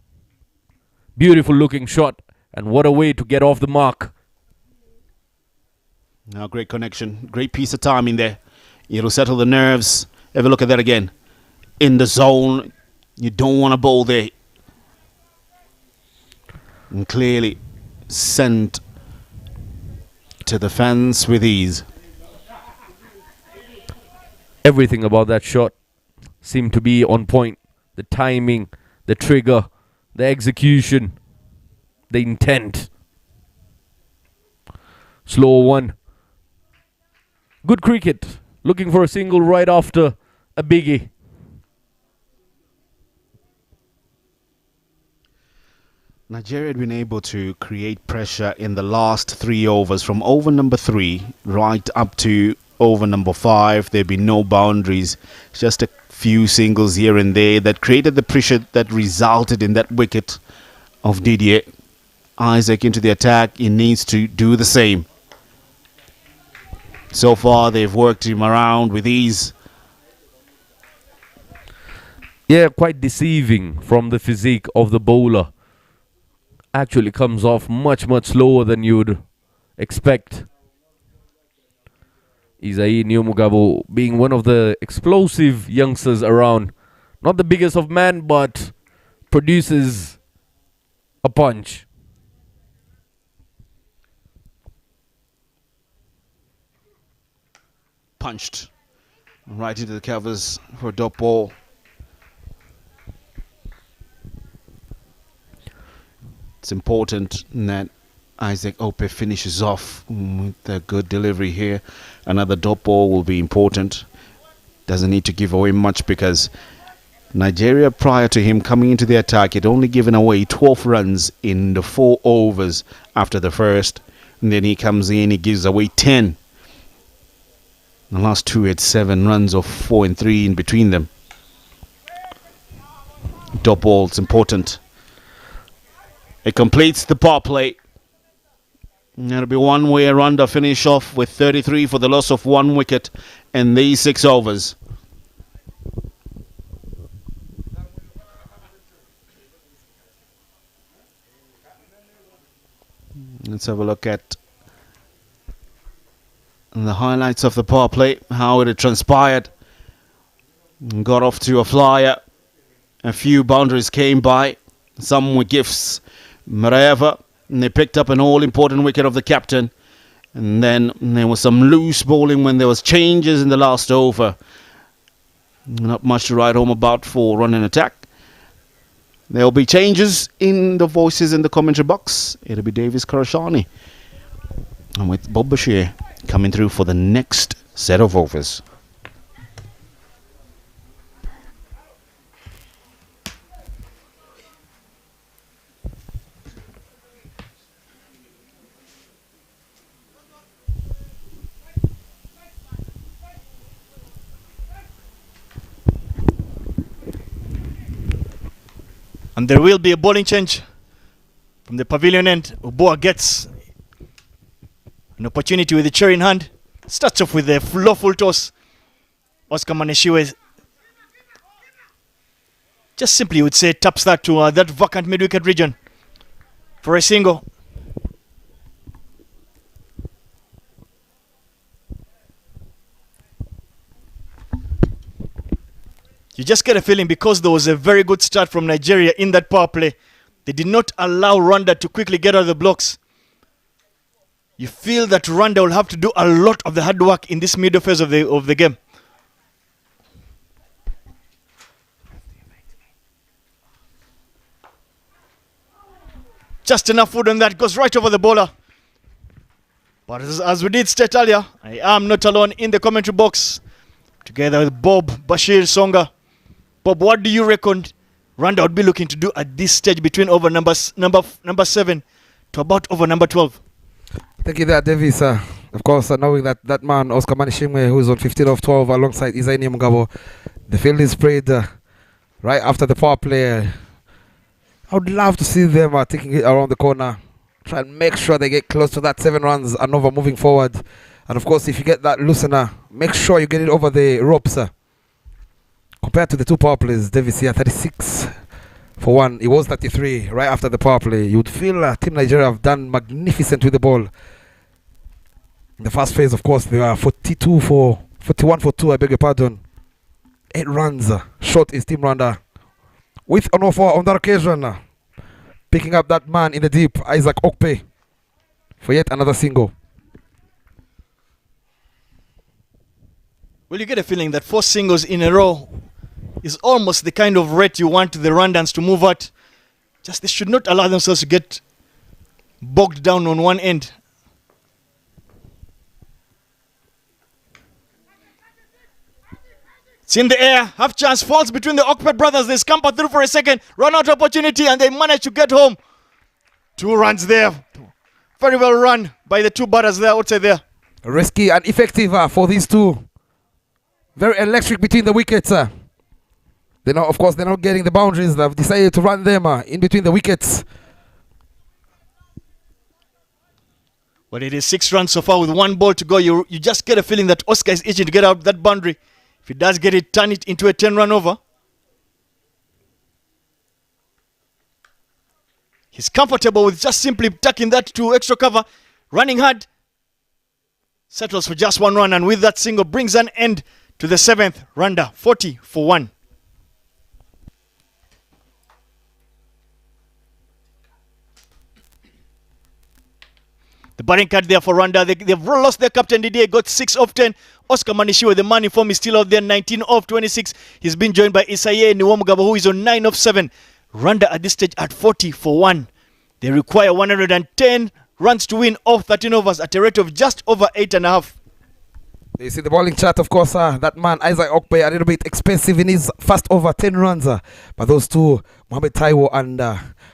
Beautiful looking shot, and what a way to get off the mark. Now great connection, great piece of timing there. It'll settle the nerves. Have a look at that again. In the zone, you don't want to bowl there. And clearly sent to the fence with ease. Everything about that shot seemed to be on point. The timing, the trigger, the execution, the intent. Slow one. Good cricket. Looking for a single right after a biggie. Nigeria had been able to create pressure in the last 3 overs, from over number 3 right up to over number 5. There'd been no boundaries, just a few singles here and there that created the pressure that resulted in that wicket of Didier. Isaac into the attack. He needs to do the same. So far they've worked him around with ease. Yeah, quite deceiving from the physique of the bowler. Actually comes off much slower than you would expect. Isai Niumugabo being one of the explosive youngsters around, Not the biggest of men, but produces a punch. Punched right into the covers for a dot ball. It's important that Isaac Ope finishes off with a good delivery here. Another dot ball will be important. Doesn't need to give away much because Nigeria, prior to him coming into the attack, had only given away 12 runs in the 4 overs after the first. And then he comes in, he gives away 10. The last 2 had 7 runs of 4 and 3 in between them. Dot ball, it's important. It completes the power play. And it'll be one way Rwanda finish off with 33 for the loss of 1 wicket in these 6 overs. Let's have a look at the highlights of the power play, how it had transpired. Got off to a flyer. A few boundaries came by. Some were gifts. Mareva, and they picked up an all-important wicket of the captain. And then there was some loose bowling when there was changes in the last over. Not much to write home about for run and attack. There will be changes in the voices in the commentary box. It'll be Davis Karashani. And with Bob Bashir coming through for the next set of overs. And there will be a bowling change from the pavilion end. Oboa gets an opportunity with the chair in hand. Starts off with a full toss. Oscar Maneshiwe just simply would say taps that to that vacant mid-wicket region for a single. You just get a feeling because there was a very good start from Nigeria in that power play. They did not allow Rwanda to quickly get out of the blocks. You feel that Rwanda will have to do a lot of the hard work in this middle phase of the game. Just enough food on that, goes right over the bowler. But as we did state earlier, I am not alone in the commentary box, together with Bob Bashir Songa. Bob, what do you reckon Rwanda would be looking to do at this stage between over number 7 to about over number 12? Thank you there, Davis. Of course, knowing that man, Oscar Manishimwe, who's on 15 of 12 alongside Isaini Mugabo, the field is sprayed right after the power play. I would love to see them taking it around the corner, try and make sure they get close to that 7 runs and over moving forward. And of course, if you get that loosener, make sure you get it over the ropes. Compared to the 2 power plays, Davis here, 36 for 1. It was 33 right after the power play. You would feel Team Nigeria have done magnificent with the ball. In the first phase, of course, they were 41 for 2, I beg your pardon. 8 runs short is Team Rwanda. With an offer on that occasion, picking up that man in the deep, Isaac Okpe, for yet another single. Well, you get a feeling that 4 singles in a row is almost the kind of rate you want the Rwandans to move at. Just they should not allow themselves to get bogged down on one end. It's in the air, half chance falls between the Okpet brothers. They scamper through for a second, run out opportunity, and they manage to get home. 2 runs there. Very well run by the 2 batters there outside there. Risky and effective for these 2. Very electric between the wickets. They know, of course, they're not getting the boundaries. They've decided to run them in between the wickets. Well, it is 6 runs so far with 1 ball to go. You just get a feeling that Oscar is itching to get out that boundary. If he does get it, turn it into a 10-run over. He's comfortable with just simply tucking that to extra cover, running hard. Settles for just 1 run, and with that single brings an end to the 7th. Rwanda 40 for 1. The batting card there for Rwanda. They've lost their captain Didier, got 6 of 10. Oscar Manishiwe, the man in form, is still out there, 19 of 26. He's been joined by Isaye Niwomugabo, who is on 9 of 7. Rwanda at this stage at 40 for 1. They require 110 runs to win off 13 overs at a rate of just over 8.5. You see the bowling chart, of course, that man, Isaac Okpe, a little bit expensive in his first over 10 runs. But those two, Mohamed Taiwo and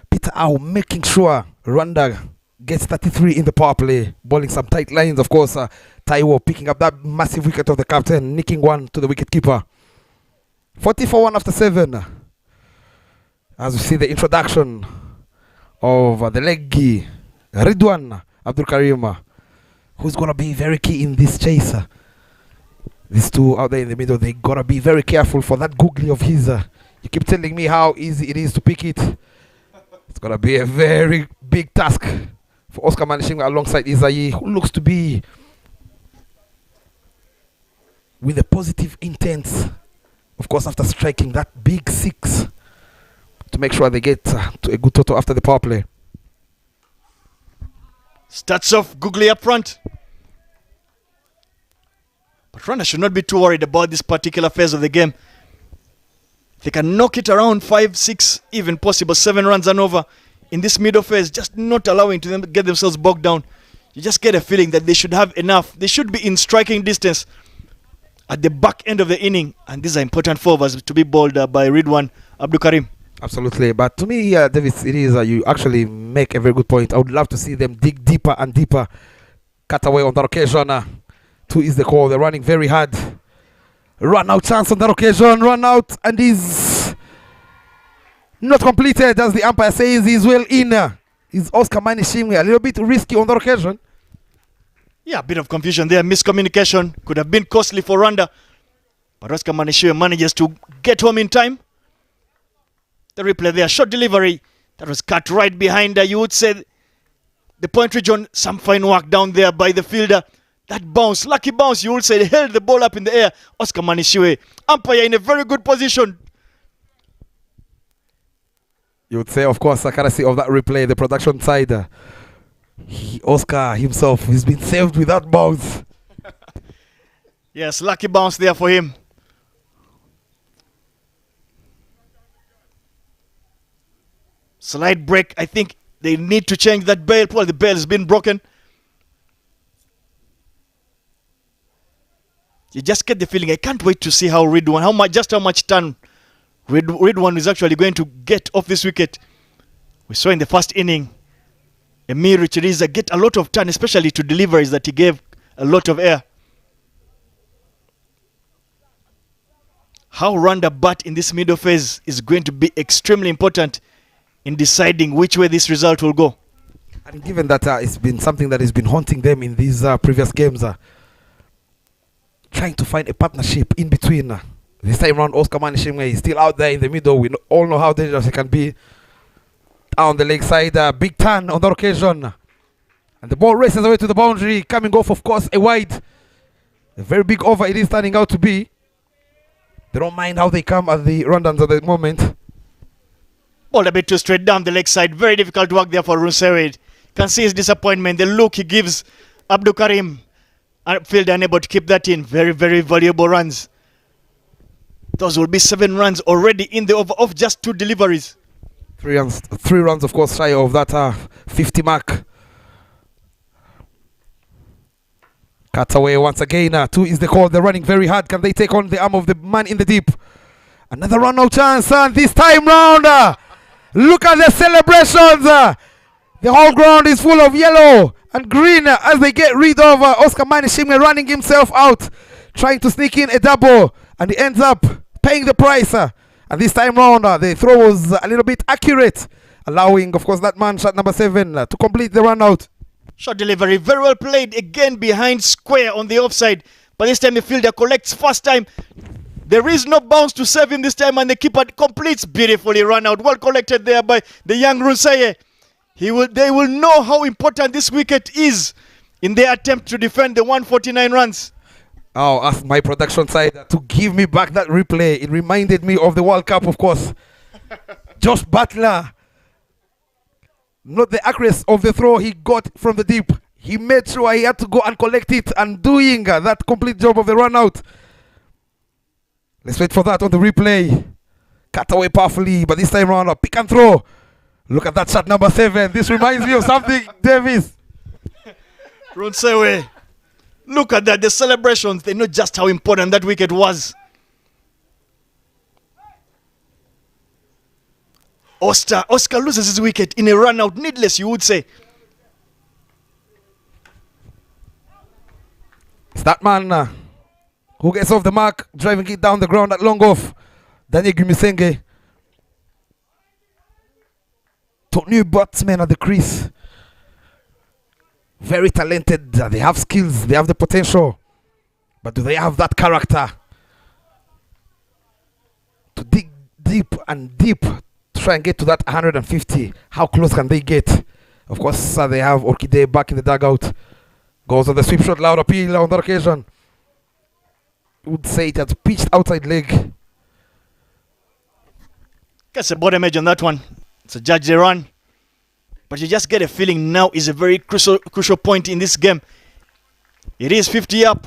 Peter Au, making sure Rwanda gets 33 in the power play. Bowling some tight lines, of course. Taiwo picking up that massive wicket of the captain, nicking one to the wicket keeper. 40 for 1 after 7. As we see the introduction of the leggy, Ridwan Abdul Karim, who's going to be very key in this chase. These two out there in the middle, they got to be very careful for that googly of his. You keep telling me how easy it is to pick it. It's going to be a very big task for Oscar Manishinga alongside Isayi, who looks to be with a positive intent. Of course, after striking that big 6 to make sure they get to a good total after the power play. Starts off googly up front. But Rwanda should not be too worried about this particular phase of the game. They can knock it around 5, 6, even possible 7 runs and over in this middle phase, just not allowing to them get themselves bogged down. You just get a feeling that they should have enough. They should be in striking distance at the back end of the inning. And these are important 4 overs to be bowled by Ridwan Abdul Karim. Absolutely. But to me, Davis, it is you actually make a very good point. I would love to see them dig deeper and deeper. Cut away on that occasion. 2 is the call. They're running very hard. Run out chance on that occasion. Run out and is not completed, as the umpire says. He's well in. Is Oscar Manishimwe a little bit risky on that occasion? Yeah, a bit of confusion there. Miscommunication could have been costly for Rwanda. But Oscar Manishimwe manages to get home in time. The replay there, short delivery. That was cut right behind. You would say the point region, some fine work down there by the fielder. That bounce, lucky bounce, you would say, they held the ball up in the air. Oscar Manishiwe, umpire in a very good position. You would say, of course, courtesy of that replay, the production side. Oscar himself, he's been saved with that bounce. Yes, lucky bounce there for him. Slight break. I think they need to change that bail. Well, the bail has been broken. You just get the feeling. I can't wait to see how Ridwan, how much turn Ridwan is actually going to get off this wicket. We saw in the first inning, Emir Richards get a lot of turn, especially to deliveries that he gave a lot of air. How Rwanda bat in this middle phase is going to be extremely important in deciding which way this result will go. And given that it's been something that has been haunting them in these previous games, trying to find a partnership in between. This time around, Oscar Manishimwe is still out there in the middle. We all know how dangerous he can be. On the leg side, big turn on that occasion. And the ball races away to the boundary, coming off, of course, a wide. A very big over it is turning out to be. They don't mind how they come at the Rwandans at the moment. Ball a bit too straight down the leg side. Very difficult work there for Runsewed. Can see his disappointment. The look he gives Abdul Karim. Field unable to keep that in. Very, very valuable runs. Those will be 7 runs already in the over of just 2 deliveries. 3 runs, of course, shy of that 50 mark. Cut away once again. 2 is the call. They're running very hard. Can they take on the arm of the man in the deep? Another run out chance, and this time round, look at the celebrations. The whole ground is full of yellow and green as they get rid of Oscar Manishimwe running himself out, trying to sneak in a double, and he ends up paying the price. And this time round, the throw was a little bit accurate, allowing, of course, that man, shot number 7, to complete the run out. Short delivery, very well played, again behind square on the offside. But this time the fielder collects first time. There is no bounce to save him this time, and the keeper completes beautifully run out. Well collected there by the young Runseye. They will know how important this wicket is in their attempt to defend the 149 runs. Oh, ask my production side to give me back that replay. It reminded me of the World Cup, of course. Josh Butler. Not the accuracy of the throw he got from the deep. He made sure he had to go and collect it and doing that complete job of the run out. Let's wait for that on the replay. Cut away powerfully, but this time around a pick and throw. Look at that shot number 7. This reminds me of something, Davis. Ronsewe. Look at that. The celebrations, they know just how important that wicket was. Oscar loses his wicket in a run out. Needless, you would say. It's that man who gets off the mark, driving it down the ground at long off. Daniel Gumisenge. Two new batsmen at the crease. Very talented. They have skills. They have the potential. But do they have that character to dig deep and deep to try and get to that 150? How close can they get? Of course, they have Orchidea back in the dugout. Goes on the sweep shot, loud appeal on that occasion. Would say it has pitched outside leg. Gets a bottom edge on that one. It's a judge they run. But you just get a feeling now is a very crucial point in this game. It is 50 up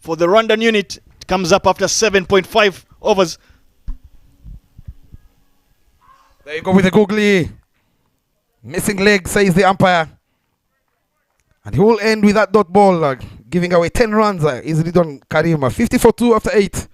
for the Rwandan unit. It comes up after 7.5 overs. There you go with the googly. Missing leg, says the umpire. And he will end with that dot ball, giving away 10 runs. Easily done, Karima. 50 for 2 after 8.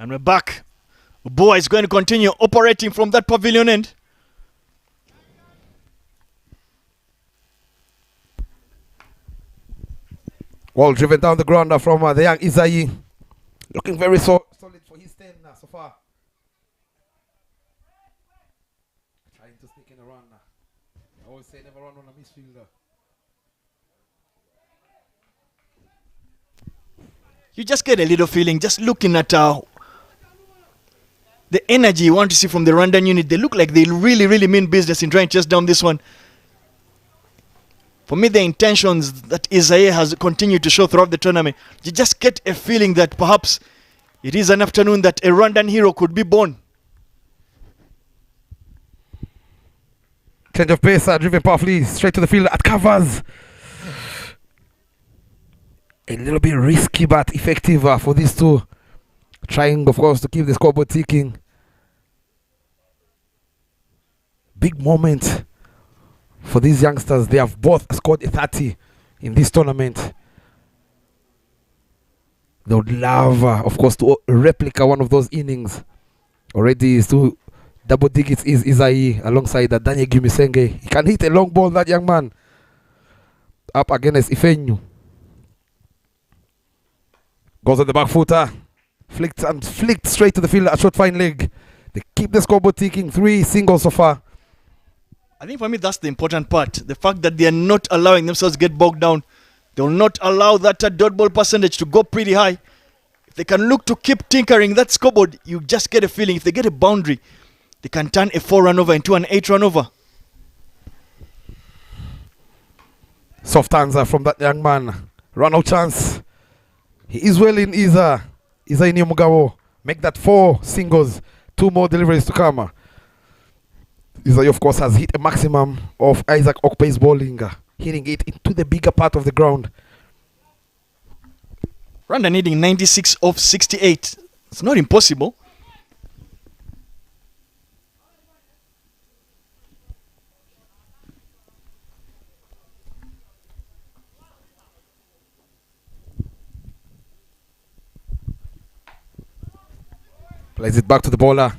And we're back. Boa is going to continue operating from that pavilion end. Ball driven down the ground from the young Isai. Looking very solid for his 10 so far. Trying to sneak in a run. I always say never run on a misfielder. You just get a little feeling just looking at the energy you want to see from the Rwandan unit. They look like they really mean business in trying to chase down this one. For me, the intentions that Isaiah has continued to show throughout the tournament, you just get a feeling that perhaps it is an afternoon that a Rwandan hero could be born. Change of pace, driven powerfully straight to the field at covers. A little bit risky but effective for these two. Trying, of course, to keep the scoreboard ticking. Big moment for these youngsters. They have both scored a 30 in this tournament. They would love, of course, to replica one of those innings. Already is to double digits is Isai alongside Daniel Gumisenge. He can hit a long ball, that young man. Up against Ifenyu. Goes on the back footer. Flicked straight to the field at short fine leg. They keep the scoreboard ticking. 3 singles so far. I think for me that's the important part. The fact that they are not allowing themselves to get bogged down. They will not allow that dot ball percentage to go pretty high. If they can look to keep tinkering that scoreboard, you just get a feeling if they get a boundary, they can turn a 4 run over into an 8 run over. Soft answer from that young man. Run out chance. He is well in Isai Mugabo. Make that 4 singles. 2 more deliveries to come. Isai, of course, has hit a maximum of Isaac Okpe's bowling, hitting it into the bigger part of the ground. Rwanda needing 96 of 68. It's not impossible. Plays it back to the bowler.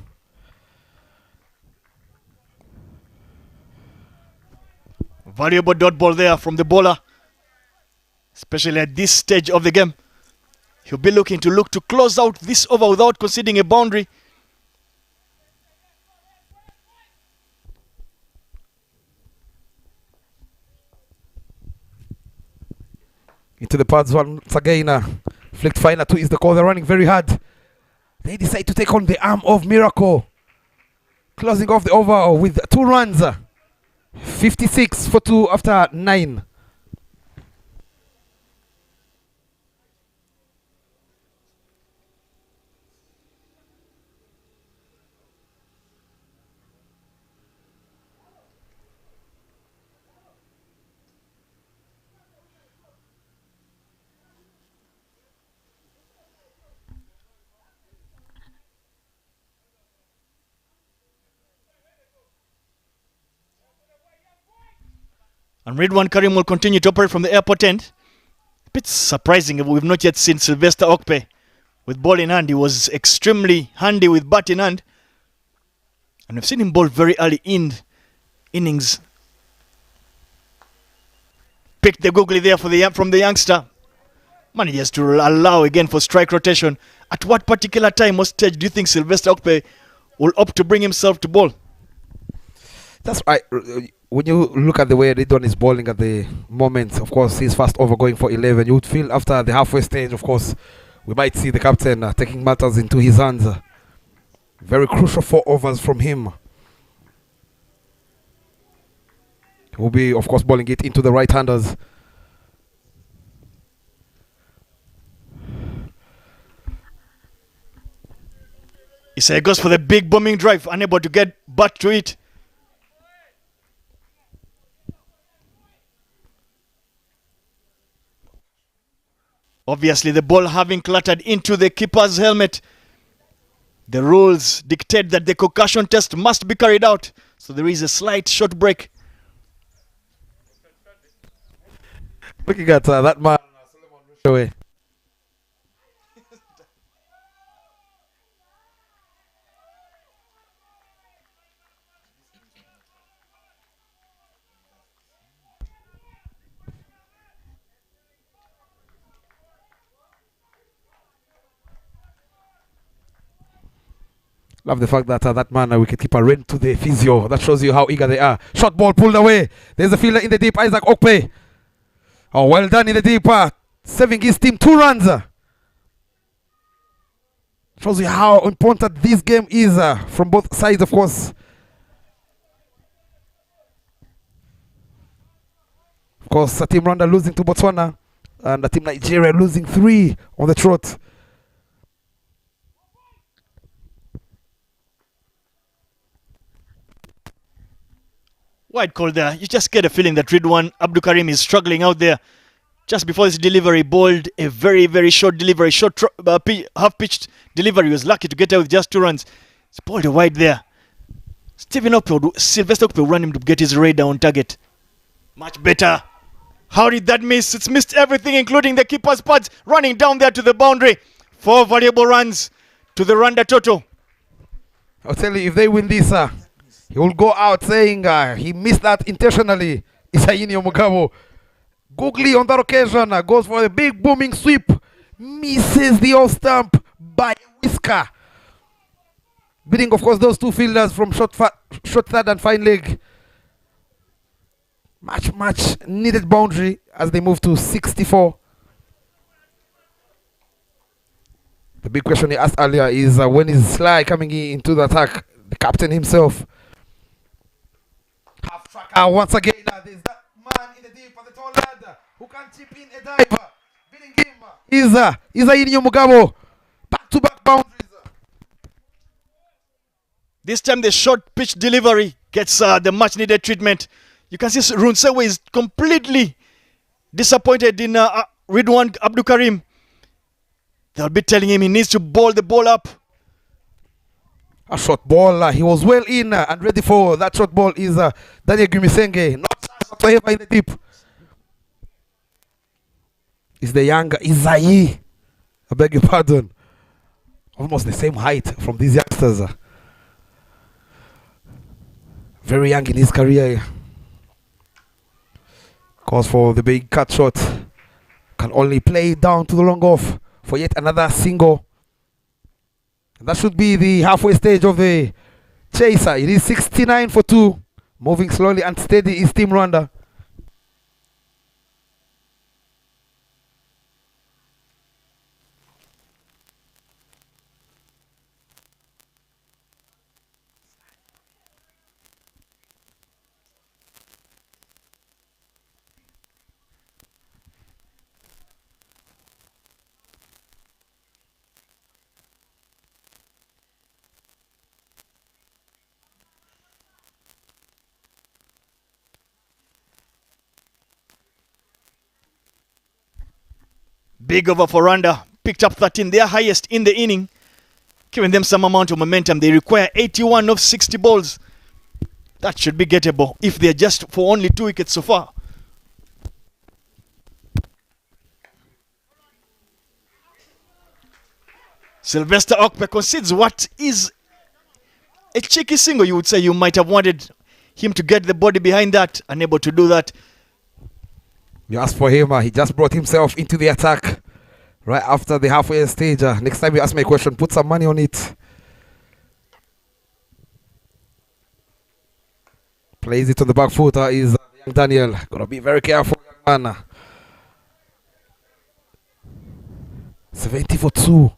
Valuable dot ball there from the bowler, especially at this stage of the game. He'll be looking to close out this over without conceding a boundary. Into the pads once again. Flicked finer 2 is the call. They're running very hard. They decide to take on the arm of Miracle. Closing off the over with 2 runs. 56 for 2 after 9. And Ridwan Karim will continue to operate from the airport end. A bit surprising, we've not yet seen Sylvester Okpe with ball in hand. He was extremely handy with bat in hand. And we've seen him bowl very early in innings. Picked the googly there from the youngster. Manages to allow again for strike rotation. At what particular time or stage do you think Sylvester Okpe will opt to bring himself to bowl? That's right. When you look at the way Ridwan is bowling at the moment, of course, his first over going for 11. You would feel after the halfway stage, of course, we might see the captain taking matters into his hands. Very crucial 4 overs from him. He will be, of course, bowling it into the right-handers. He goes for the big bombing drive, unable to get back to it. Obviously, the ball having clattered into the keeper's helmet. The rules dictate that the concussion test must be carried out. So there is a slight short break. Looking at that man, away. Love the fact that that man, wicketkeeper, ran to the physio. That shows you how eager they are. Short ball pulled away. There's a fielder in the deep, Isaac Okpe. Oh, well done in the deep. Saving his team 2 runs. Shows you how important this game is from both sides, of course. Of course, Team Rwanda losing to Botswana. And Team Nigeria losing 3 on the trot. Wide call there. You just get a feeling that Ridwan Abdul Karim is struggling out there. Just before his delivery, bowled a very, very short delivery, half-pitched delivery. He was lucky to get out with just 2 runs. He's bowled a wide there. Sylvester Okpe will run him to get his radar on target. Much better. How did that miss? It's missed everything, including the keeper's pads, running down there to the boundary. 4 valuable runs to the Rwanda total. I'll tell you, if they win this, he will go out saying he missed that intentionally. Isainio Mugabo. Googly on that occasion goes for a big booming sweep. Misses the off stump by a whisker. Beating, of course, those 2 fielders from short third and fine leg. Much needed boundary as they move to 64. The big question he asked earlier is when is Sly coming into the attack? The captain himself. Half tracker once again. There's that man in the deep, the tall lad who can chip in a dive. Beating him is Isainio Mugabo. Back-to-back boundaries. This time the short pitch delivery gets the much needed treatment. You can see Runsewe is completely disappointed in Ridwan Abdul Karim. They'll be telling him he needs to bowl the ball up. A short ball. He was well in and ready for that short ball is Daniel Gumisenge. Not whatsoever in the deep. Is the young Isai. I beg your pardon. Almost the same height from these youngsters. Very young in his career. Calls for the big cut shot. Can only play down to the long off for yet another single. And that should be the halfway stage of the chaser. It is 69 for 2. Moving slowly and steady is Team Rwanda. Big over for Rwanda. Picked up 13, their highest in the inning. Giving them some amount of momentum. They require 81 of 60 balls. That should be gettable if they're just for only 2 wickets so far. Sylvester Okpe concedes what is a cheeky single, you would say. You might have wanted him to get the body behind that, unable to do that. You asked for him, he just brought himself into the attack right after the halfway stage. Next time you ask me a question, put some money on it. Plays it on the back foot is young Daniel. Gotta be very careful, young man. 70 for 2.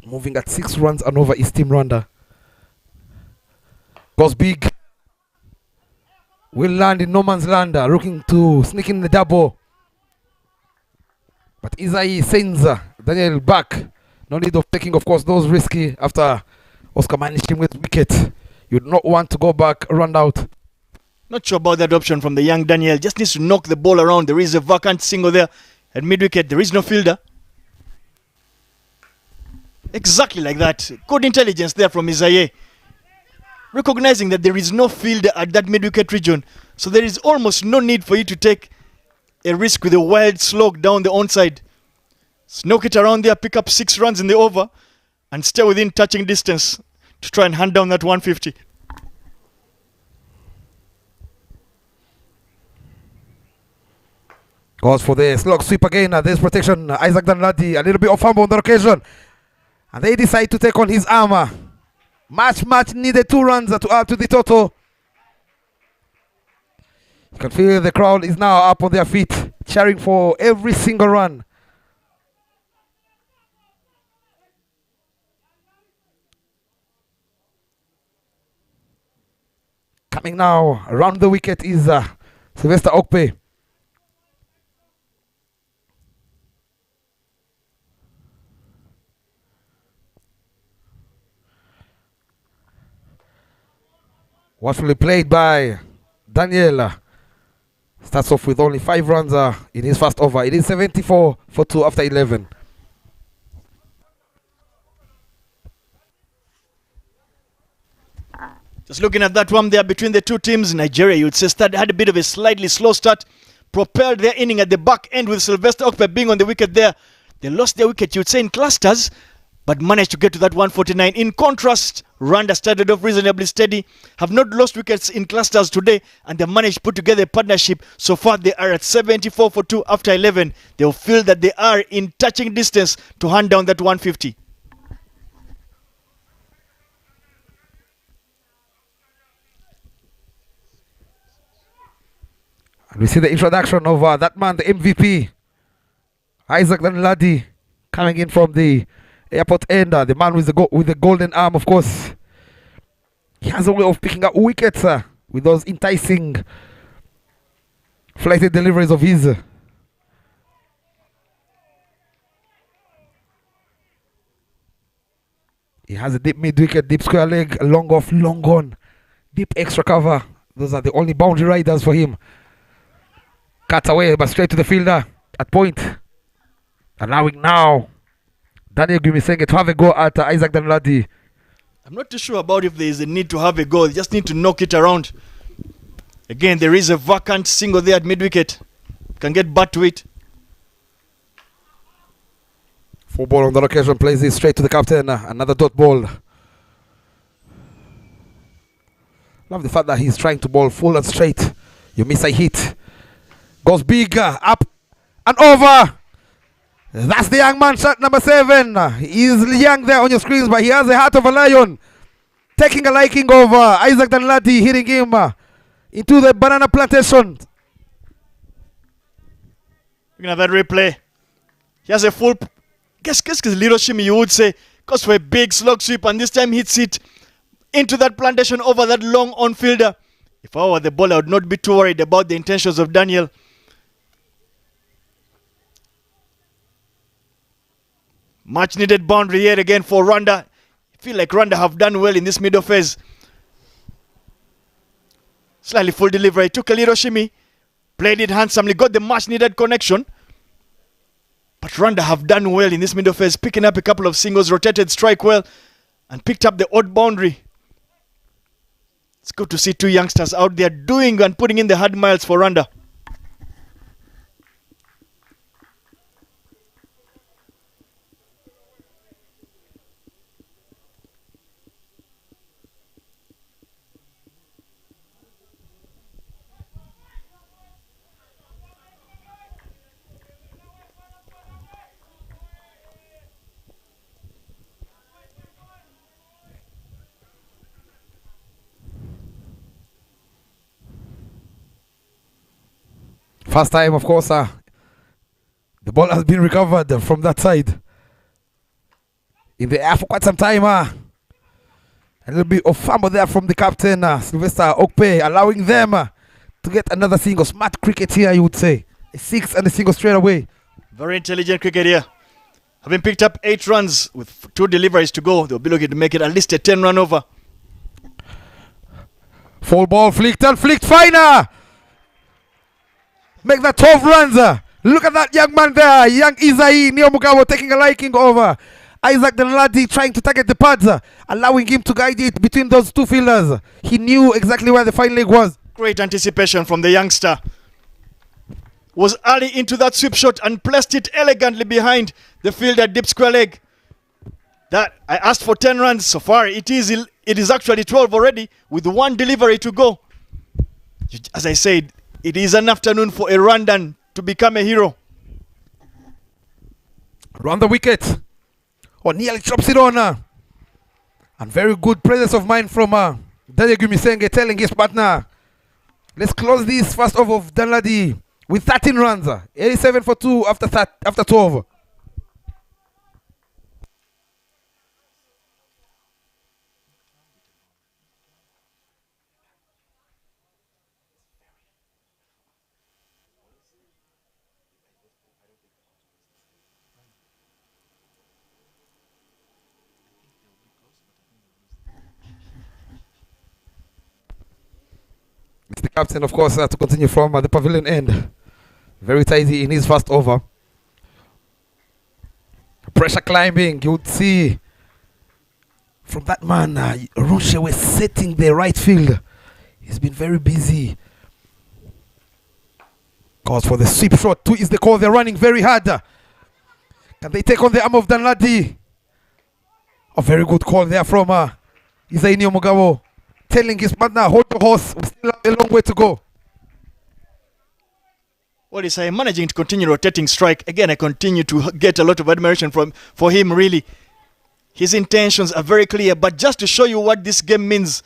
Moving at 6 runs and over is Team Rwanda. Goes big. Will land in no man's land. Looking to sneak in the double. But Isai sends Daniel back. No need of taking, of course, those risky after Oscar managed him with wicket. You do not want to go back, run out. Not sure about that option from the young Daniel. Just needs to knock the ball around. There is a vacant single there at mid-wicket. There is no fielder. Exactly like that. Good intelligence there from Isaiah. Recognizing that there is no fielder at that mid-wicket region. So there is almost no need for you to take a risk with a wild slog down the onside. Snook it around there, pick up 6 runs in the over, and stay within touching distance to try and hand down that 150. Goes for the slog sweep again. There's protection. Isaac Danladi, a little bit of fumble on the occasion. And they decide to take on his armor. Much needed 2 runs to add to the total. You can feel the crowd is now up on their feet, cheering for every single run. Coming now around the wicket is Sylvester Okpe. Watchfully played by Daniel. Starts off with only 5 runs in his first over. It is 74 for 2 after 11. Just looking at that one there between the two teams, Nigeria, you would say, had a bit of a slightly slow start. Propelled their inning at the back end with Sylvester Okpe being on the wicket there. They lost their wicket, you would say, in clusters, but managed to get to that 149. In contrast, Rwanda started off reasonably steady, have not lost wickets in clusters today, and they managed to put together a partnership. So far, they are at 74 for 2 after 11. They'll feel that they are in touching distance to hand down that 150. And we see the introduction of that man, the MVP, Isaac Danladi, coming in from the airport end. The man with the golden arm, of course. He has a way of picking up wickets with those enticing flighted deliveries of his. He has a deep mid-wicket, deep square leg, long off, long on, deep extra cover. Those are the only boundary riders for him. Cuts away, but straight to the fielder at point. Allowing now Daniel Gumisenge to have a go at Isaac Danladi. I'm not too sure about if there is a need to have a goal. They just need to knock it around. Again, there is a vacant single there at mid-wicket. Can get back to it. 4 ball on the occasion, plays it straight to the captain. Another dot ball. Love the fact that he's trying to bowl full and straight. You miss a hit. Goes big, up and over. That's the young man, shot number 7. He's young there on your screens, but he has the heart of a lion. Taking a liking of Isaac Danladi, hitting him into the banana plantation. Looking at that replay. He has a full... Guess little shimmy, you would say. Goes for a big slug sweep, and this time hits it into that plantation over that long on-fielder. If I were the bowler, I would not be too worried about the intentions of Daniel. Much needed boundary here again for Rwanda. I feel like Rwanda have done well in this middle phase. Slightly full delivery. Took a little shimmy. Played it handsomely. Got the much needed connection. But Rwanda have done well in this middle phase, picking up a couple of singles, rotated strike well, and picked up the odd boundary. It's good to see two youngsters out there doing and putting in the hard miles for Rwanda. First time, of course, the ball has been recovered from that side. In the air for quite some time. A little bit of fumble there from the captain, Sylvester Okpe, allowing them to get another single. Smart cricket here, you would say. A 6 and a single straight away. Very intelligent cricket here. Having picked up 8 runs with 2 deliveries to go, they'll be looking to make it at least a 10-run over. Full ball flicked and flicked finer. Make that 12 runs. Look at that young man there. Young Isai Neomugabo taking a liking over Isaac Denladi, trying to target the pads, allowing him to guide it between those two fielders. He knew exactly where the fine leg was. Great anticipation from the youngster. Was early into that sweep shot and placed it elegantly behind the fielder deep square leg. That I asked for 10 runs. So far it is actually 12 already with 1 delivery to go. As I said, it is an afternoon for a Rwandan to become a hero. Round the wicket. Oh, nearly chops it on. And very good presence of mind from Daniel Gumisenge, telling his partner, let's close this first over of Danladi with 13 runs. 87 for 2 after 12. It's the captain, of course, to continue from the pavilion end. Very tidy in his first over. Pressure climbing, you would see from that man, Rushe was setting the right field. He's been very busy. Calls for the sweep shot. 2 is the call. They're running very hard. Can they take on the arm of Danladi? A very good call there from Isaini Omugabo, telling his partner, hold the horse, we still have a long way to go. Well, he's managing to continue rotating strike. Again, I continue to get a lot of admiration for him, really. His intentions are very clear, but just to show you what this game means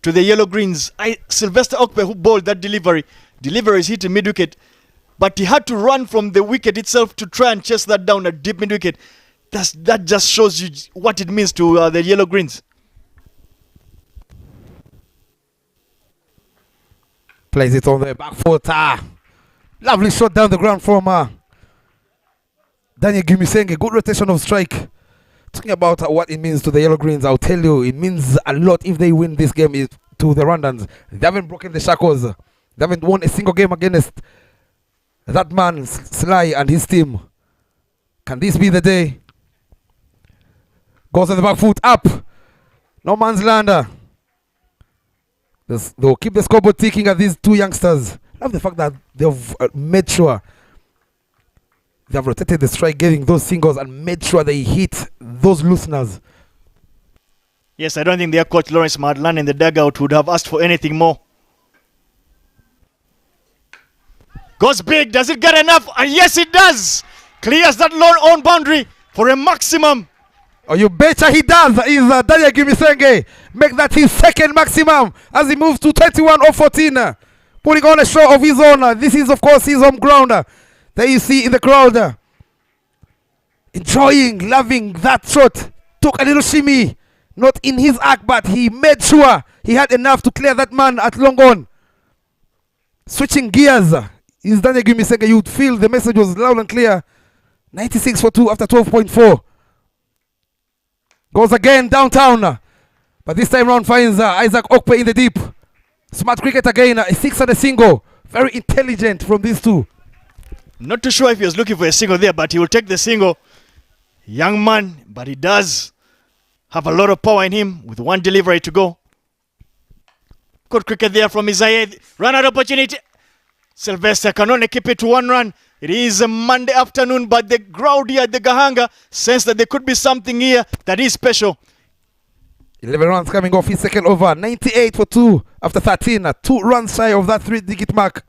to the Yellow Greens, Sylvester Okpe, who bowled that delivery is hit in mid-wicket, but he had to run from the wicket itself to try and chase that down at deep mid-wicket. That just shows you what it means to the Yellow Greens. Plays it on the back foot. Lovely shot down the ground from Daniel Gumisenge. Good rotation of strike. Talking about what it means to the Yellow Greens, I'll tell you, it means a lot if they win this game to the Rwandans. They haven't broken the shackles. They haven't won a single game against that man, Sly, and his team. Can this be the day? Goes on the back foot, up. No man's land. They'll keep the scoreboard ticking at these two youngsters. I love the fact that they've made sure they have rotated the strike, getting those singles, and made sure they hit those looseners. Yes, I don't think their coach Lawrence Madlan in the dugout would have asked for anything more. Goes big, does it get enough? And yes, it does. Clears that long on boundary for a maximum. Oh, you betcha he does. Is Daniel Gumisenge. Make that his second maximum as he moves to 21 or 14. Putting on a show of his own. This is, of course, his home ground. There you see in the crowd. Enjoying, loving that shot. Took a little shimmy. Not in his act, but he made sure he had enough to clear that man at long on. Switching gears. Is Daniel Gumisenge. You would feel the message was loud and clear. 96 for 2 after 12.4. Goes again downtown. But this time round finds Isaac Okpe in the deep. Smart cricket again. A 6 and a single. Very intelligent from these two. Not too sure if he was looking for a single there, but he will take the single. Young man, but he does have a lot of power in him with one delivery to go. Good cricket there from Isaiah. Run out opportunity. Sylvester can only keep it to 1 run. It is a Monday afternoon, but the crowd here at the Gahanga sense that there could be something here that is special. 11 runs coming off his second over. 98 for 2 after 13. 2 runs shy of that 3-digit mark.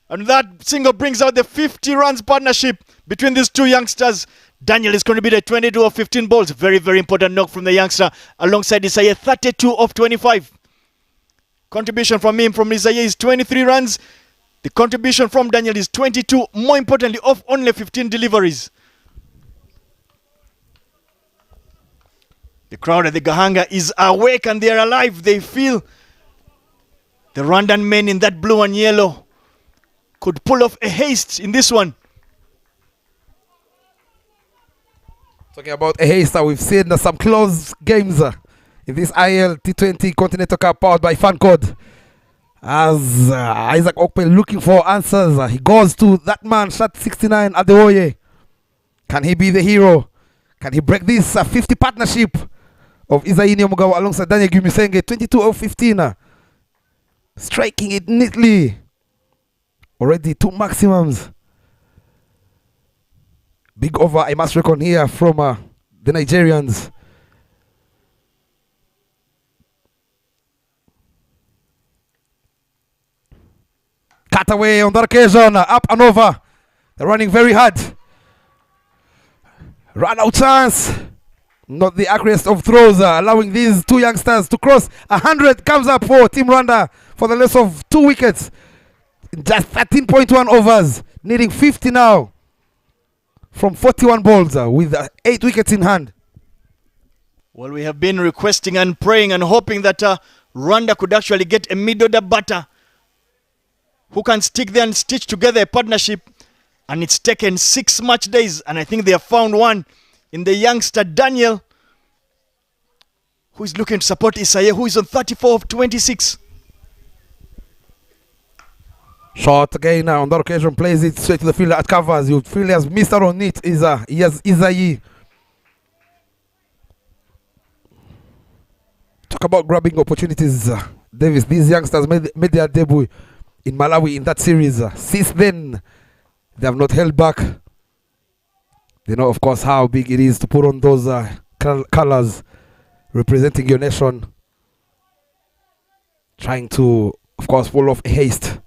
And that single brings out the 50 runs partnership between these two youngsters. Daniel is contributed 22 of 15 balls. Very, very important knock from the youngster. Alongside Isaiah, 32 of 25. Contribution from him, from Isaiah, is 23 runs. The contribution from Daniel is 22. More importantly, of only 15 deliveries. The crowd at the Gahanga is awake and they are alive. They feel the Rwandan men in that blue and yellow could pull off a haste in this one. Talking about a haste, we've seen some close games in this ILT20 Continental Cup powered by Fancode. As Isaac Okpe looking for answers, he goes to that man, shot 69 at the Oye. Can he be the hero? Can he break this 50 partnership of Isaiah Nyomugawa alongside Daniel Gumisenge? 22 of 15. Striking it neatly. Already 2 maximums. Big over, I must reckon here from the Nigerians. Cut away on that occasion, up and over. They're running very hard. Run out chance. Not the accuracy of throws, allowing these two youngsters to cross 100. Comes up for Team Rwanda for the loss of 2 wickets. Just 13.1 overs, needing 50 now from 41 balls with 8 wickets in hand. Well, we have been requesting and praying and hoping that Rwanda could actually get a mid-order batter who can stick there and stitch together a partnership. And it's taken 6 match days, and I think they have found one in the youngster Daniel, who is looking to support Isaiah, who is on 34 of 26. Shot again on that occasion, plays it straight to the fielder at covers. You feel he has missed out on it. He has Isaiah. Talk about grabbing opportunities, Davis. These youngsters made their debut in Malawi in that series. Since then, they have not held back. They know, of course, how big it is to put on those colors representing your nation. Trying to, of course, pull off a haste.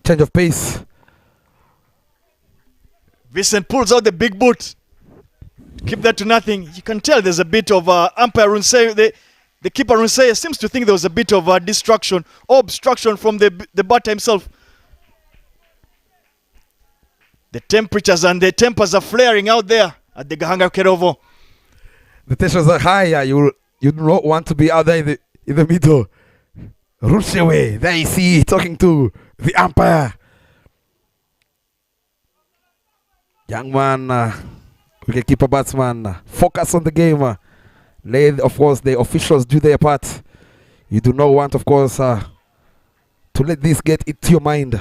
Change of pace. Vincent pulls out the big boot. Keep that to nothing. You can tell there's a bit of umpire Runsei. The keeper Runsei seems to think there was a bit of distraction or obstruction from the batter himself. The temperatures and the tempers are flaring out there at the Gahanga Kerovo. The tensions are high. You don't want to be out there in the middle. Rushewe, there you see, talking to the umpire. Young man, wicketkeeper batsman, focus on the game. Let, of course, the officials do their part. You do not want, of course, to let this get into your mind.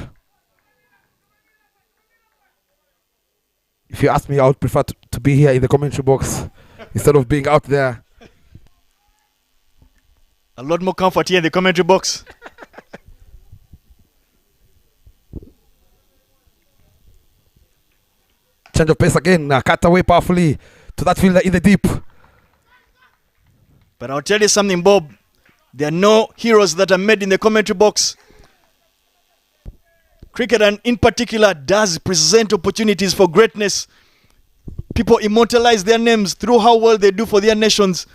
If you ask me, I would prefer to be here in the commentary box instead of being out there. A lot more comfort here in the commentary box. Change of pace again, cut away powerfully to that fielder in the deep. But I'll tell you something, Bob. There are no heroes that are made in the commentary box. Cricket, and in particular, does present opportunities for greatness. People immortalize their names through how well they do for their nations.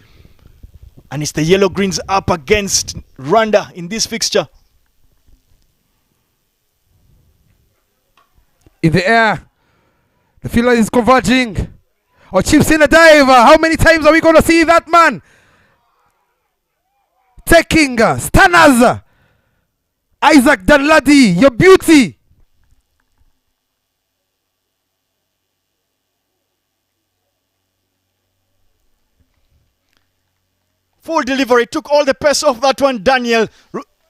And it's the Yellow Greens up against Rwanda in this fixture. In the air, the fielder is converging. Or chips in a dive. How many times are we going to see that man taking stunners? Isaac Danladi, your beauty. Full delivery, took all the pace off that one. Daniel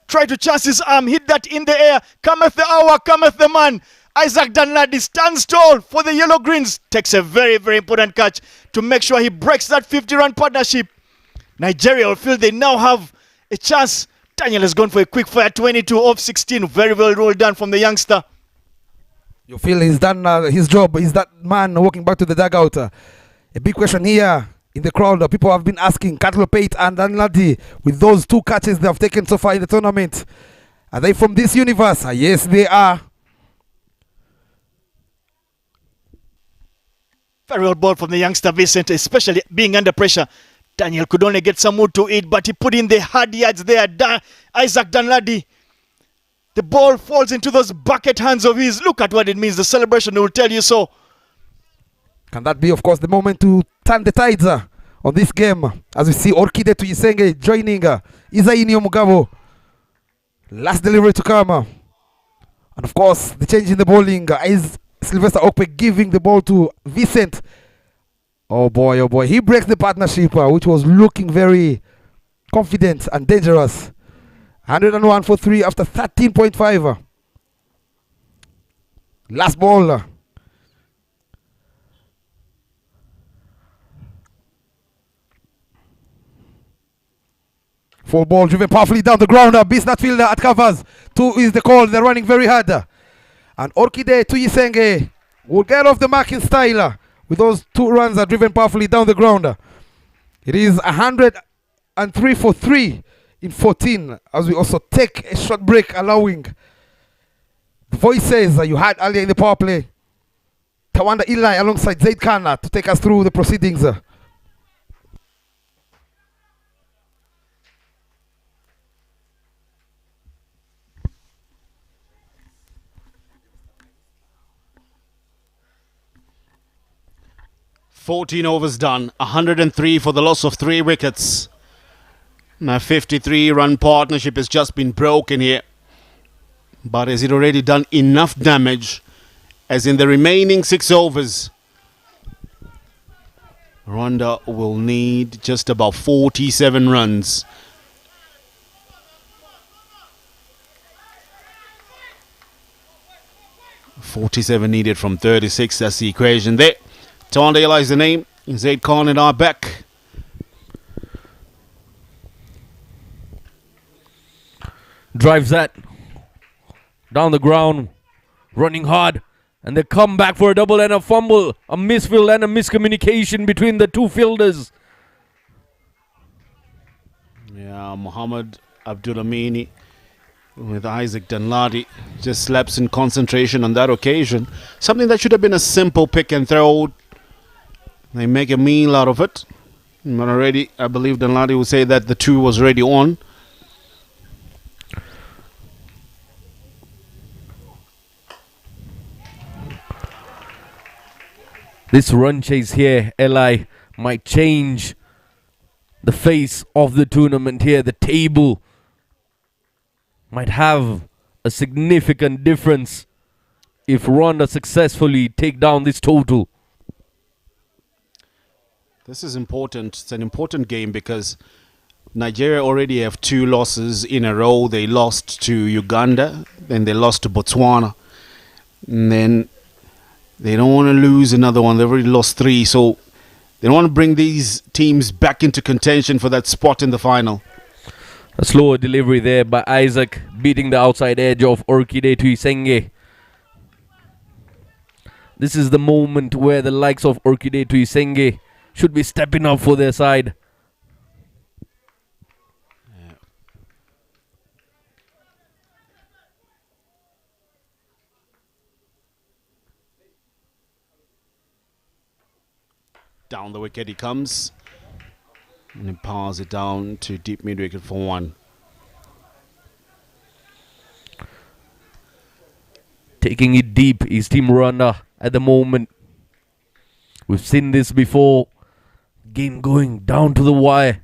tried to chance his arm, hit that in the air. Cometh the hour, cometh the man. Isaac Danladi stands tall for the Yellow Greens. Takes a very, very important catch to make sure he breaks that 50-run partnership. Nigeria will feel they now have a chance. Daniel has gone for a quick fire, 22 off 16. Very well done from the youngster. You feel he's done his job. Is that man walking back to the dugout? A big question here in the crowd. People have been asking Cattle Pate and Danladi, with those 2 catches they have taken so far in the tournament, are they from this universe? Yes, they are. Very well ball from the youngster Vincent, especially being under pressure. Daniel could only get some wood to eat, but he put in the hard yards there. Isaac Danladi. The ball falls into those bucket hands of his. Look at what it means. The celebration will tell you so. Can that be, of course, the moment to turn the tides on this game? As we see Orkide Tuyisenge joining Isaini Omugabo. Last delivery to come. And of course, the change in the bowling is Sylvester Okpe giving the ball to Vincent. Oh boy, oh boy. He breaks the partnership, which was looking very confident and dangerous. 101 for 3 after 13.5. Last ball. Full ball driven powerfully down the ground. Beast that fielder at covers. 2 is the call. They're running very hard. And Orkide Tuyisenge will get off the mark in style with those 2 runs are driven powerfully down the ground. It is 103 for 3 in 14, as we also take a short break, allowing the voices you had earlier in the power play, Tawanda Eli alongside Zaid Khan, to take us through the proceedings. $14 overs done, 103 for the loss of 3 wickets. Now 53-run partnership has just been broken here. But has it already done enough damage, as in the remaining 6 overs? Rwanda will need just about 47 runs. .47 needed from 36, that's the equation there. Tawanda Eli is the name. Zaid Khan and our back. Drives that down the ground, running hard, and they come back for a double and a fumble, a misfield and a miscommunication between the 2 fielders. Yeah, Muhammad Abdulamini with Isaac Danladi just slaps in concentration on that occasion. Something that should have been a simple pick and throw. They make a meal out of it. But already, I believe Danladi will say that the 2 was already on. This run chase here, Eli, might change the face of the tournament here. The table might have a significant difference if Rwanda successfully take down this total. This is important. It's an important game because Nigeria already have 2 losses in a row. They lost to Uganda, then they lost to Botswana. And then they don't want to lose another one. They've already lost 3, so they want to bring these teams back into contention for that spot in the final. A slower delivery there by Isaac, beating the outside edge of Orkide Tuyisenge. This is the moment where the likes of Orkide Tuyisenge should be stepping up for their side. Down the wicket he comes. And he powers it down to deep mid wicket for 1. Taking it deep is Team Rwanda at the moment. We've seen this before. Game going down to the wire.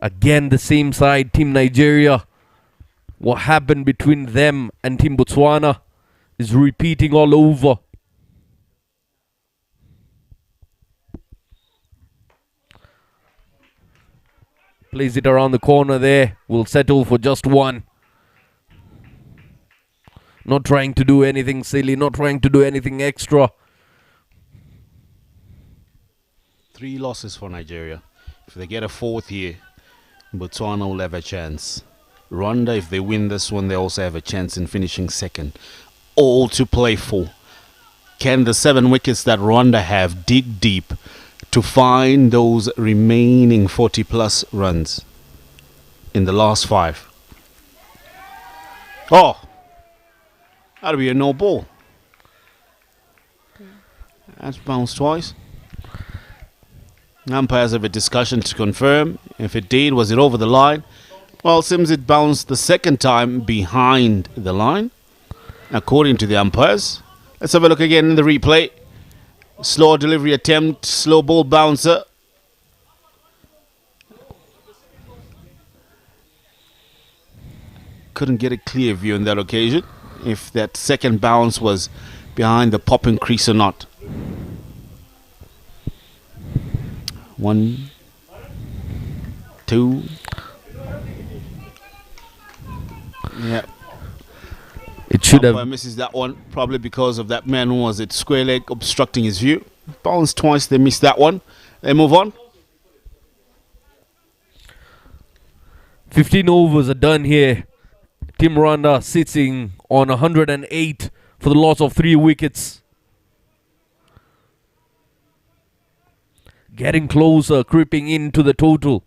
Again, the same side, Team Nigeria. What happened between them and Team Botswana is repeating all over. Plays it around the corner there. Will settle for just one. Not trying to do anything silly. Not trying to do anything extra. 3 losses for Nigeria. If they get a 4th here, Botswana will have a chance. Rwanda, if they win this one, they also have a chance in finishing 2nd. All to play for. Can the 7 wickets that Rwanda have dig deep to find those remaining 40 plus runs in the last 5? Oh, that'll be a no ball. That's bounced twice. Umpires have a discussion to confirm if it did. Was it over the line? Well, it seems it bounced the 2nd time behind the line, according to the umpires. Let's have a look again in the replay. Slow delivery attempt, slow ball bouncer. Couldn't get a clear view on that occasion if that 2nd bounce was behind the popping crease or not. 1, 2. Yeah. It should Umpire have. misses that one, probably because of that man who was at square leg obstructing his view. Bounced twice, they missed that one. They move on. 15 overs are done here. Team Rwanda sitting on 108 for the loss of 3 wickets. Getting closer, creeping into the total.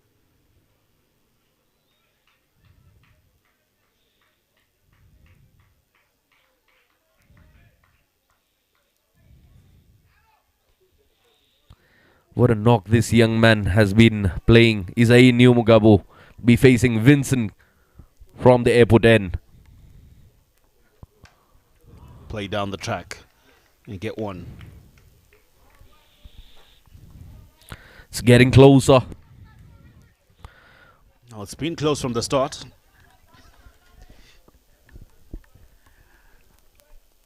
What a knock this young man has been playing. Isai Niumugabo be facing Vincent from the airport end. Play down the track and get one. It's getting closer. Now it's been close from the start.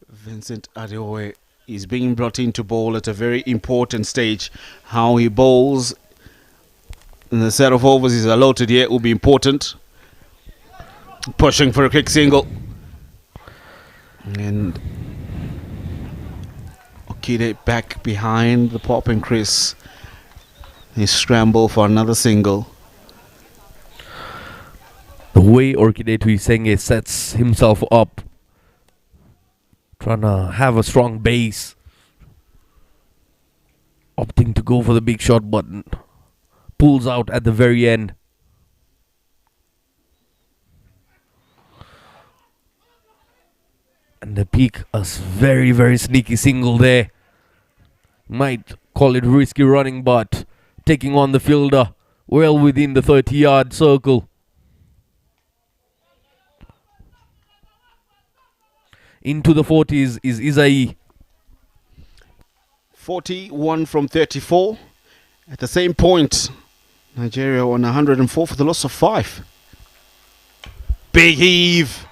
Vincent Adeoye is being brought in to bowl at a very important stage. How he bowls in the set of overs is allotted here will be important. Pushing for a quick single. And Okide back behind the pop and Chris. He scramble for another single. The way Orchide Tuisenge sets himself up, trying to have a strong base, opting to go for the big shot button, pulls out at the very end. And they peak a very, very sneaky single there. Might call it risky running, but taking on the fielder well within the 30-yard circle. Into the 40s is Isai. 41 from 34. At the same point, Nigeria on 104 for the loss of 5. Big heave.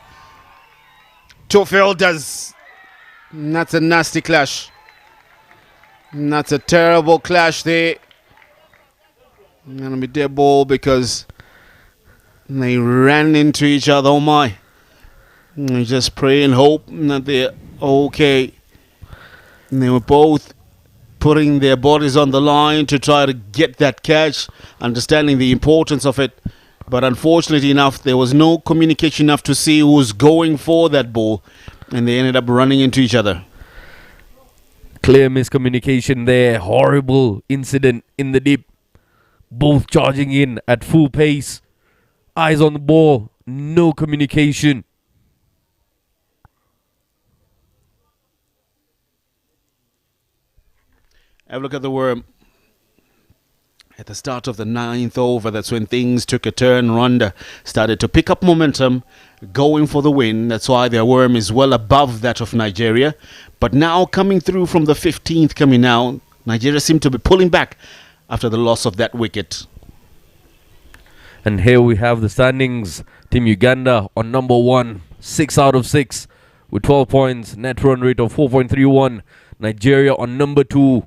2 fielders. That's a nasty clash. That's a terrible clash there. Gonna be dead ball because they ran into each other. Oh my. I just pray and hope that they're okay. And they were both putting their bodies on the line to try to get that catch, understanding the importance of it. But unfortunately enough, there was no communication enough to see who was going for that ball. And they ended up running into each other. Clear miscommunication there. Horrible incident in the deep. Both charging in at full pace. Eyes on the ball. No communication. Have a look at the worm. At the start of the 9th over, that's when things took a turn. Rwanda started to pick up momentum, going for the win. That's why their worm is well above that of Nigeria. But now coming through from the 15th coming out, Nigeria seemed to be pulling back after the loss of that wicket. And here we have the standings. Team Uganda on number 1, 6 out of 6 with 12 points, net run rate of 4.31. Nigeria on number 2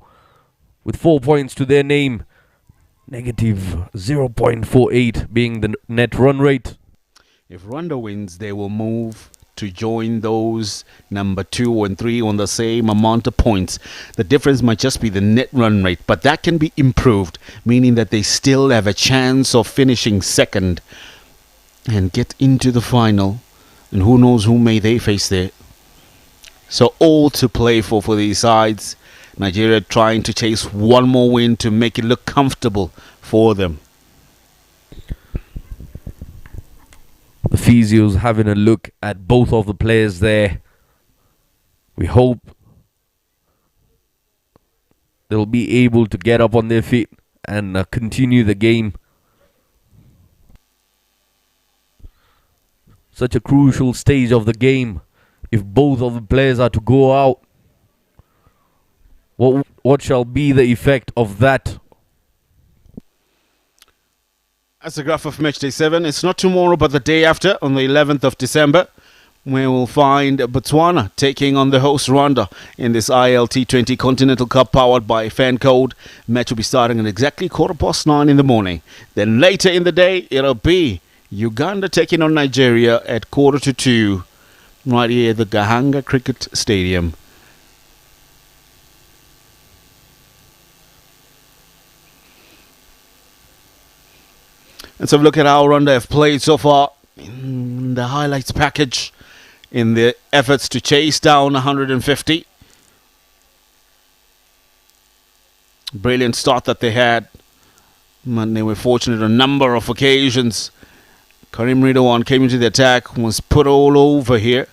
with 4 points to their name, Negative 0.48 being the net run rate. If Rwanda wins, they will move to join those number 2 and 3 on the same amount of points. The difference might just be the net run rate, but that can be improved, meaning that they still have a chance of finishing second and get into the final. And who knows who may they face there. So all to play for these sides. Nigeria trying to chase one more win to make it look comfortable for them. The physios having a look at both of the players there. We hope they'll be able to get up on their feet and continue the game. Such a crucial stage of the game. If both of the players are to go out, what shall be the effect of that? That's the graph of match day 7. It's not tomorrow, but the day after, on the 11th of December, we will find Botswana taking on the host Rwanda in this ILT20 Continental Cup powered by Fancode. Match will be starting at exactly 9:15 in the morning. Then later in the day, it'll be Uganda taking on Nigeria at 1:45 right here at the Gahanga Cricket Stadium. Let's have a look at how Rwanda have played so far in the highlights package in the efforts to chase down 150. Brilliant start that they had. And they were fortunate on a number of occasions. Karim Ridwan came into the attack, was put all over here.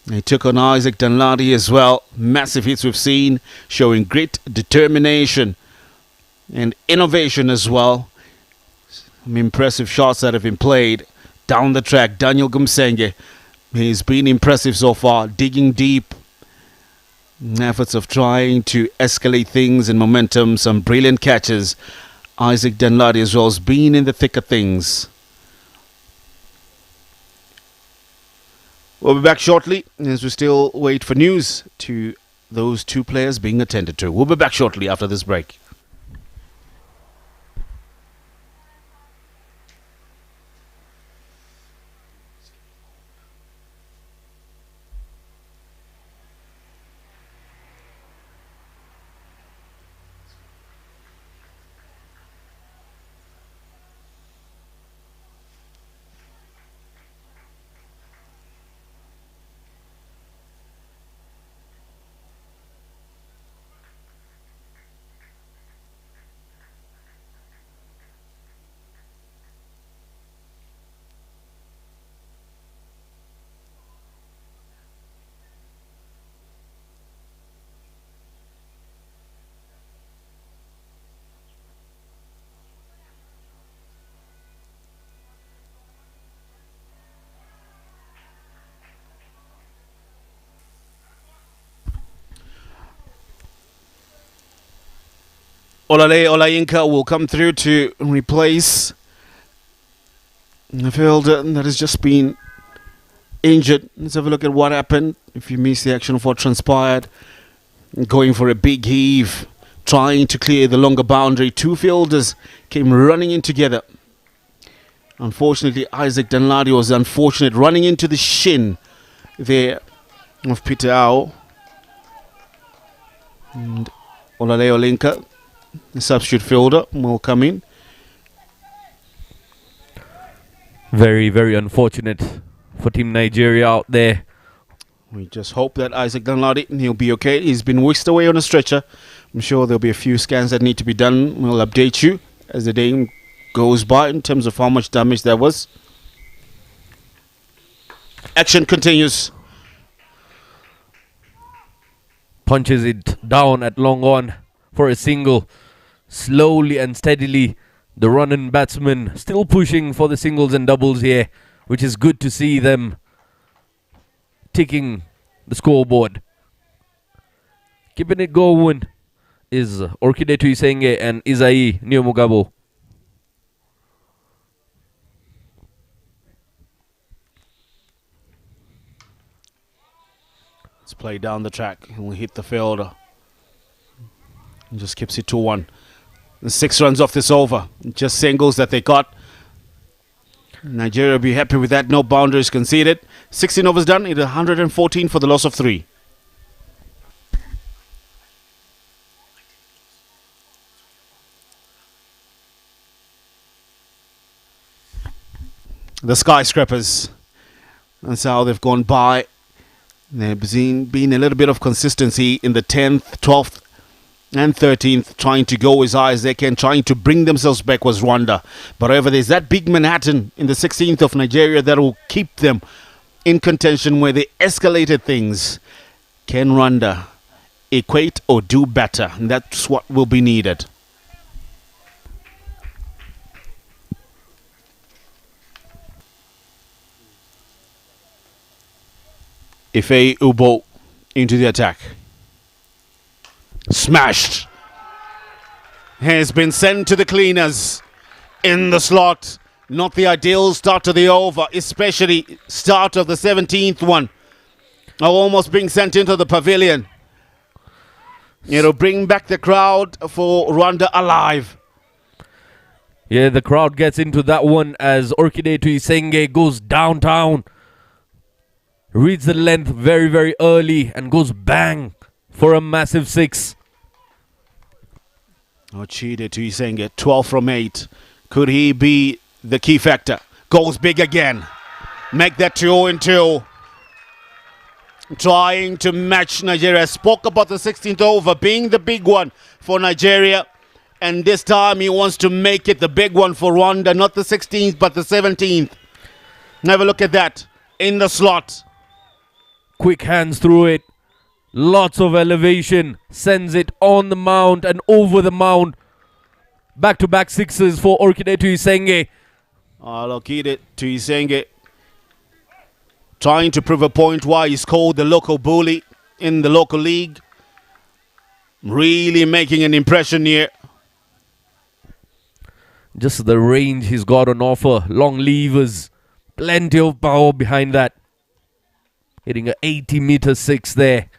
He took on Isaac Danladi as well. Massive hits we've seen, showing great determination and innovation as well. Some impressive shots that have been played down the track. Daniel Gumsenge, he's been impressive so far, digging deep in efforts of trying to escalate things and momentum. Some brilliant catches. Isaac Danladi as well has been in the thick of things. We'll be back shortly as we still wait for news to those two players being attended to. We'll be back shortly after this break. Olale Olayinka will come through to replace the fielder that has just been injured. Let's have a look at what happened. If you missed the action of what transpired, going for a big heave, trying to clear the longer boundary. Two fielders came running in together. Unfortunately, Isaac Danladi was unfortunate, running into the shin there of Peter Ao. And Olale Olayinka, the substitute fielder, will come in. Very, very unfortunate for Team Nigeria out there. We just hope that Isaac Danladi, he'll be okay. He's been whisked away on a stretcher. I'm sure there'll be a few scans that need to be done. We'll update you as the day goes by in terms of how much damage there was. Action continues. Punches it down at long on for a single. Slowly and steadily, the running batsmen still pushing for the singles and doubles here, which is good to see them ticking the scoreboard. Keeping it going is Orkide Tuisenge and Isai Niomugabo. Let's play down the track. He'll hit the fielder. He just keeps it 2-1. 6 runs off this over. Just singles that they got. Nigeria will be happy with that. No boundaries conceded. 16 overs done. It 114 for the loss of 3. The skyscrapers. That's how they've gone by. There's been a little bit of consistency in the 10th, 12th and 13th, trying to go as high as they can, trying to bring themselves back was Rwanda. But however, there's that big Manhattan in the 16th of Nigeria that will keep them in contention where they escalated things. Can Rwanda equate or do better? And that's what will be needed. Ife Ubo into the attack. Smashed. Has been sent to the cleaners in the slot. Not the ideal start to the over, especially start of the 17th one. Now almost being sent into the pavilion. It'll bring back the crowd for Rwanda alive. Yeah, the crowd gets into that one as Orchide Tuyisenge goes downtown. Reads the length very, very early and goes bang for a massive 6. Ochide Tuyisenge, 12 from 8. Could he be the key factor? Goes big again. Make that 2-2. Trying to match Nigeria. Spoke about the 16th over being the big one for Nigeria. And this time he wants to make it the big one for Rwanda. Not the 16th, but the 17th. Have a look at that. In the slot. Quick hands through it. Lots of elevation. Sends it on the mound and over the mound. Back-to-back 6s for Orchide Tuyisenge. Orchide Tuyisenge trying to prove a point why he's called the local bully in the local league. Really making an impression here. Just the range he's got on offer. Long levers. Plenty of power behind that. Hitting a 80-meter 6 there.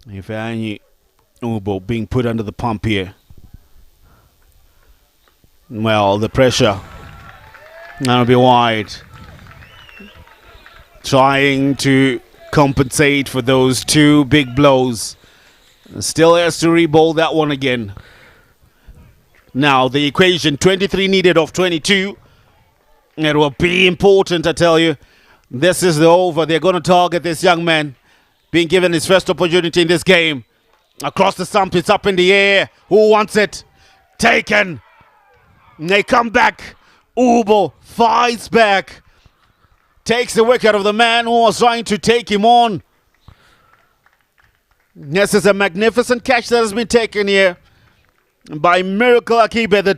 Ifeanyi Ubo being put under the pump here. Well, the pressure. That'll be wide. Trying to compensate for those 2 big blows. Still has to re-bowl that one again. Now, the equation, 23 needed of 22. It will be important, I tell you. This is the over. They're going to target this young man. Being given his first opportunity in this game. Across the stump, it's up in the air. Who wants it? Taken. They come back. Ubo fights back. Takes the wicket of the man who was trying to take him on. This is a magnificent catch that has been taken here by Miracle Akibe. The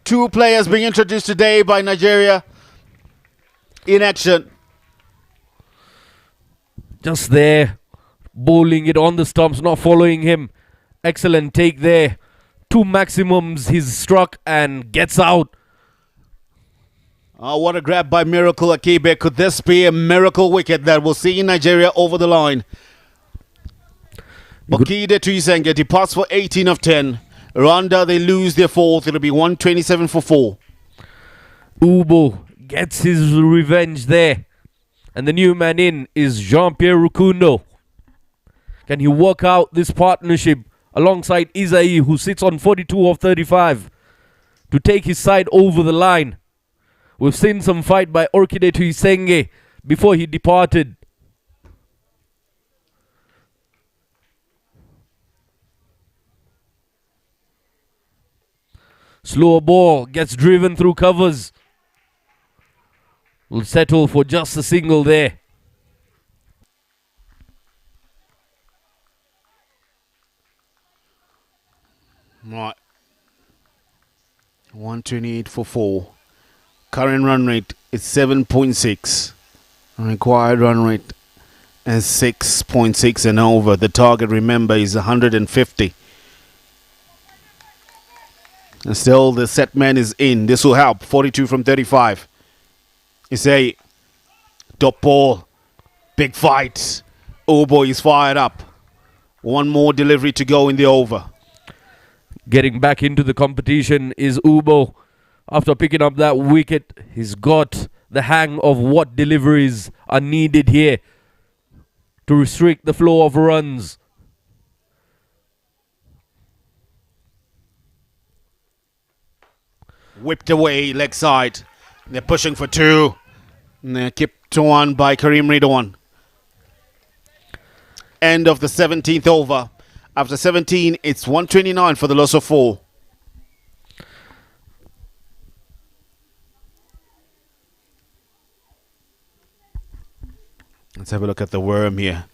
2 players being introduced today by Nigeria in action. Just there. Bowling it on the stumps, not following him. Excellent take there. 2 maximums he's struck and gets out. Oh, what a grab by Miracle Akibe. Could this be a miracle wicket that will see Nigeria over the line? Orchide Tuyisenge departs for 18 of 10. Rwanda, they lose their 4th. It'll be 127 for 4. Ubo gets his revenge there. And the new man in is Jean-Pierre Rukundo. Can he work out this partnership alongside Isai, who sits on 42 of 35, to take his side over the line? We've seen some fight by Orchide Tuyisenge before he departed. Slower ball gets driven through covers. Will settle for just a single there. Right. 128 for 4. Current run rate is 7.6. Required run rate is 6.6 and over. The target, remember, is 150. And still the set man is in. This will help. 42 from 35. It's a top ball. Big fight. Ubo is fired up. One more delivery to go in the over. Getting back into the competition is Ubo. After picking up that wicket, he's got the hang of what deliveries are needed here to restrict the flow of runs. Whipped away, leg side. They're pushing for 2. And they're kept on by Kareem Ridwan. End of the 17th over. After 17, it's 129 for the loss of 4. Let's have a look at the worm here.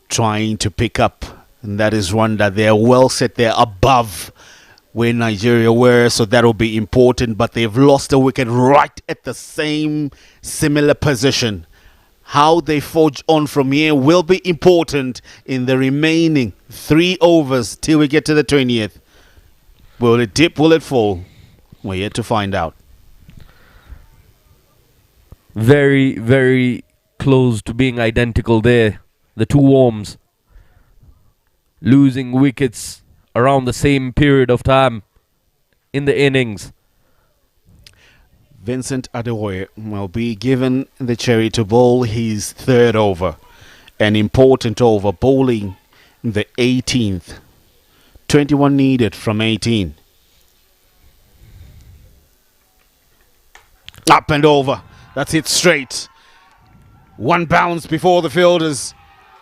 Trying to pick up. And that is Rwanda. They're well set there above where Nigeria were, so that'll be important. But they've lost a wicket right at the same similar position. How they forge on from here will be important in the remaining 3 overs till we get to the 20th. Will it dip? Will it fall? We're yet to find out. Very, very close to being identical there. The 2 worms losing wickets around the same period of time in the innings. Vincent Adewoye will be given the cherry to bowl his 3rd over. An important over, bowling the 18th. 21 needed from 18. Up and over. That's it straight. 1 bounce before the fielders.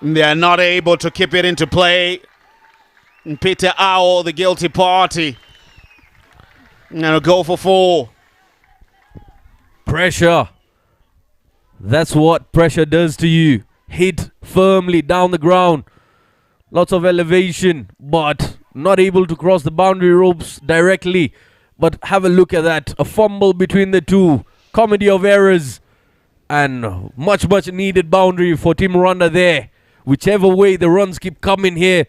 They are not able to keep it into play. And Peter Owl, the guilty party. And a go for 4. Pressure. That's what pressure does to you. Hit firmly down the ground. Lots of elevation, but not able to cross the boundary ropes directly. But have a look at that. A fumble between the 2. Comedy of errors. And much needed boundary for Team Rwanda there. Whichever way the runs keep coming here.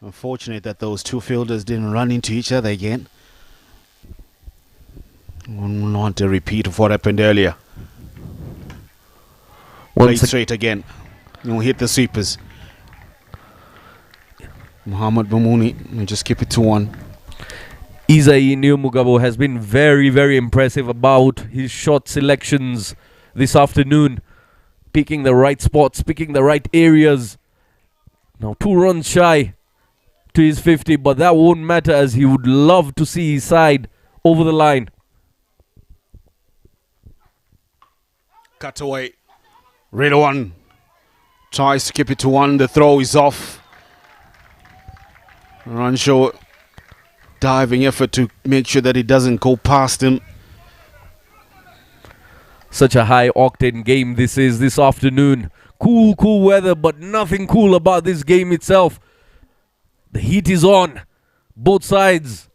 Unfortunate that those 2 fielders didn't run into each other again. Not a repeat of what happened earlier. Play straight again. You'll hit the sweepers. Muhammad Bamuni will just keep it to 1. Isai Mugabo has been very, very impressive about his shot selections this afternoon. Picking the right spots, picking the right areas. Now 2 runs shy to his 50, but that won't matter as he would love to see his side over the line. Cut away. Ridwan tries to keep it to 1. The throw is off. Ranshaw diving effort to make sure that it doesn't go past him. Such a high octane game this is this afternoon. Cool weather, but nothing cool about this game itself. The heat is on. Both sides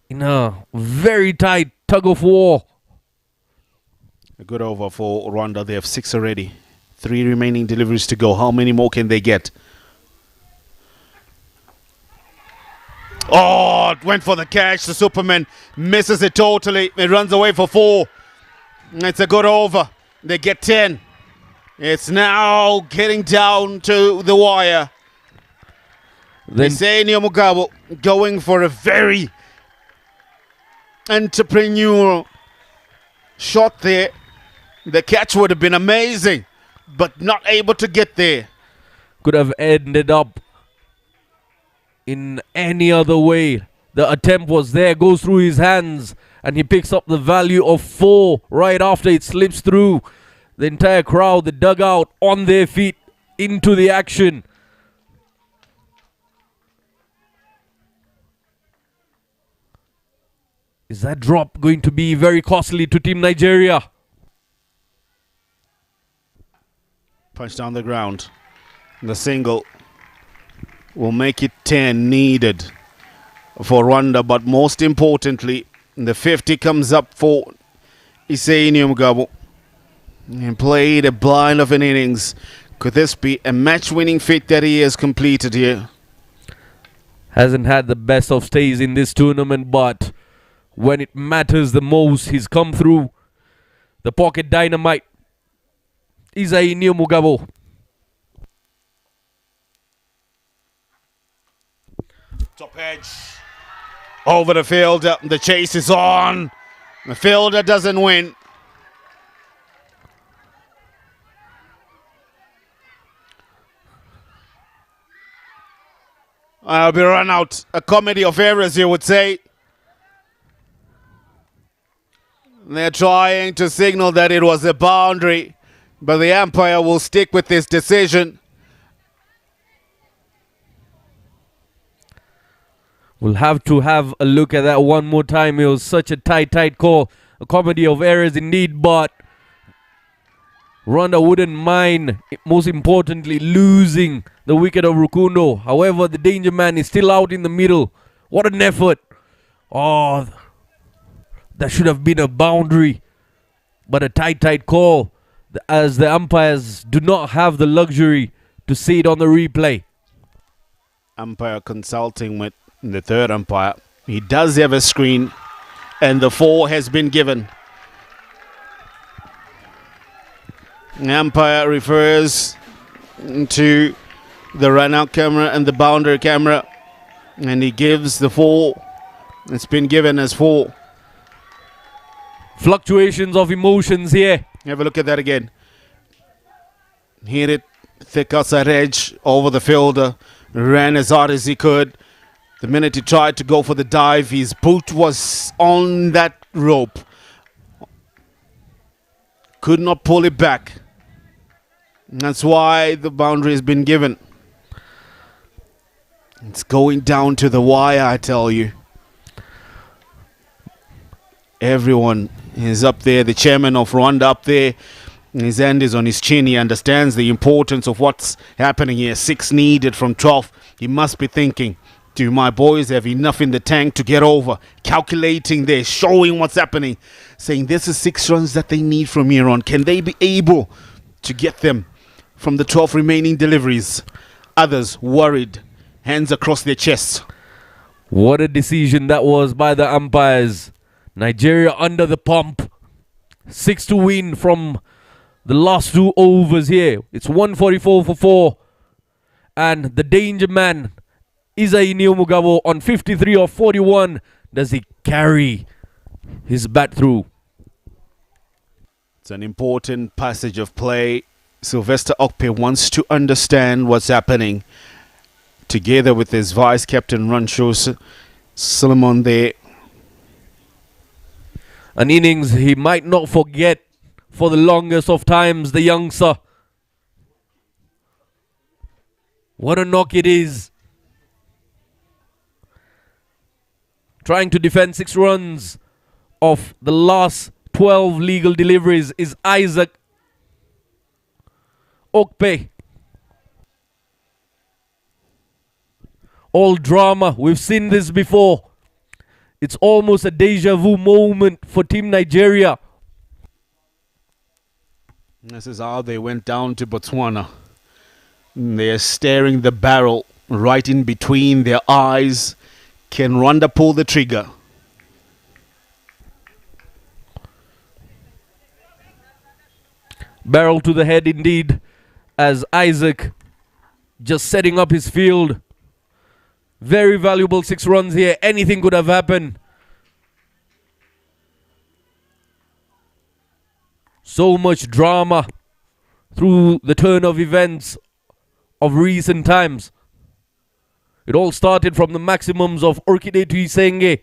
in a very tight tug of war. A good over for Rwanda. They have 6 already. 3 remaining deliveries to go. How many more can they get? Oh, it went for the catch. The Superman misses it totally. It runs away for 4. It's a good over. They get 10. It's now getting down to the wire. They say Mugabo going for a very entrepreneurial shot there. The catch would have been amazing, but not able to get there. Could have ended up in any other way. The attempt was there, goes through his hands, and he picks up the value of 4 right after it slips through. The entire crowd, the dugout, on their feet into the action. Is that drop going to be very costly to Team Nigeria? Punch down the ground. The single will make it 10 needed for Rwanda, but most importantly, the 50 comes up for Issei Mugabo. And played a blind of an innings. Could this be a match-winning feat that he has completed here? Hasn't had the best of stays in this tournament, but when it matters the most, he's come through. The pocket dynamite. Issei Mugabo. Top edge. Over the fielder. The chase is on. The fielder doesn't win. I'll be run out. A comedy of errors, you would say. They're trying to signal that it was a boundary, but the umpire will stick with this decision. We'll have to have a look at that one more time. It was such a tight call. A comedy of errors indeed, but Rwanda wouldn't mind, most importantly, losing the wicket of Rukundo. However, the danger man is still out in the middle. What an effort. Oh, that should have been a boundary, but a tight call, as the umpires do not have the luxury to see it on the replay. Umpire consulting with the third umpire. He does have a screen, and the 4 has been given. The umpire refers to the run-out camera and the boundary camera, and he gives the 4. It's been given as 4. Fluctuations of emotions here. Have a look at that again. Hit it thick outside edge over the fielder. Ran as hard as he could. The minute he tried to go for the dive, his boot was on that rope. Could not pull it back. And that's why the boundary has been given. It's going down to the wire, I tell you. Everyone is up there. The chairman of Rwanda up there. His hand is on his chin. He understands the importance of what's happening here. 6 needed from 12. He must be thinking, do my boys have enough in the tank to get over? Calculating there, showing what's happening. Saying this is 6 runs that they need from here on. Can they be able to get them from the 12 remaining deliveries? Others worried. Hands across their chests. What a decision that was by the umpires. Nigeria under the pump. 6 to win from the last 2 overs here. It's 144 for 4. And the danger man, Isai Mugabo, on 53 of 41. Does he carry his bat through? It's an important passage of play. Sylvester Okpe wants to understand what's happening. Together with his vice captain Rancho Solomon there. An innings he might not forget for the longest of times, the youngster. What a knock it is. Trying to defend 6 runs of the last 12 legal deliveries is Isaac Okpe. All drama. We've seen this before. It's almost a deja vu moment for Team Nigeria. This is how they went down to Botswana. They're staring the barrel right in between their eyes. Can Rwanda pull the trigger? Barrel to the head indeed, as Isaac just setting up his field. Very valuable 6 runs here. Anything could have happened. So much drama through the turn of events of recent times. It all started from the maximums of Orkide Tuisenge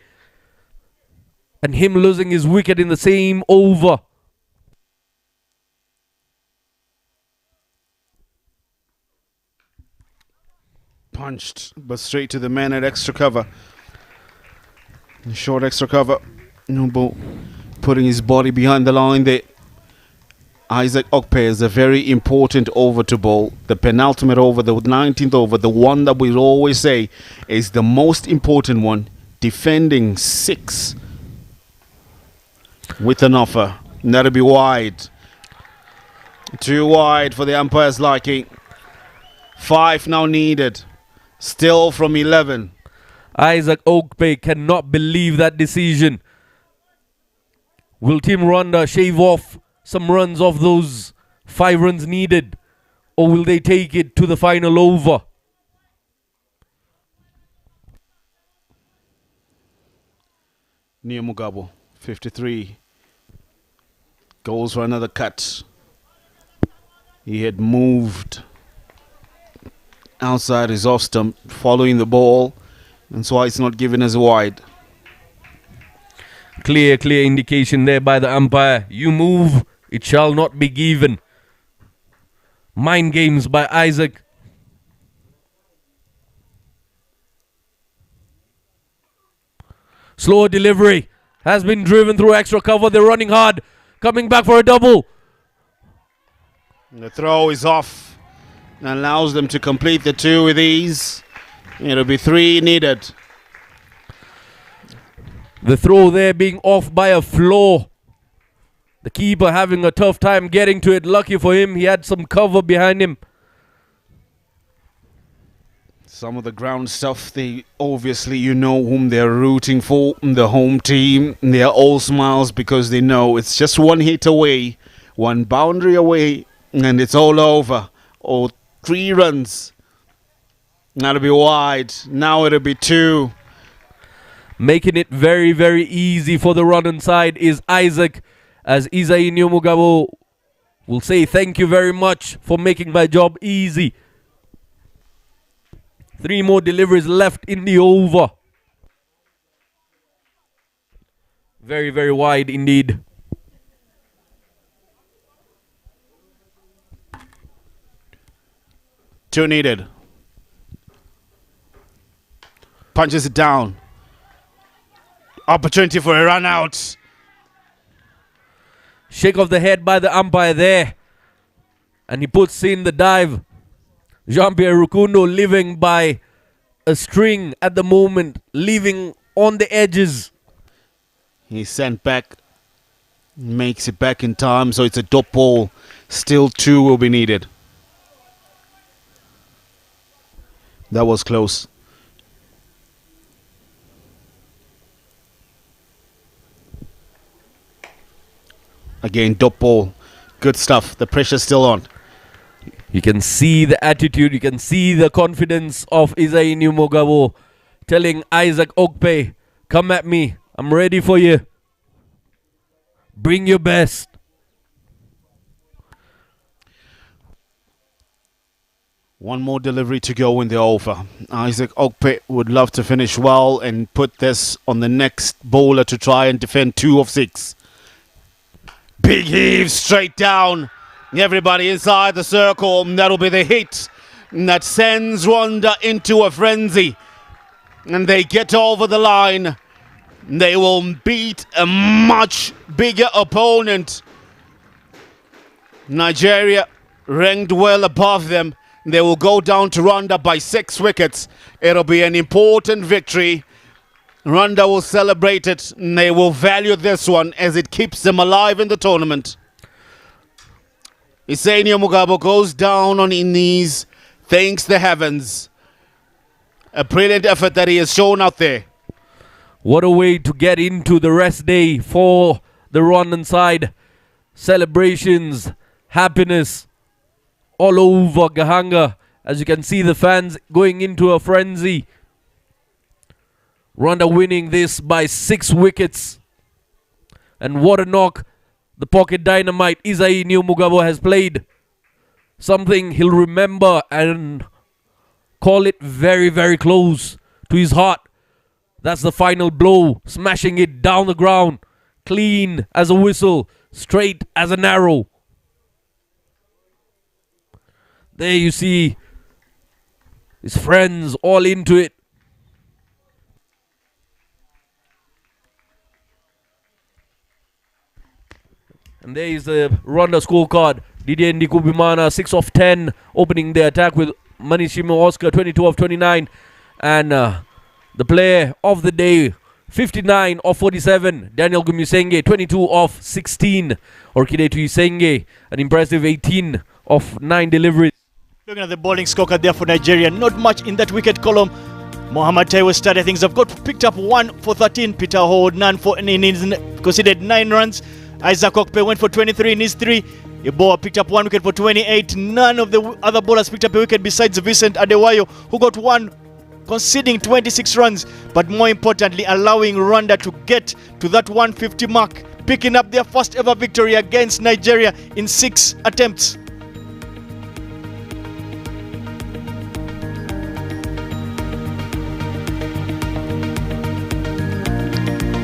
and him losing his wicket in the same over. Punched, but straight to the man at extra cover. Short extra cover. Nubo putting his body behind the line there. Isaac Okpe is a very important over to bowl. The penultimate over, the 19th over, the one that we always say is the most important one. Defending 6 with an offer. That'll be wide. Too wide for the umpire's liking. 5 now needed. Still from 11. Isaac Okpe cannot believe that decision. Will Team Rwanda shave off some runs of those 5 runs needed, or will they take it to the final over? Near Mugabo, 53. Goes for another cut. He had moved outside his off stump, following the ball, and so it's not given as wide. Clear indication there by the umpire. You move, it shall not be given. Mind games by Isaac. Slow delivery. Has been driven through extra cover. They're running hard. Coming back for a double. The throw is off. Allows them to complete the 2 with ease. It'll be 3 needed. The throw there being off by a floor. The keeper having a tough time getting to it. Lucky for him, he had some cover behind him. Some of the ground stuff, they obviously, you know whom they're rooting for, the home team. They're all smiles because they know it's just 1 hit away, 1 boundary away, and it's all over. Or 3 runs. That'll be wide. Now it'll be 2. Making it very, very easy for the run inside is Isaac, as Isai Nyomugabo will say thank you very much for making my job easy. 3 more deliveries left in the over. Very, very wide indeed. Two needed. Punches it down. Opportunity for a run out. Shake of the head by the umpire there. And he puts in the dive. Jean-Pierre Rukundo living by a string at the moment, living on the edges. He's sent back, makes it back in time, so it's a dot ball. Still 2 will be needed. That was close. Again, dot ball. Good stuff. The pressure's still on. You can see the attitude, you can see the confidence of Isai Nyomugabo telling Isaac Okpe, come at me, I'm ready for you. Bring your best. One more delivery to go in the over. Isaac Okpe would love to finish well and put this on the next bowler to try and defend 2 of 6. Big heave straight down. Everybody inside the circle. That'll be the hit that sends Rwanda into a frenzy. And they get over the line. They will beat a much bigger opponent. Nigeria ranked well above them. They will go down to Rwanda by 6 wickets. It'll be an important victory. Rwanda will celebrate it. And they will value this one as it keeps them alive in the tournament. Isai Nyomugabo goes down on his knees, thanks the heavens. A brilliant effort that he has shown out there. What a way to get into the rest day for the Rwandan side. Celebrations, happiness all over Gahanga. As you can see, the fans going into a frenzy. Rwanda winning this by 6 wickets. And what a knock the pocket dynamite Isai Nyomugabo has played. Something he'll remember and call it very, very close to his heart. That's the final blow, smashing it down the ground. Clean as a whistle, straight as an arrow. There you see his friends all into it. And there is the Rwanda scorecard. Didier Ndikubimana, 6 of 10, opening the attack with Manishimo Oscar, 22 of 29. And the player of the day, 59 of 47, Daniel Gumisenge, 22 of 16. Orkide Tuisenge, an impressive 18 of 9 deliveries. Looking at the bowling scorecard there for Nigeria, not much in that wicket column. Mohamed Taiwo started things. I've got picked up 1 for 13. Peter Howard, none for an innings, considered 9 runs. Isaac Okpe went for 23 in his 3. Yeboah picked up 1 wicket for 28. None of the other bowlers picked up a wicket besides Vincent Adebayo, who got 1 conceding 26 runs, but more importantly, allowing Rwanda to get to that 150 mark, picking up their first ever victory against Nigeria in 6 attempts.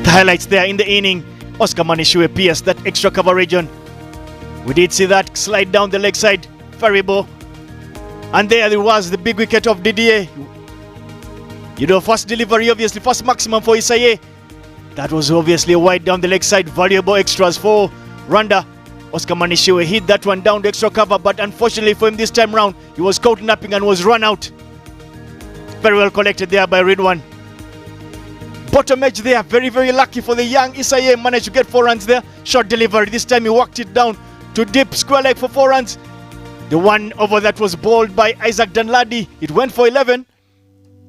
The highlights there in the inning, Oscar Manishiwe pierced that extra cover region. We did see that slide down the leg side, Faribo. And there was the big wicket of Didier. You know, first delivery, obviously, first maximum for Isaye. That was obviously a wide down the leg side, valuable extras for Rwanda. Oscar Manishiwe hit that one down the extra cover, but unfortunately for him this time round, he was caught napping and was run out. Very well collected there by Ridwan. Bottom edge there, very, very lucky for the young Isaye. Managed to get 4 runs there. Short delivery. This time he walked it down to deep square leg for 4 runs. The one over that was bowled by Isaac Danladi. It went for 11.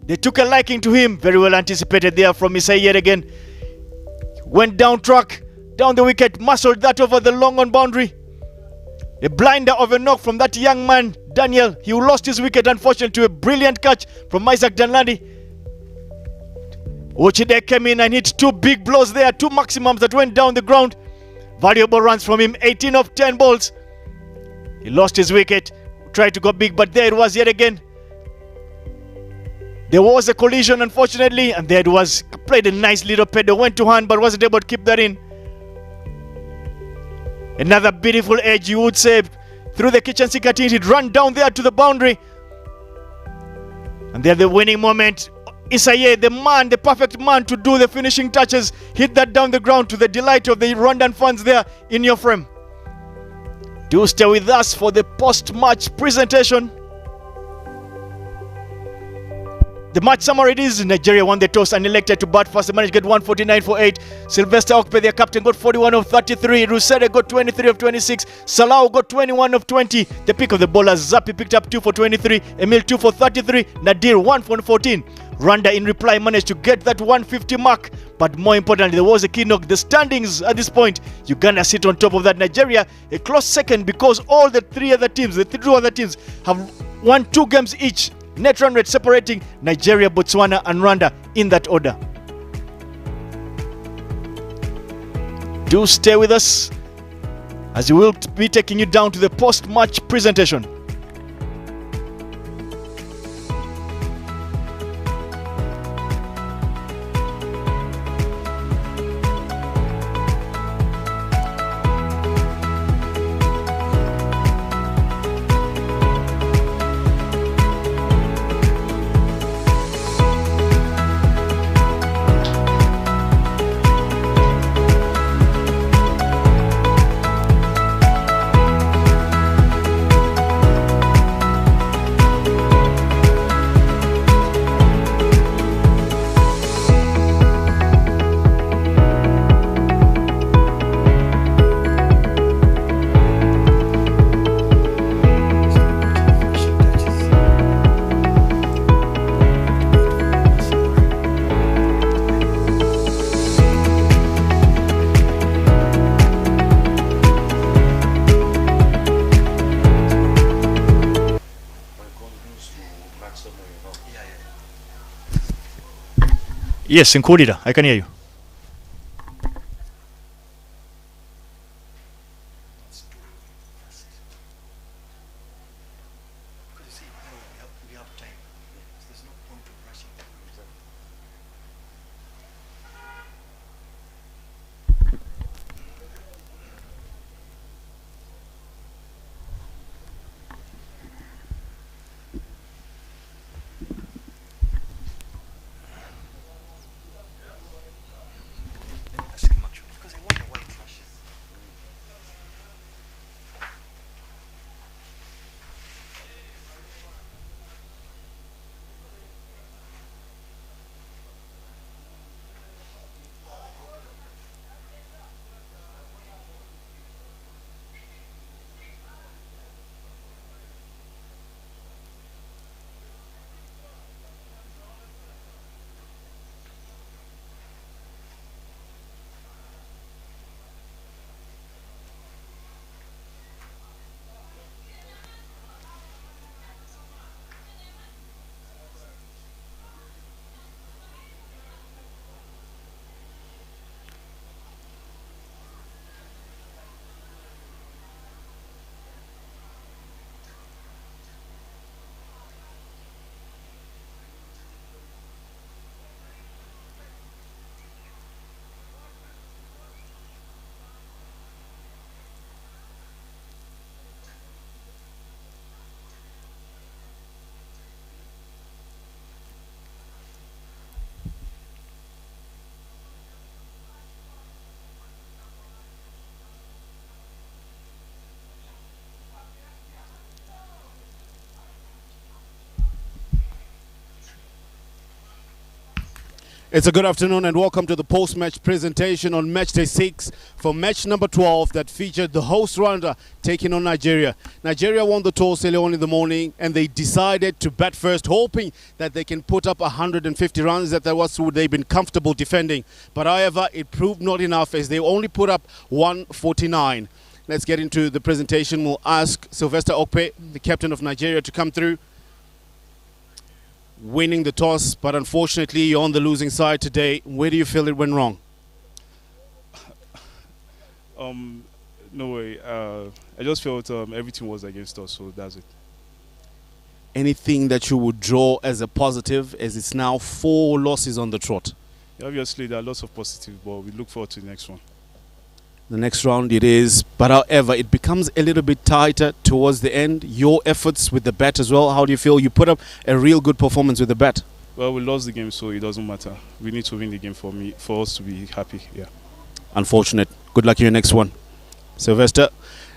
They took a liking to him. Very well anticipated there from Isaye yet again. Went down track, down the wicket, muscled that over the long on boundary. A blinder of a knock from that young man, Daniel. He lost his wicket, unfortunately, to a brilliant catch from Isaac Danladi. Ochide came in and hit 2 big blows there, 2 maximums that went down the ground. Valuable runs from him, 18 of 10 balls. He lost his wicket, tried to go big, but there it was yet again. There was a collision, unfortunately, and there it was. Played a nice little pedal, went to hand, but wasn't able to keep that in. Another beautiful edge, you would say, through the kitchen sink. He'd run down there to the boundary. And there the winning moment. Isaye, the man, the perfect man to do the finishing touches, hit that down the ground to the delight of the Rwandan fans there in your frame. Do stay with us for the post-match presentation. The match summary it is: Nigeria won the toss and elected to bat first. They managed to get 149 for 8. Sylvester Okpe, their captain, got 41 of 33. Rusede got 23 of 26. Salau got 21 of 20. The pick of the bowlers: Zappi picked up 2 for 23. Emil 2 for 33. Nadir 1 for 14. Rwanda in reply managed to get that 150 mark, but more importantly there was a key knock. The standings at this point, Uganda sit on top of that. Nigeria a close second because all the 2 other teams have won 2 games each. Net run rate separating Nigeria, Botswana and Rwanda in that order. Do stay with us as we will be taking you down to the post-match presentation. Yes, Nkurira, I can hear you. It's a good afternoon and welcome to the post-match presentation on match day 6 for match number 12 that featured the host Rwanda taking on Nigeria. Nigeria won the toss early on in the morning and they decided to bat first, hoping that they can put up 150 runs. That was what they've been comfortable defending. But however, it proved not enough as they only put up 149. Let's get into the presentation. We'll ask Sylvester Okpe, the captain of Nigeria, to come through. Winning the toss, but unfortunately you're on the losing side today. Where do you feel it went wrong? No way. I just felt everything was against us, so that's it. Anything that you would draw as a positive, as it's now 4 losses on the trot? Obviously, there are lots of positives, but we look forward to the next one. The next round it is, but however, it becomes a little bit tighter towards the end. Your efforts with the bat as well, how do you feel? You put up a real good performance with the bat. Well, we lost the game, so it doesn't matter. We need to win the game for us to be happy. Yeah. Unfortunate. Good luck in your next one, Sylvester.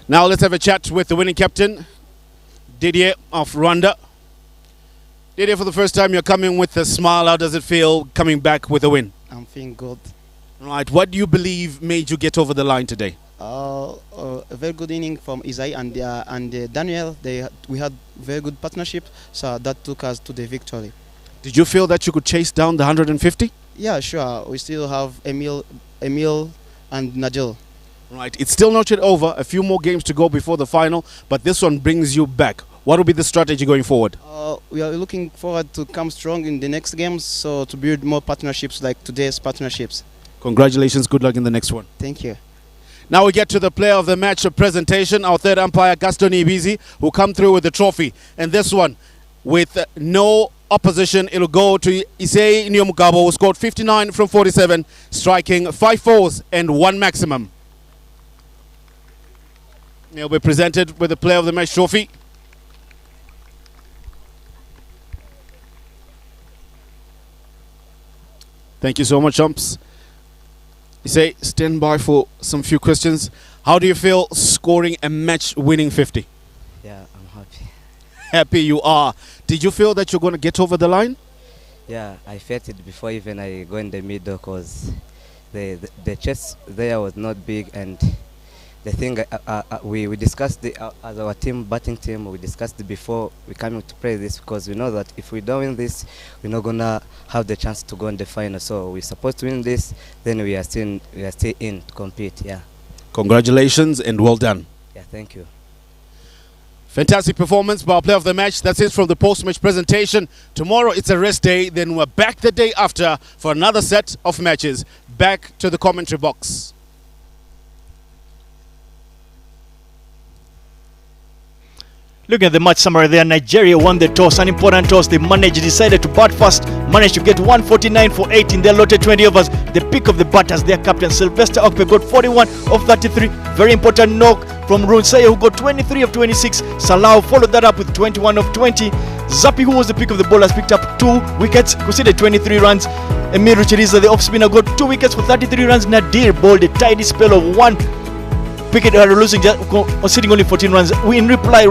Now let's have a chat with the winning captain, Didier of Rwanda. Didier, for the first time you're coming with a smile. How does it feel coming back with a win? I'm feeling good. Right. What do you believe made you get over the line today? A very good inning from Isai and Daniel. We had very good partnership, so that took us to the victory. Did you feel that you could chase down the 150? Yeah, sure. We still have Emil and Najil. Right. It's still not yet over. A few more games to go before the final, but this one brings you back. What will be the strategy going forward? We are looking forward to come strong in the next games, so to build more partnerships like today's partnerships. Congratulations. Good luck in the next one. Thank you. Now we get to the player of the match presentation, our third umpire, Gaston Ibizi, who come through with the trophy. And this one, with no opposition, it'll go to Issei Nyomugabo, who scored 59 from 47, striking 5 fours and 1 maximum. He'll be presented with the player of the match trophy. Thank you so much, umps. You say stand by for some few questions. How do you feel scoring a match-winning 50? Yeah, I'm happy. Happy you are. Did you feel that you're going to get over the line? Yeah, I felt it before even I go in the middle because the chest there was not big, and the thing we discussed as our batting team, we discussed it before we coming to play this, because we know that if we don't win this, we're not gonna have the chance to go in the final. So we're supposed to win this, then we are still in to compete. Yeah. Congratulations and well done. Yeah, thank you. Fantastic performance by our player of the match. That's it from the post-match presentation. Tomorrow it's a rest day, then we're back the day after for another set of matches. Back to the commentary box. Looking at the match summary there, Nigeria won the toss, an important toss. They decided to bat first, managed to get 149 for 8 in their allotted 20 overs. The pick of the batters, their captain Sylvester Okpe got 41 of 33. Very important knock from Runsaya, who got 23 of 26. Salau followed that up with 21 of 20. Zappi, who was the pick of the bowlers, picked up 2 wickets, conceded 23 runs. Emir Ruchiriza, the off-spinner, got 2 wickets for 33 runs. Nadir bowled a tidy spell of 1 wicket, losing, conceding only 14 runs. In reply,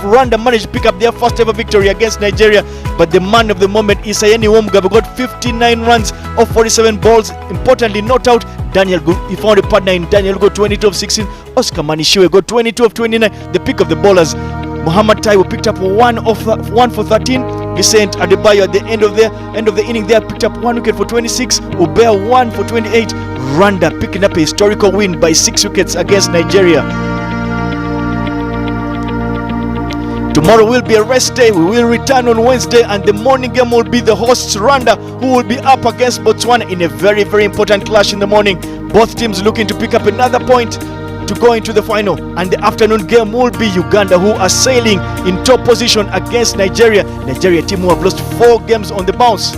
Rwanda managed to pick up their first ever victory against Nigeria, but the man of the moment, Isayeni Womugabo, got 59 runs of 47 balls. Importantly, not out Daniel. He found a partner in Daniel, got 22 of 16. Oscar Manishiwe got 22 of 29. The pick of the bowlers, Muhammad Taiwo picked up 1 for 13. Vicent Adebayo at the end of the inning there picked up 1 wicket for 26. Ubea 1 for 28. Rwanda picking up a historical win by 6 wickets against Nigeria. Tomorrow will be a rest day. We will return on Wednesday, and the morning game will be the hosts Rwanda, who will be up against Botswana in a very, very important clash in the morning. Both teams looking to pick up another point to go into the final, and the afternoon game will be Uganda, who are sailing in top position against Nigeria. Nigeria team who have lost 4 games on the bounce.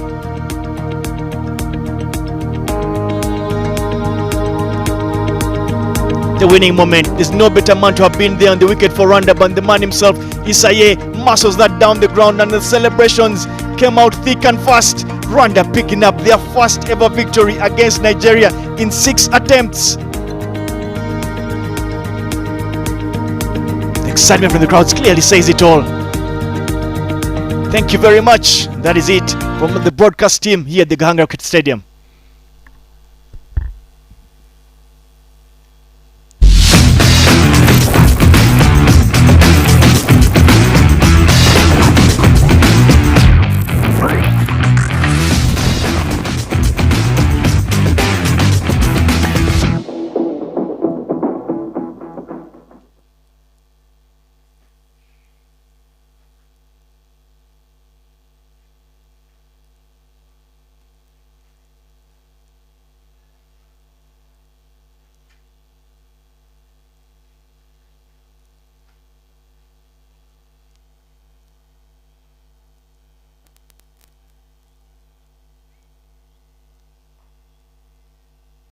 The winning moment. There's no better man to have been there on the wicket for Rwanda than the man himself. Isaye muscles that down the ground, and the celebrations came out thick and fast. Rwanda picking up their first ever victory against Nigeria in 6 attempts. The excitement from the crowds clearly says it all. Thank you very much. That is it from the broadcast team here at the Gahanga Cricket Stadium.